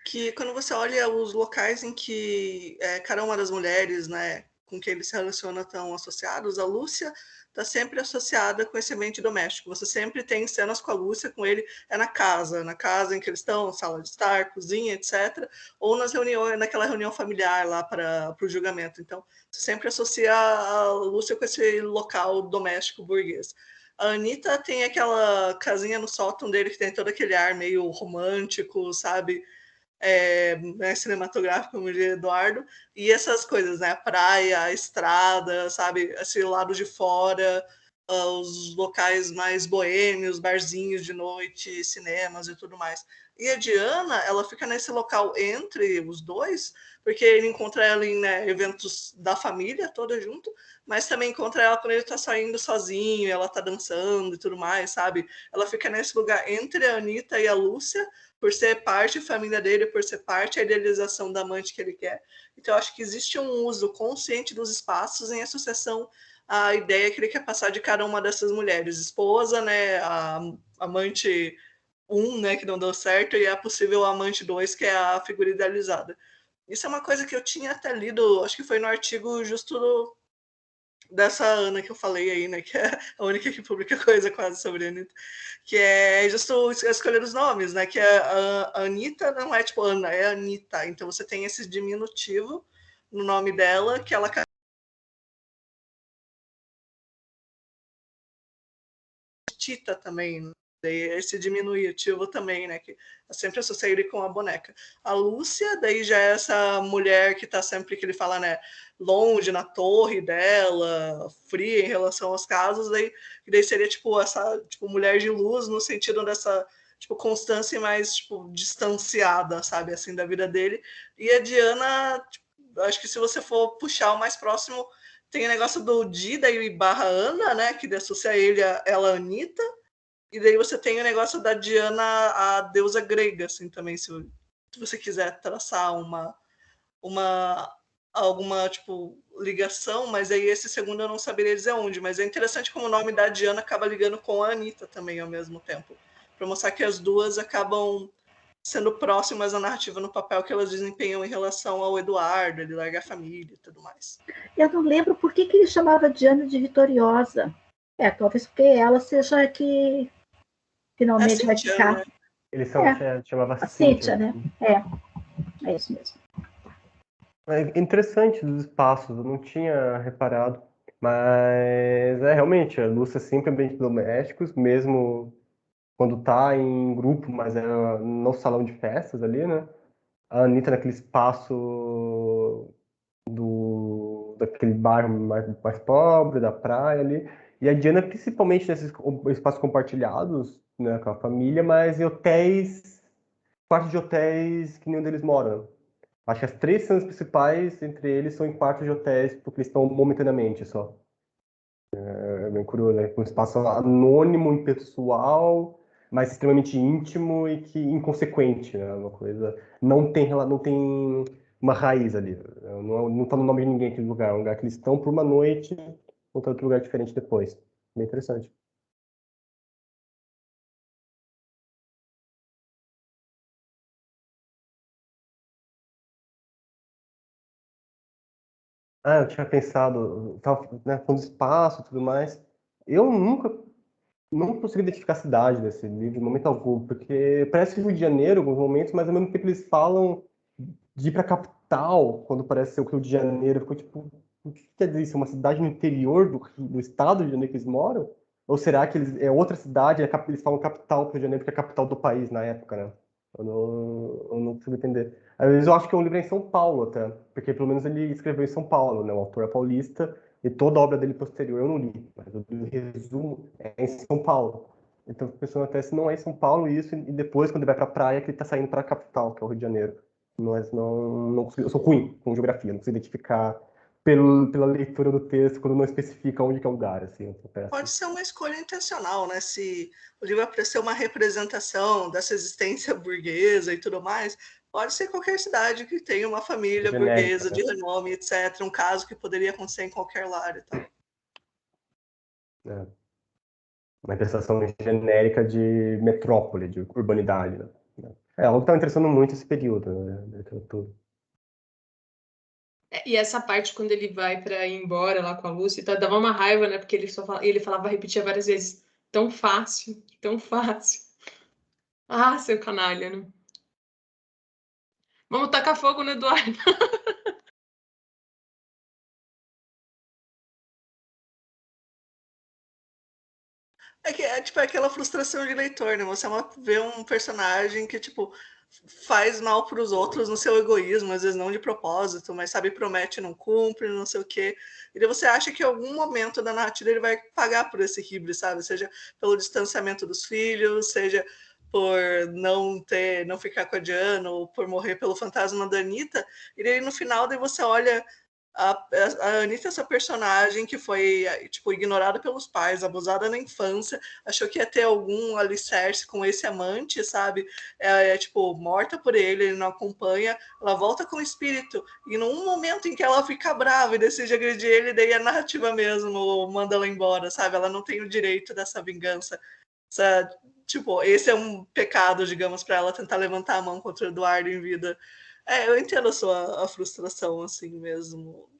S2: que quando você olha os locais em que cada uma das mulheres, né, com quem ele se relaciona estão associados, a Lúcia está sempre associada com esse ambiente doméstico. Você sempre tem cenas com a Lúcia, com ele, na casa em que eles estão, sala de estar, cozinha, etc. Ou nas reuniões, naquela reunião familiar lá para o julgamento. Então, você sempre associa a Lúcia com esse local doméstico burguês. A Anitta tem aquela casinha no sótão dele que tem todo aquele ar meio romântico, sabe? Né, cinematográfico, como diria Eduardo, e essas coisas, né? A praia, a estrada, sabe? Esse lado de fora, os locais mais boêmios, barzinhos de noite, cinemas e tudo mais. E a Diana, ela fica nesse local entre os dois, porque ele encontra ela em, né, eventos da família toda junto, mas também encontra ela quando ele tá saindo sozinho, ela tá dançando e tudo mais, sabe? Ela fica nesse lugar entre a Anitta e a Lúcia, por ser parte da família dele, por ser parte da idealização da amante que ele quer. Então, eu acho que existe um uso consciente dos espaços em associação à ideia que ele quer passar de cada uma dessas mulheres. Esposa, né, a amante 1, né, que não deu certo, e a possível amante 2, que é a figura idealizada. Isso é uma coisa que eu tinha até lido, acho que foi no artigo justo dessa Ana que eu falei aí, né, que é a única que publica coisa quase sobre a Anitta, que é justo escolher os nomes, né, que a Anitta não é tipo Ana, é Anitta, então você tem esse diminutivo no nome dela, que ela Tita também, daí esse diminutivo também, né, que eu sempre associei ele com a boneca. A Lúcia, daí já é essa mulher que tá sempre, que ele fala, né, longe na torre dela, fria em relação aos casos, daí seria tipo essa tipo mulher de luz no sentido dessa tipo constância mais tipo distanciada, sabe, assim, da vida dele. E a Diana, tipo, acho que se você for puxar o mais próximo, tem o negócio do Dida e barra Ana, né, que associa ele a ela a Anitta, e daí você tem o negócio da Diana, a deusa grega, assim, também, se você quiser traçar uma alguma, tipo, ligação, mas aí esse segundo eu não saberia dizer onde, mas é interessante como o nome da Diana acaba ligando com a Anitta também ao mesmo tempo, para mostrar que as duas acabam sendo próximas à narrativa no papel que elas desempenham em relação ao Eduardo, ele larga a família e tudo mais.
S5: Eu não lembro por que ele chamava Diana de Vitoriosa. Talvez porque ela seja a que finalmente vai
S2: Cíntia,
S5: ficar.
S2: né?
S3: Eles chamava
S5: A
S3: Cíntia.
S5: Cíntia, né? É isso mesmo.
S3: É interessante os espaços, eu não tinha reparado. Mas realmente, a Lúcia sempre ambientes domésticos, mesmo quando tá em grupo, mas é no salão de festas ali, né? A Anitta naquele espaço daquele bairro mais pobre, da praia ali. E a Diana, principalmente nesses espaços compartilhados, né, com a família, mas em hotéis, quartos de hotéis que nenhum deles mora. Acho que as três cenas principais entre eles são em quartos de hotéis, porque eles estão momentaneamente só. É bem curioso, né? Um espaço anônimo, impessoal, mas extremamente íntimo e que inconsequente, né? Uma coisa não tem uma raiz ali. Não está no nome de ninguém aquele lugar. É um lugar que eles estão por uma noite, voltando para um lugar diferente depois. Bem interessante. Eu tinha pensado, tava, né, falando de espaço e tudo mais. Eu nunca não consegui identificar a cidade desse livro de momento algum, porque parece Rio de Janeiro em alguns momentos, mas ao mesmo tempo eles falam de ir para a capital, quando parece ser o Rio de Janeiro. Ficou tipo, o que quer dizer isso? É uma cidade no interior do estado de Janeiro que eles moram? Ou será que é outra cidade, eles falam capital para o Rio de Janeiro, porque é a capital do país na época, né? Eu não consigo entender. Às vezes eu acho que é um livro em São Paulo até, porque pelo menos ele escreveu em São Paulo, né? O autor é paulista, e toda a obra dele posterior eu não li, mas o resumo é em São Paulo. Então, fico pensando até se não é em São Paulo isso, e depois, quando ele vai para a praia, que ele está saindo para a capital, que é o Rio de Janeiro. Mas não consigo, eu sou ruim com geografia, não consigo identificar pela leitura do texto, quando não especifica onde que é o lugar, assim, essa peça.
S2: Pode ser uma escolha intencional, né? Se o livro é para ser uma representação dessa existência burguesa e tudo mais, pode ser qualquer cidade que tenha uma família
S3: Genérica,
S2: burguesa,
S3: né?
S2: de renome, etc. Um caso que poderia acontecer em qualquer lar e tal.
S3: É. Uma interpretação genérica de metrópole, de urbanidade, né? É algo que está me interessando muito esse período, né, da literatura.
S4: E essa parte, quando ele vai pra ir embora lá com a Lúcia, dava uma raiva, né? Porque ele falava, repetia várias vezes, tão fácil, tão fácil. Ah, seu canalha, né? Vamos tacar fogo no Eduardo.
S2: É que é tipo aquela frustração de leitor, né? Você vê um personagem que, tipo, faz mal para os outros no seu egoísmo, às vezes não de propósito, mas sabe, promete, não cumpre, não sei o quê. E daí você acha que em algum momento da narrativa ele vai pagar por esse híbrido, sabe? Seja pelo distanciamento dos filhos, seja por não ficar com a Diana, ou por morrer pelo fantasma da Anitta. E daí no final daí você olha a Anitta, essa personagem que foi tipo ignorada pelos pais, abusada na infância, achou que ia ter algum alicerce com esse amante, sabe? Tipo morta por ele não acompanha, ela volta com o espírito e num momento em que ela fica brava e decide agredir ele, daí a narrativa mesmo manda ela embora, sabe? Ela não tem o direito dessa vingança. Tipo, esse é um pecado, digamos, para ela tentar levantar a mão contra o Eduardo em vida. Eu entendo a frustração, assim mesmo.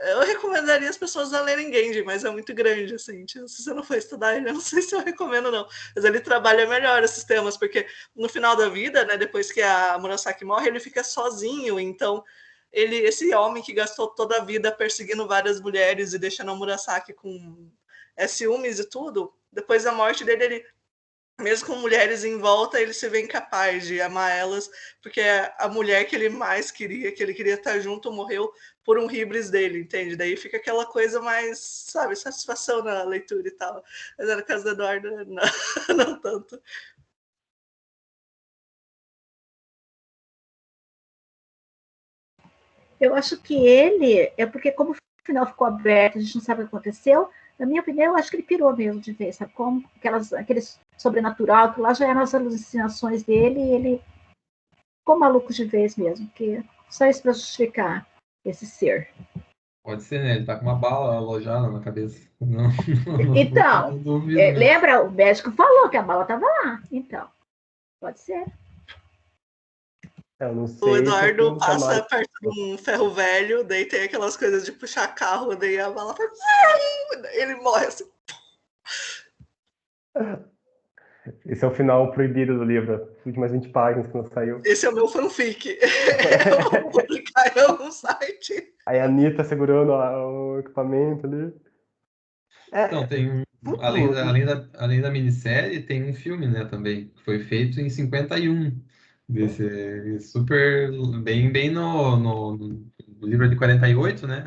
S2: Eu recomendaria as pessoas a lerem Genji, mas é muito grande, assim. Tipo, se você não for estudar ele, eu não sei se eu recomendo, não. Mas ele trabalha melhor esses temas, porque no final da vida, né, depois que a Murasaki morre, ele fica sozinho. Então, esse homem que gastou toda a vida perseguindo várias mulheres e deixando a Murasaki com ciúmes e tudo, depois da morte dele, ele mesmo com mulheres em volta, ele se vê incapaz de amar elas, porque a mulher que ele mais queria, que ele queria estar junto, morreu por um híbris dele, entende? Daí fica aquela coisa mais, sabe, satisfação na leitura e tal. Mas no caso do Eduardo, não, não tanto.
S5: Eu acho que ele, porque como o final ficou aberto, a gente não sabe o que aconteceu, na minha opinião, eu acho que ele pirou mesmo de vez, sabe? Como aquele sobrenatural, que lá já eram as alucinações dele, e ele ficou maluco de vez mesmo, porque só isso para justificar esse ser.
S1: Pode ser, né? Ele tá com uma bala alojada na cabeça. Não,
S5: Então,
S1: não duvido mesmo.
S5: lembra? O médico falou que a bala estava lá. Então, pode ser.
S3: Eu não sei.
S2: O Eduardo passa perto de um ferro velho, daí tem aquelas coisas de puxar carro, daí a bala faz... Ele morre assim.
S3: Esse é o final proibido do livro. As últimas 20 páginas que não saiu.
S2: Esse é o meu fanfic. Eu vou publicar em algum site.
S3: Aí a Anitta segurando o equipamento ali.
S1: Então, tem além da minissérie, tem um filme, né, também, que foi feito em 51. Super bem no livro de 48, né?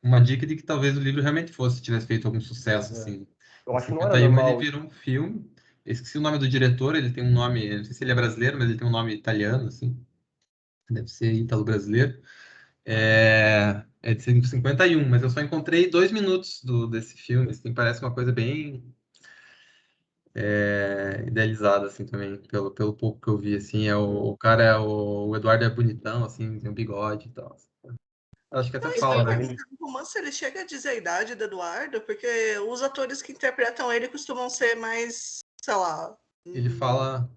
S1: Uma dica de que talvez o livro realmente tivesse feito algum sucesso, assim.
S3: Eu
S1: Em
S3: acho que não era
S1: 51
S3: normal.
S1: ele virou um filme. Eu esqueci o nome do diretor, ele tem um nome, não sei se ele é brasileiro, mas ele tem um nome italiano, assim. Deve ser ítalo-brasileiro. É de 51, mas eu só encontrei 2 minutos desse filme, assim, parece uma coisa bem idealizada, assim, também, pelo pouco que eu vi, assim, o cara, o Eduardo é bonitão, assim, tem um bigode e tal. Acho que até
S2: Mas
S1: fala,
S2: no
S1: né?
S2: romance ele chega a dizer a idade do Eduardo, porque os atores que interpretam ele costumam ser mais, sei lá...
S1: Ele fala...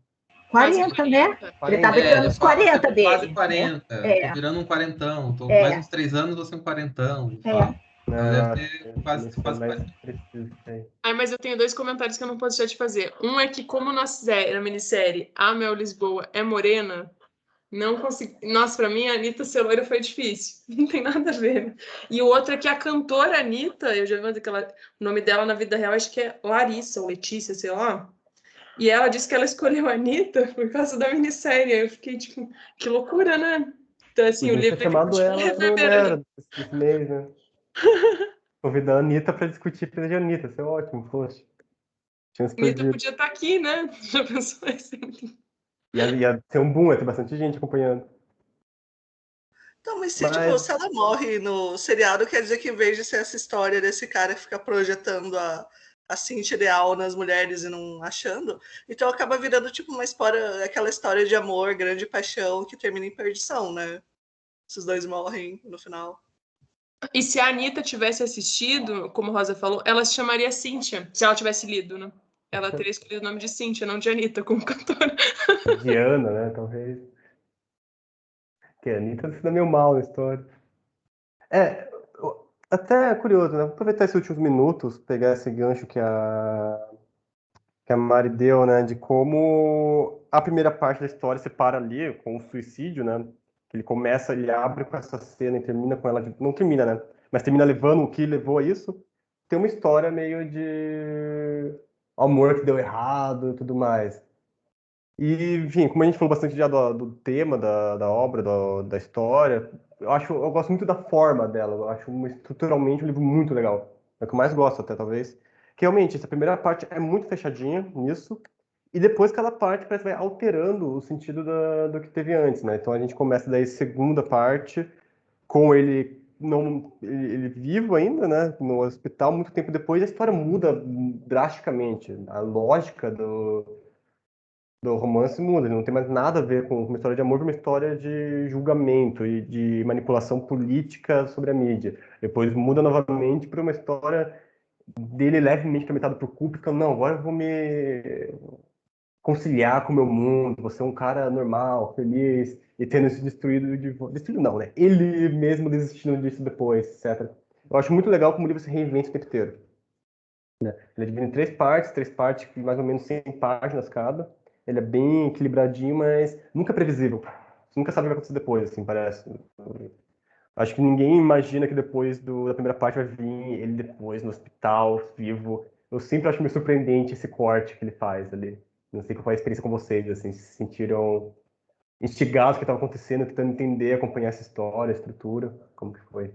S5: 40, né? Ele tá beirando os 40 dele.
S1: Quase 40,
S5: né?
S1: tô virando um quarentão, tô mais uns 3 anos, vou ser um quarentão, ele fala. Então deve ter quase 40.
S4: Mas eu tenho 2 comentários que eu não posso deixar de fazer. Um é que, como na minissérie a Mel Lisboa é morena, não consegui. Nossa, pra mim a Anitta ser loira foi difícil. Não tem nada a ver. E o outro é que a cantora Anitta, eu já vi o nome dela na vida real, acho que é Larissa ou Letícia, sei lá. E ela disse que ela escolheu a Anitta por causa da minissérie. Aí eu fiquei tipo, que loucura, né? Então, assim, o livro
S3: ter chamado ela
S4: reverberando.
S3: esse mês, né? Convidar a Anitta pra discutir coisa de Anitta, isso é ótimo, poxa.
S4: Anitta podia estar aqui, né? Já pensou assim?
S3: Ia ser um boom, ia ter bastante gente acompanhando.
S2: Então, mas
S3: Mas,
S2: se ela morre no seriado, quer dizer que em vez de ser essa história desse cara que fica projetando a Cintia ideal nas mulheres e não achando, então acaba virando tipo uma história, aquela história de amor, grande paixão que termina em perdição, né? Esses dois morrem no final.
S4: E se a Anitta tivesse assistido, como a Rosa falou, ela se chamaria Cíntia, se ela tivesse lido, né? Ela teria escolhido o nome de Cíntia, não de Anitta, como cantora.
S3: Diana, né, talvez. Que a Anitta se dá meio mal na história. Até é curioso, né? Vou aproveitar esses últimos minutos, pegar esse gancho que a Mari deu, né? De como a primeira parte da história se para ali com o suicídio, né? Ele começa, ele abre com essa cena e termina com ela. Não termina, né? Mas termina levando o que levou a isso. Tem uma história meio de amor que deu errado e tudo mais. E, enfim, como a gente falou bastante já do tema da obra, da história, eu gosto muito da forma dela. Eu acho estruturalmente um livro muito legal. É o que eu mais gosto até, talvez. Que realmente, essa primeira parte é muito fechadinha nisso, e depois cada parte parece que vai alterando o sentido do que teve antes, né? Então a gente começa daí segunda parte com ele não ele vivo ainda, né, no hospital muito tempo depois, a história muda drasticamente. A lógica do romance muda, ele não tem mais nada a ver com uma história de amor, uma história de julgamento e de manipulação política sobre a mídia. Depois muda novamente para uma história dele levemente atormentado por culpa, ficando, não, agora eu vou me conciliar com o meu mundo, você é um cara normal, feliz, e tendo se destruído destruído não, né? Ele mesmo desistindo disso depois, etc. Eu acho muito legal como o livro se reinventa o tempo inteiro. Né? Ele é dividido em três partes de mais ou menos 100 páginas cada. Ele é bem equilibradinho, mas nunca é previsível. Você nunca sabe o que vai acontecer depois, assim, parece. Acho que ninguém imagina que depois da primeira parte vai vir ele depois no hospital, vivo. Eu sempre acho meio surpreendente esse corte que ele faz ali. Não sei qual foi a experiência com vocês, assim, se sentiram instigados com o que estava acontecendo, tentando entender, acompanhar essa história, a estrutura, como que foi?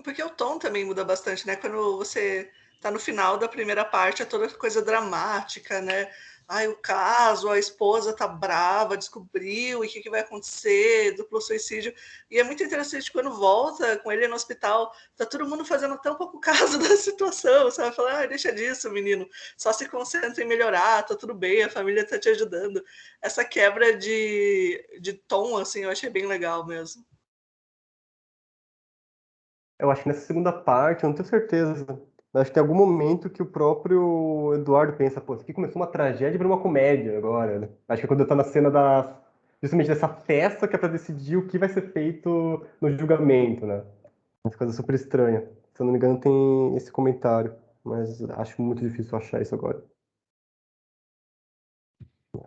S2: Porque o tom também muda bastante, né? Quando você tá no final da primeira parte, é toda coisa dramática, né? Ai, o caso, a esposa tá brava, descobriu, e o que, que vai acontecer, duplo suicídio. E é muito interessante quando volta com ele no hospital, tá todo mundo fazendo tão pouco caso da situação, você vai falar, ah, deixa disso, menino, só se concentra em melhorar, tá tudo bem, a família tá te ajudando. Essa quebra de tom, assim, eu achei bem legal mesmo.
S3: Eu acho que nessa segunda parte, eu não tenho certeza. Eu acho que tem algum momento que o próprio Eduardo pensa, pô, isso aqui começou uma tragédia para uma comédia agora, né? Acho que é quando tá na cena justamente dessa festa que é para decidir o que vai ser feito no julgamento, né? Uma coisa super estranha. Se eu não me engano, tem esse comentário, mas acho muito difícil achar isso agora.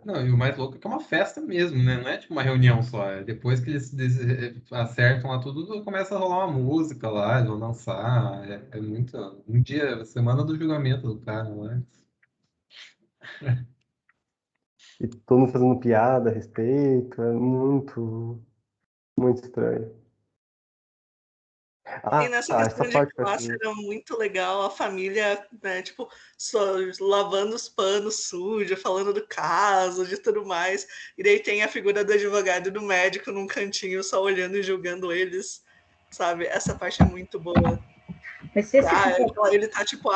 S1: Não, e o mais louco é que é uma festa mesmo, né? Não é tipo uma reunião só. É depois que eles acertam lá tudo, começa a rolar uma música lá, eles vão dançar. É muito. Um dia, semana do julgamento do cara, né?
S3: E todo mundo fazendo piada a respeito, é muito, muito estranho.
S2: E
S3: Ah,
S2: nessa
S3: essa
S2: questão de
S3: parte
S2: classe era muito legal, a família, né, tipo, só lavando os panos sujos, falando do caso, de tudo mais. E daí tem a figura do advogado e do médico num cantinho, só olhando e julgando eles, sabe? Essa parte é muito boa.
S5: Mas se esse
S2: Ah,
S5: tipo,
S2: ele tá tipo,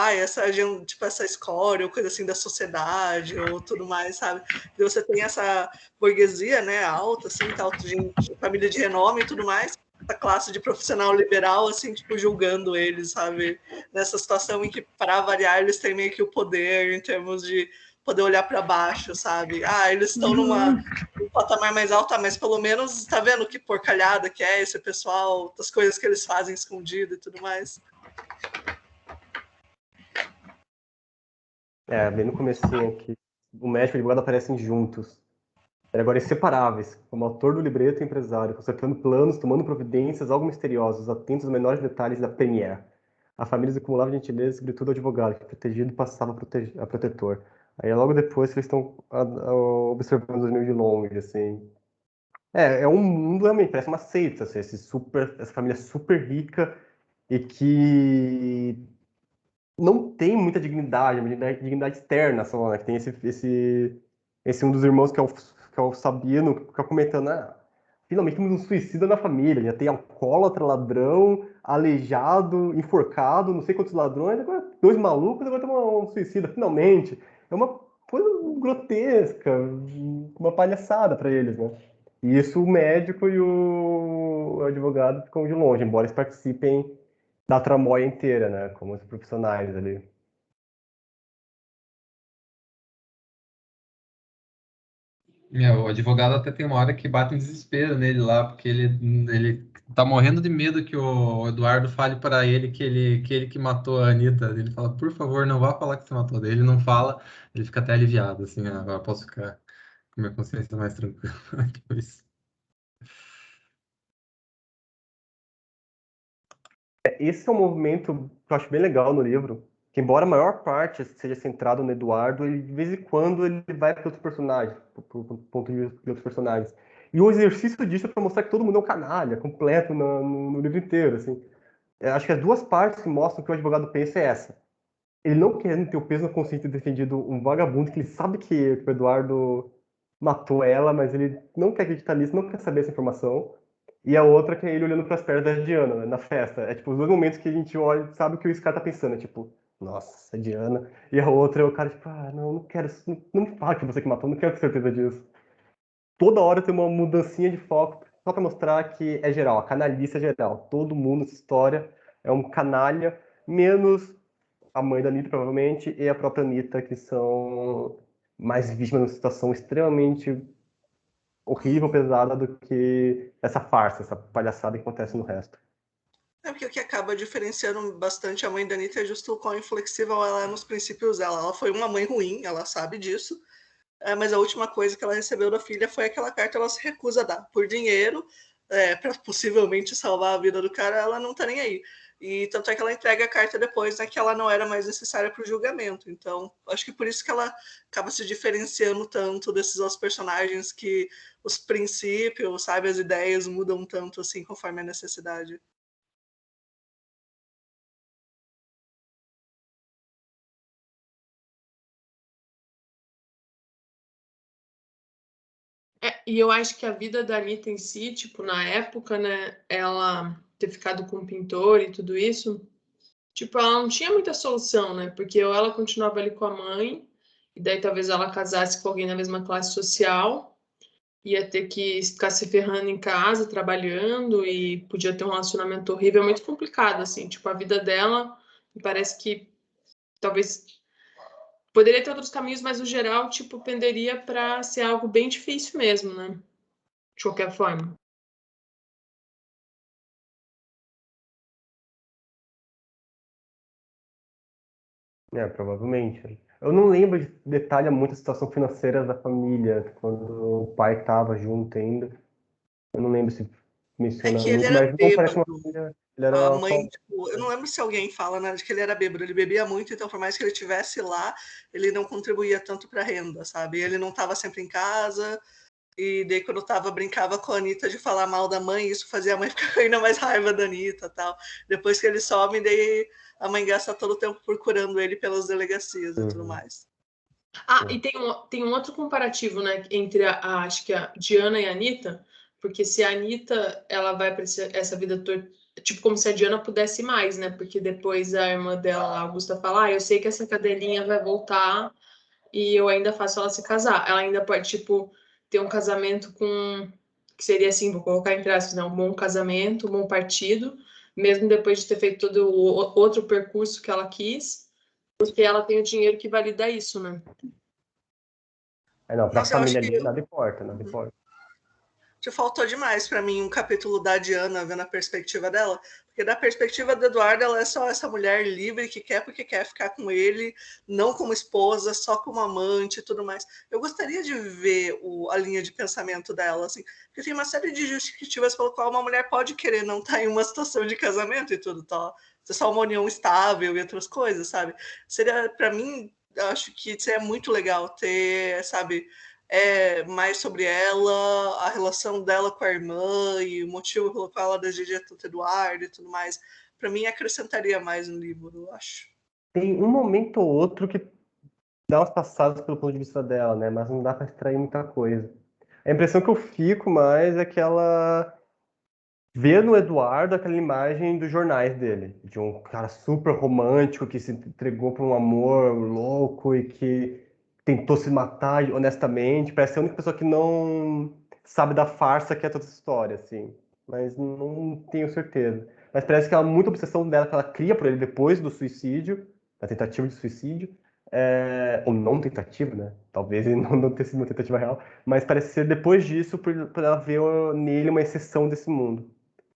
S2: tipo, essa escória, ou coisa assim da sociedade, ou tudo mais, sabe? E você tem essa burguesia, né, alta, assim, tal, de família de renome e tudo mais, essa classe de profissional liberal, assim, tipo, julgando eles, sabe? Nessa situação em que, para variar, eles têm meio que o poder em termos de poder olhar para baixo, sabe? Ah, eles estão num patamar mais alto, mas pelo menos tá vendo que porcalhada que é esse pessoal, das coisas que eles fazem escondido e tudo mais.
S3: bem no comecinho aqui. O médico e o advogado aparecem juntos. Agora inseparáveis, como autor do libreto e empresário, consertando planos, tomando providências, algo misteriosos, atentos aos menores detalhes da premiere. A família acumulava gentileza, sobretudo ao advogado, que protegido passava a protetor. Aí logo depois que eles estão observando os meio de longe, assim. É um mundo realmente, parece uma seita, assim, essa família super rica e que não tem muita dignidade, uma dignidade externa só, né? Que tem esse um dos irmãos que é o Sabino, que fica comentando, finalmente temos um suicida na família, já tem alcoólatra, ladrão, aleijado, enforcado, não sei quantos ladrões, agora 2 malucos, agora tem um suicida, finalmente. É uma coisa grotesca, uma palhaçada para eles, né? E isso o médico e o advogado ficam de longe, embora eles participem da tramóia inteira, né? Como os profissionais ali.
S1: O advogado até tem uma hora que bate um desespero nele lá, porque ele tá morrendo de medo que o Eduardo fale para ele que matou a Anitta. Ele fala, por favor, não vá falar que você matou. Daí ele não fala, ele fica até aliviado, assim, agora posso ficar com minha consciência mais tranquila depois.
S3: Esse é um movimento que eu acho bem legal no livro, que embora a maior parte seja centrado no Eduardo, ele, de vez em quando ele vai para outros personagens, para o ponto de vista de outros personagens. E o exercício disso é para mostrar que todo mundo é um canalha, completo no livro inteiro, assim. Acho que as duas partes que mostram que o advogado pensa é essa. Ele não querendo ter o peso na consciência de ter defendido um vagabundo que ele sabe que o Eduardo matou ela, mas ele não quer acreditar nisso, não quer saber essa informação. E a outra que é ele olhando para as pernas da Diana, né, na festa. É tipo os dois momentos que a gente olha e sabe o que o cara tá pensando. É tipo, nossa, a Diana. E a outra é o cara, tipo, não quero, não me fala que você que matou, não quero ter certeza disso. Toda hora tem uma mudancinha de foco só para mostrar que é geral, a canalice é geral. Todo mundo nessa história é um canalha, menos a mãe da Anitta, provavelmente, e a própria Anitta, que são mais vítimas de uma situação extremamente horrível, pesada, do que essa farsa, essa palhaçada que acontece no resto.
S2: É porque o que acaba diferenciando bastante a mãe da Anitta é justo o quão inflexível ela é nos princípios dela. Ela foi uma mãe ruim, ela sabe disso, mas a última coisa que ela recebeu da filha foi aquela carta que ela se recusa a dar. Por dinheiro, para possivelmente salvar a vida do cara, ela não tá nem aí. E tanto é que ela entrega a carta depois, né, que ela não era mais necessária para o julgamento. Então, acho que por isso que ela acaba se diferenciando tanto desses outros personagens, que os princípios, sabe, as ideias mudam tanto assim conforme a necessidade.
S4: E eu acho que a vida da Anitta em si, tipo, na época, né, ela ter ficado com o pintor e tudo isso, tipo, ela não tinha muita solução, né, porque ou ela continuava ali com a mãe, e daí talvez ela casasse com alguém na mesma classe social, ia ter que ficar se ferrando em casa, trabalhando, e podia ter um relacionamento horrível, muito complicado, assim, tipo, a vida dela, me parece que talvez poderia ter outros caminhos, mas no geral, tipo, penderia para ser algo bem difícil mesmo, né? De qualquer forma.
S3: Provavelmente. Eu não lembro de detalhe muito a situação financeira da família, quando o pai estava junto ainda. Eu não lembro se
S2: É
S3: menciona
S2: que ele
S3: muito,
S2: era
S3: mas não parece uma
S2: bêbado.
S3: família. Ele era
S2: A mãe,
S3: alcoólatra.
S2: tipo, eu não lembro se alguém fala, né, de que ele era bêbado, ele bebia muito, então por mais que ele estivesse lá, ele não contribuía tanto para a renda, sabe? Ele não estava sempre em casa, e daí quando eu tava, brincava com a Anitta de falar mal da mãe, isso fazia a mãe ficar com ainda mais raiva da Anitta, tal. Depois que ele some, daí a mãe gasta todo o tempo procurando ele pelas delegacias e tudo
S3: Uhum.
S2: mais.
S4: E tem um outro comparativo, né, entre acho que a Diana e a Anitta, porque se a Anitta, ela vai para essa vida toda, tipo, como se a Diana pudesse mais, né, porque depois a irmã dela, a Augusta, fala, eu sei que essa cadelinha vai voltar e eu ainda faço ela se casar. Ela ainda pode, tipo, ter um casamento com, que seria assim, vou colocar entre aspas, né, um bom casamento, um bom partido, mesmo depois de ter feito todo o outro percurso que ela quis, porque ela tem o dinheiro que valida isso, né?
S3: Não, para a
S2: Nossa, eu acho
S3: família
S2: que
S3: ali, nada importa, nada importa.
S2: te faltou demais para mim um capítulo da Diana vendo a perspectiva dela, porque da perspectiva do Eduardo ela é só essa mulher livre que quer porque quer ficar com ele, não como esposa, só como amante e tudo mais. Eu gostaria de ver a linha de pensamento dela, assim, porque tem uma série de justificativas pelo qual uma mulher pode querer não estar em uma situação de casamento e tudo, tá? Ser só uma união estável e outras coisas, sabe? Seria, para mim, acho que seria muito legal ter, sabe, mais sobre ela, a relação dela com a irmã e o motivo pelo qual ela deseja tanto Eduardo e tudo mais. Para mim, acrescentaria mais no livro, eu acho.
S3: tem um momento ou outro que dá umas passadas pelo ponto de vista dela, né? Mas não dá para extrair muita coisa. A impressão que eu fico mais é que ela vê no Eduardo aquela imagem dos jornais dele, de um cara super romântico que se entregou para um amor louco e que tentou se matar honestamente. Parece ser a única pessoa que não sabe da farsa que é toda essa história, assim. Mas não tenho certeza. Mas parece que é muita obsessão dela que ela cria por ele depois do suicídio, da tentativa de suicídio, ou não tentativa, né? Talvez ele não tenha sido uma tentativa real, mas parece ser depois disso por ela ver nele uma exceção desse mundo.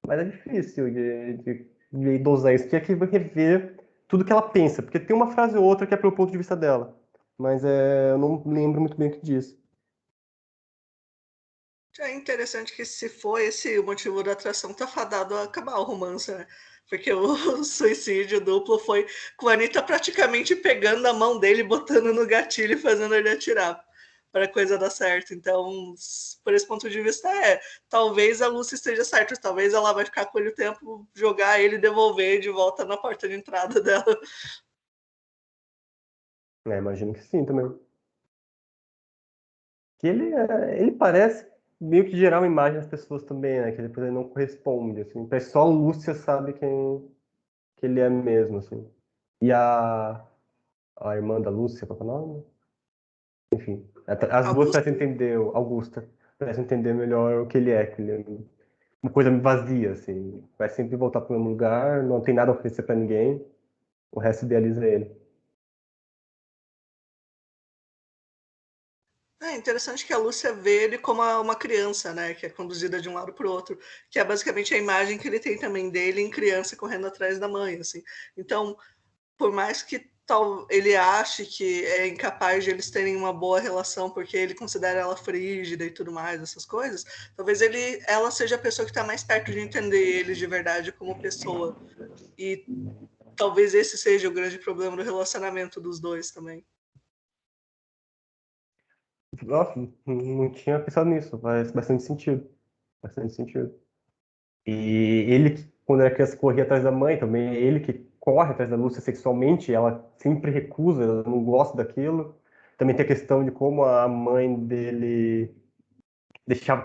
S3: Mas é difícil de dosar isso. Tinha que rever tudo que ela pensa, porque tem uma frase ou outra que é pelo ponto de vista dela. Mas eu não lembro muito bem o que diz.
S2: É interessante que se for esse o motivo da atração, tá fadado a acabar o romance, né? Porque o suicídio duplo foi com a Anitta praticamente pegando a mão dele, botando no gatilho e fazendo ele atirar para a coisa dar certo. Então, por esse ponto de vista, talvez a Lucy esteja certa, talvez ela vai ficar com ele o tempo, jogar ele e devolver de volta na porta de entrada dela.
S3: Imagino que sim também. Que ele parece meio que gerar uma imagem das pessoas também, né? Que depois ele não corresponde, assim. Parece só a Lúcia sabe que ele é mesmo, assim. E a irmã da Lúcia, qual é o nome? Enfim, as duas
S2: Augusta.
S3: parecem entender, Augusta, parecem entender melhor o que ele é uma coisa vazia, assim. Vai sempre voltar para o mesmo lugar, não tem nada a oferecer para ninguém, o resto idealiza ele.
S2: É interessante que a Lúcia vê ele como uma criança, né? Que é conduzida de um lado para o outro, que é basicamente a imagem que ele tem também dele em criança correndo atrás da mãe, assim. Então, por mais que ele ache que é incapaz de eles terem uma boa relação porque ele considera ela frígida e tudo mais, essas coisas, talvez ela seja a pessoa que está mais perto de entender ele de verdade como pessoa. E talvez esse seja o grande problema do relacionamento dos dois também.
S3: Nossa, não tinha pensado nisso, faz bastante sentido. Bastante sentido. E ele, quando era criança, corria atrás da mãe também. Ele que corre atrás da Lúcia sexualmente, ela sempre recusa, ela não gosta daquilo. Também tem a questão de como a mãe dele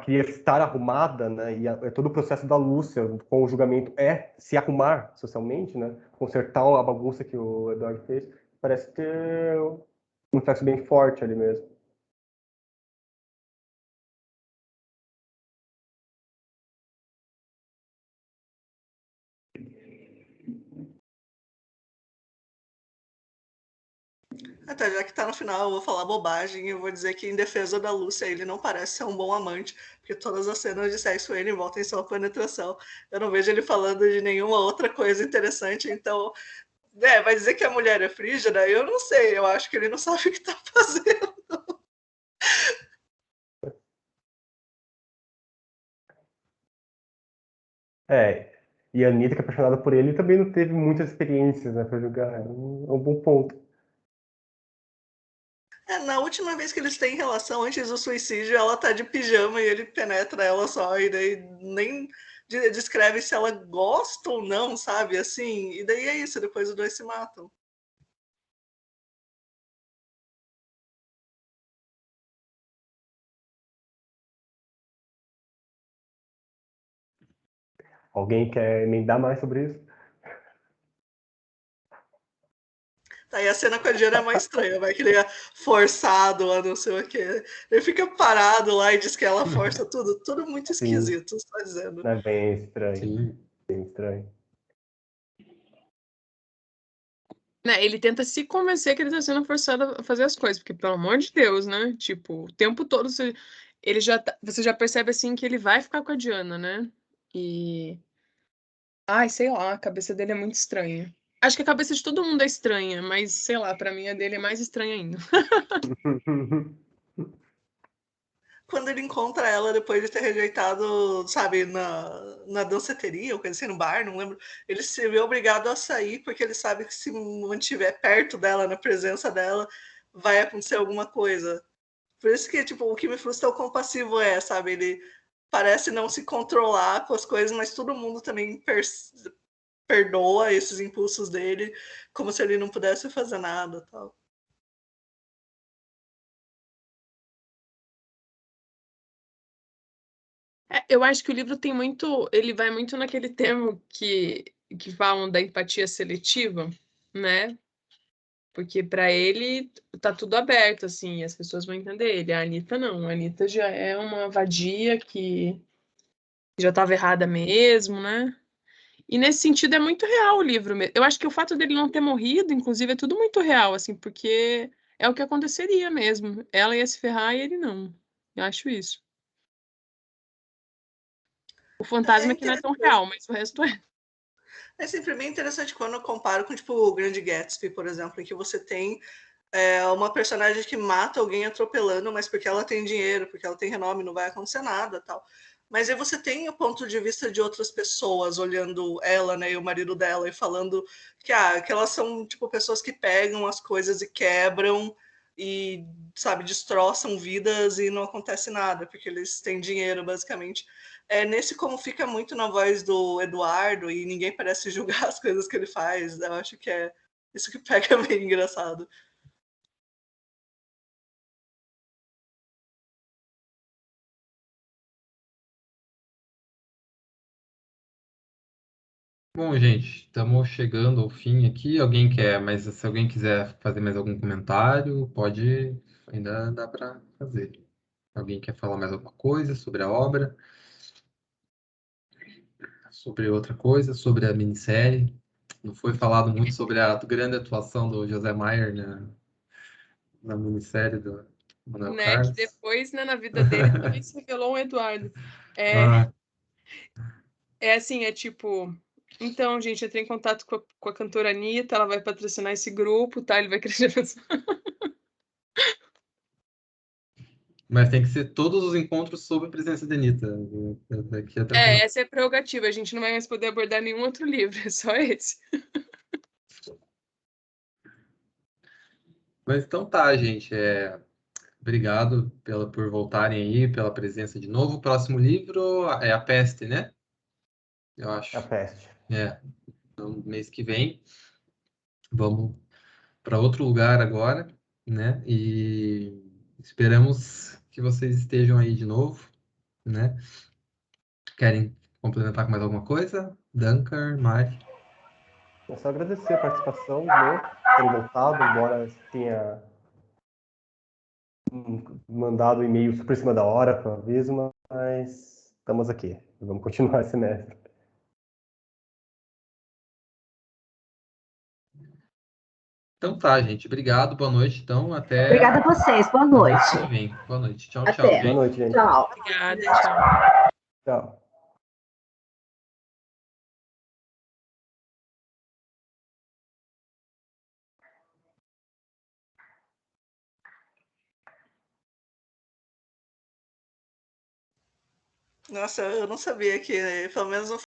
S3: queria estar arrumada, né? E todo o processo da Lúcia com o julgamento é se arrumar socialmente, né? Consertar a bagunça que o Eduardo fez. Parece ter um reflexo bem forte ali mesmo.
S2: Até já que tá no final, eu vou falar bobagem e eu vou dizer que, em defesa da Lúcia, ele não parece ser um bom amante, porque todas as cenas de sexo ele envolvem só penetração. Eu não vejo ele falando de nenhuma outra coisa interessante, então, vai dizer que a mulher é frígida? Eu não sei, eu acho que ele não sabe o que tá fazendo.
S3: E a Anitta, que é apaixonada por ele, também não teve muitas experiências, né, pra jogar. É um bom ponto.
S2: Na última vez que eles têm relação antes do suicídio, ela tá de pijama e ele penetra ela só, e daí nem descreve se ela gosta ou não, sabe? Assim, e daí é isso, depois os dois se matam.
S3: Alguém quer emendar mais sobre isso?
S2: Aí a cena com a Diana é mais estranha, vai que ele é forçado a não sei o quê. Ele fica parado lá e diz que ela força tudo. Tudo muito
S3: Sim,
S2: esquisito, só dizendo.
S3: é bem estranho.
S1: Sim.
S3: Bem estranho.
S4: Né, ele tenta se convencer que ele tá sendo forçado a fazer as coisas, porque, pelo amor de Deus, né? Tipo, o tempo todo você já percebe assim que ele vai ficar com a Diana, né? E. Ai, sei lá, a cabeça dele é muito estranha. Acho que a cabeça de todo mundo é estranha, mas sei lá, pra mim a dele é mais estranha ainda.
S2: Quando ele encontra ela depois de ter rejeitado, sabe, na danceteria, ou coisa assim, no bar, não lembro, ele se vê obrigado a sair porque ele sabe que se mantiver perto dela, na presença dela, vai acontecer alguma coisa. Por isso que, tipo, o que me frustra é o quão passivo sabe? Ele parece não se controlar com as coisas, mas todo mundo também perdoa esses impulsos dele, como se ele não pudesse fazer nada, tal.
S4: Eu acho que o livro tem muito, ele vai muito naquele termo que falam da empatia seletiva, né? Porque para ele tá tudo aberto, assim, as pessoas vão entender ele. A Anitta não, a Anitta já é uma vadia que já estava errada mesmo, né? E nesse sentido é muito real o livro mesmo. Eu acho que o fato dele não ter morrido, inclusive, é tudo muito real, assim, porque é o que aconteceria mesmo. Ela ia se ferrar e ele não. Eu acho isso. O fantasma é que não é tão real, mas o resto é.
S2: É sempre bem interessante quando eu comparo com, tipo, o Grande Gatsby, por exemplo, em que você tem uma personagem que mata alguém atropelando, mas porque ela tem dinheiro, porque ela tem renome, não vai acontecer nada, tal. Mas aí você tem o ponto de vista de outras pessoas olhando ela, né, e o marido dela e falando que elas são tipo pessoas que pegam as coisas e quebram e, sabe, destroçam vidas e não acontece nada, porque eles têm dinheiro, basicamente. Nesse como fica muito na voz do Eduardo e ninguém parece julgar as coisas que ele faz, eu acho que é isso que pega bem engraçado.
S1: Bom, gente, estamos chegando ao fim aqui. Alguém quer, mas se alguém quiser fazer mais algum comentário, pode, ainda dá para fazer. Alguém quer falar mais alguma coisa sobre a obra? Sobre outra coisa? Sobre a minissérie? Não foi falado muito sobre a grande atuação do José Maier na minissérie do Manuel
S4: Né, que
S1: Carlos.
S4: depois, né, na vida dele também se revelou um Eduardo.
S1: Ah,
S4: É assim, é tipo. Então, gente, entrei em contato com a cantora Anitta, ela vai patrocinar esse grupo, tá? Ele vai querer.
S1: mas tem que ser todos os encontros sob a presença da Anitta. Daqui até o final.
S4: Essa é a prerrogativa. A gente não vai mais poder abordar nenhum outro livro, é só esse.
S1: Mas então tá, gente. Obrigado por voltarem aí, pela presença de novo. O próximo livro é A Peste, né? Eu
S3: A
S1: acho.
S3: peste.
S1: No mês que vem. Vamos para outro lugar agora, né? E esperamos que vocês estejam aí de novo, né? Querem complementar com mais alguma coisa? Dunker, Mari?
S3: É só agradecer a participação, né? Terem voltado, embora tenha mandado e-mail super em cima da hora para aviso, mas estamos aqui. Vamos continuar esse semestre.
S1: Então tá, gente. Obrigado, boa noite. Então, até
S5: Obrigada a vocês. Boa
S1: o mês
S5: noite.
S1: que vem. Boa noite. Tchau, tchau,
S5: Até.
S3: Boa
S1: gente.
S3: noite, gente.
S5: Tchau.
S4: Obrigada, tchau.
S3: Tchau.
S2: Nossa, eu não sabia que, pelo menos no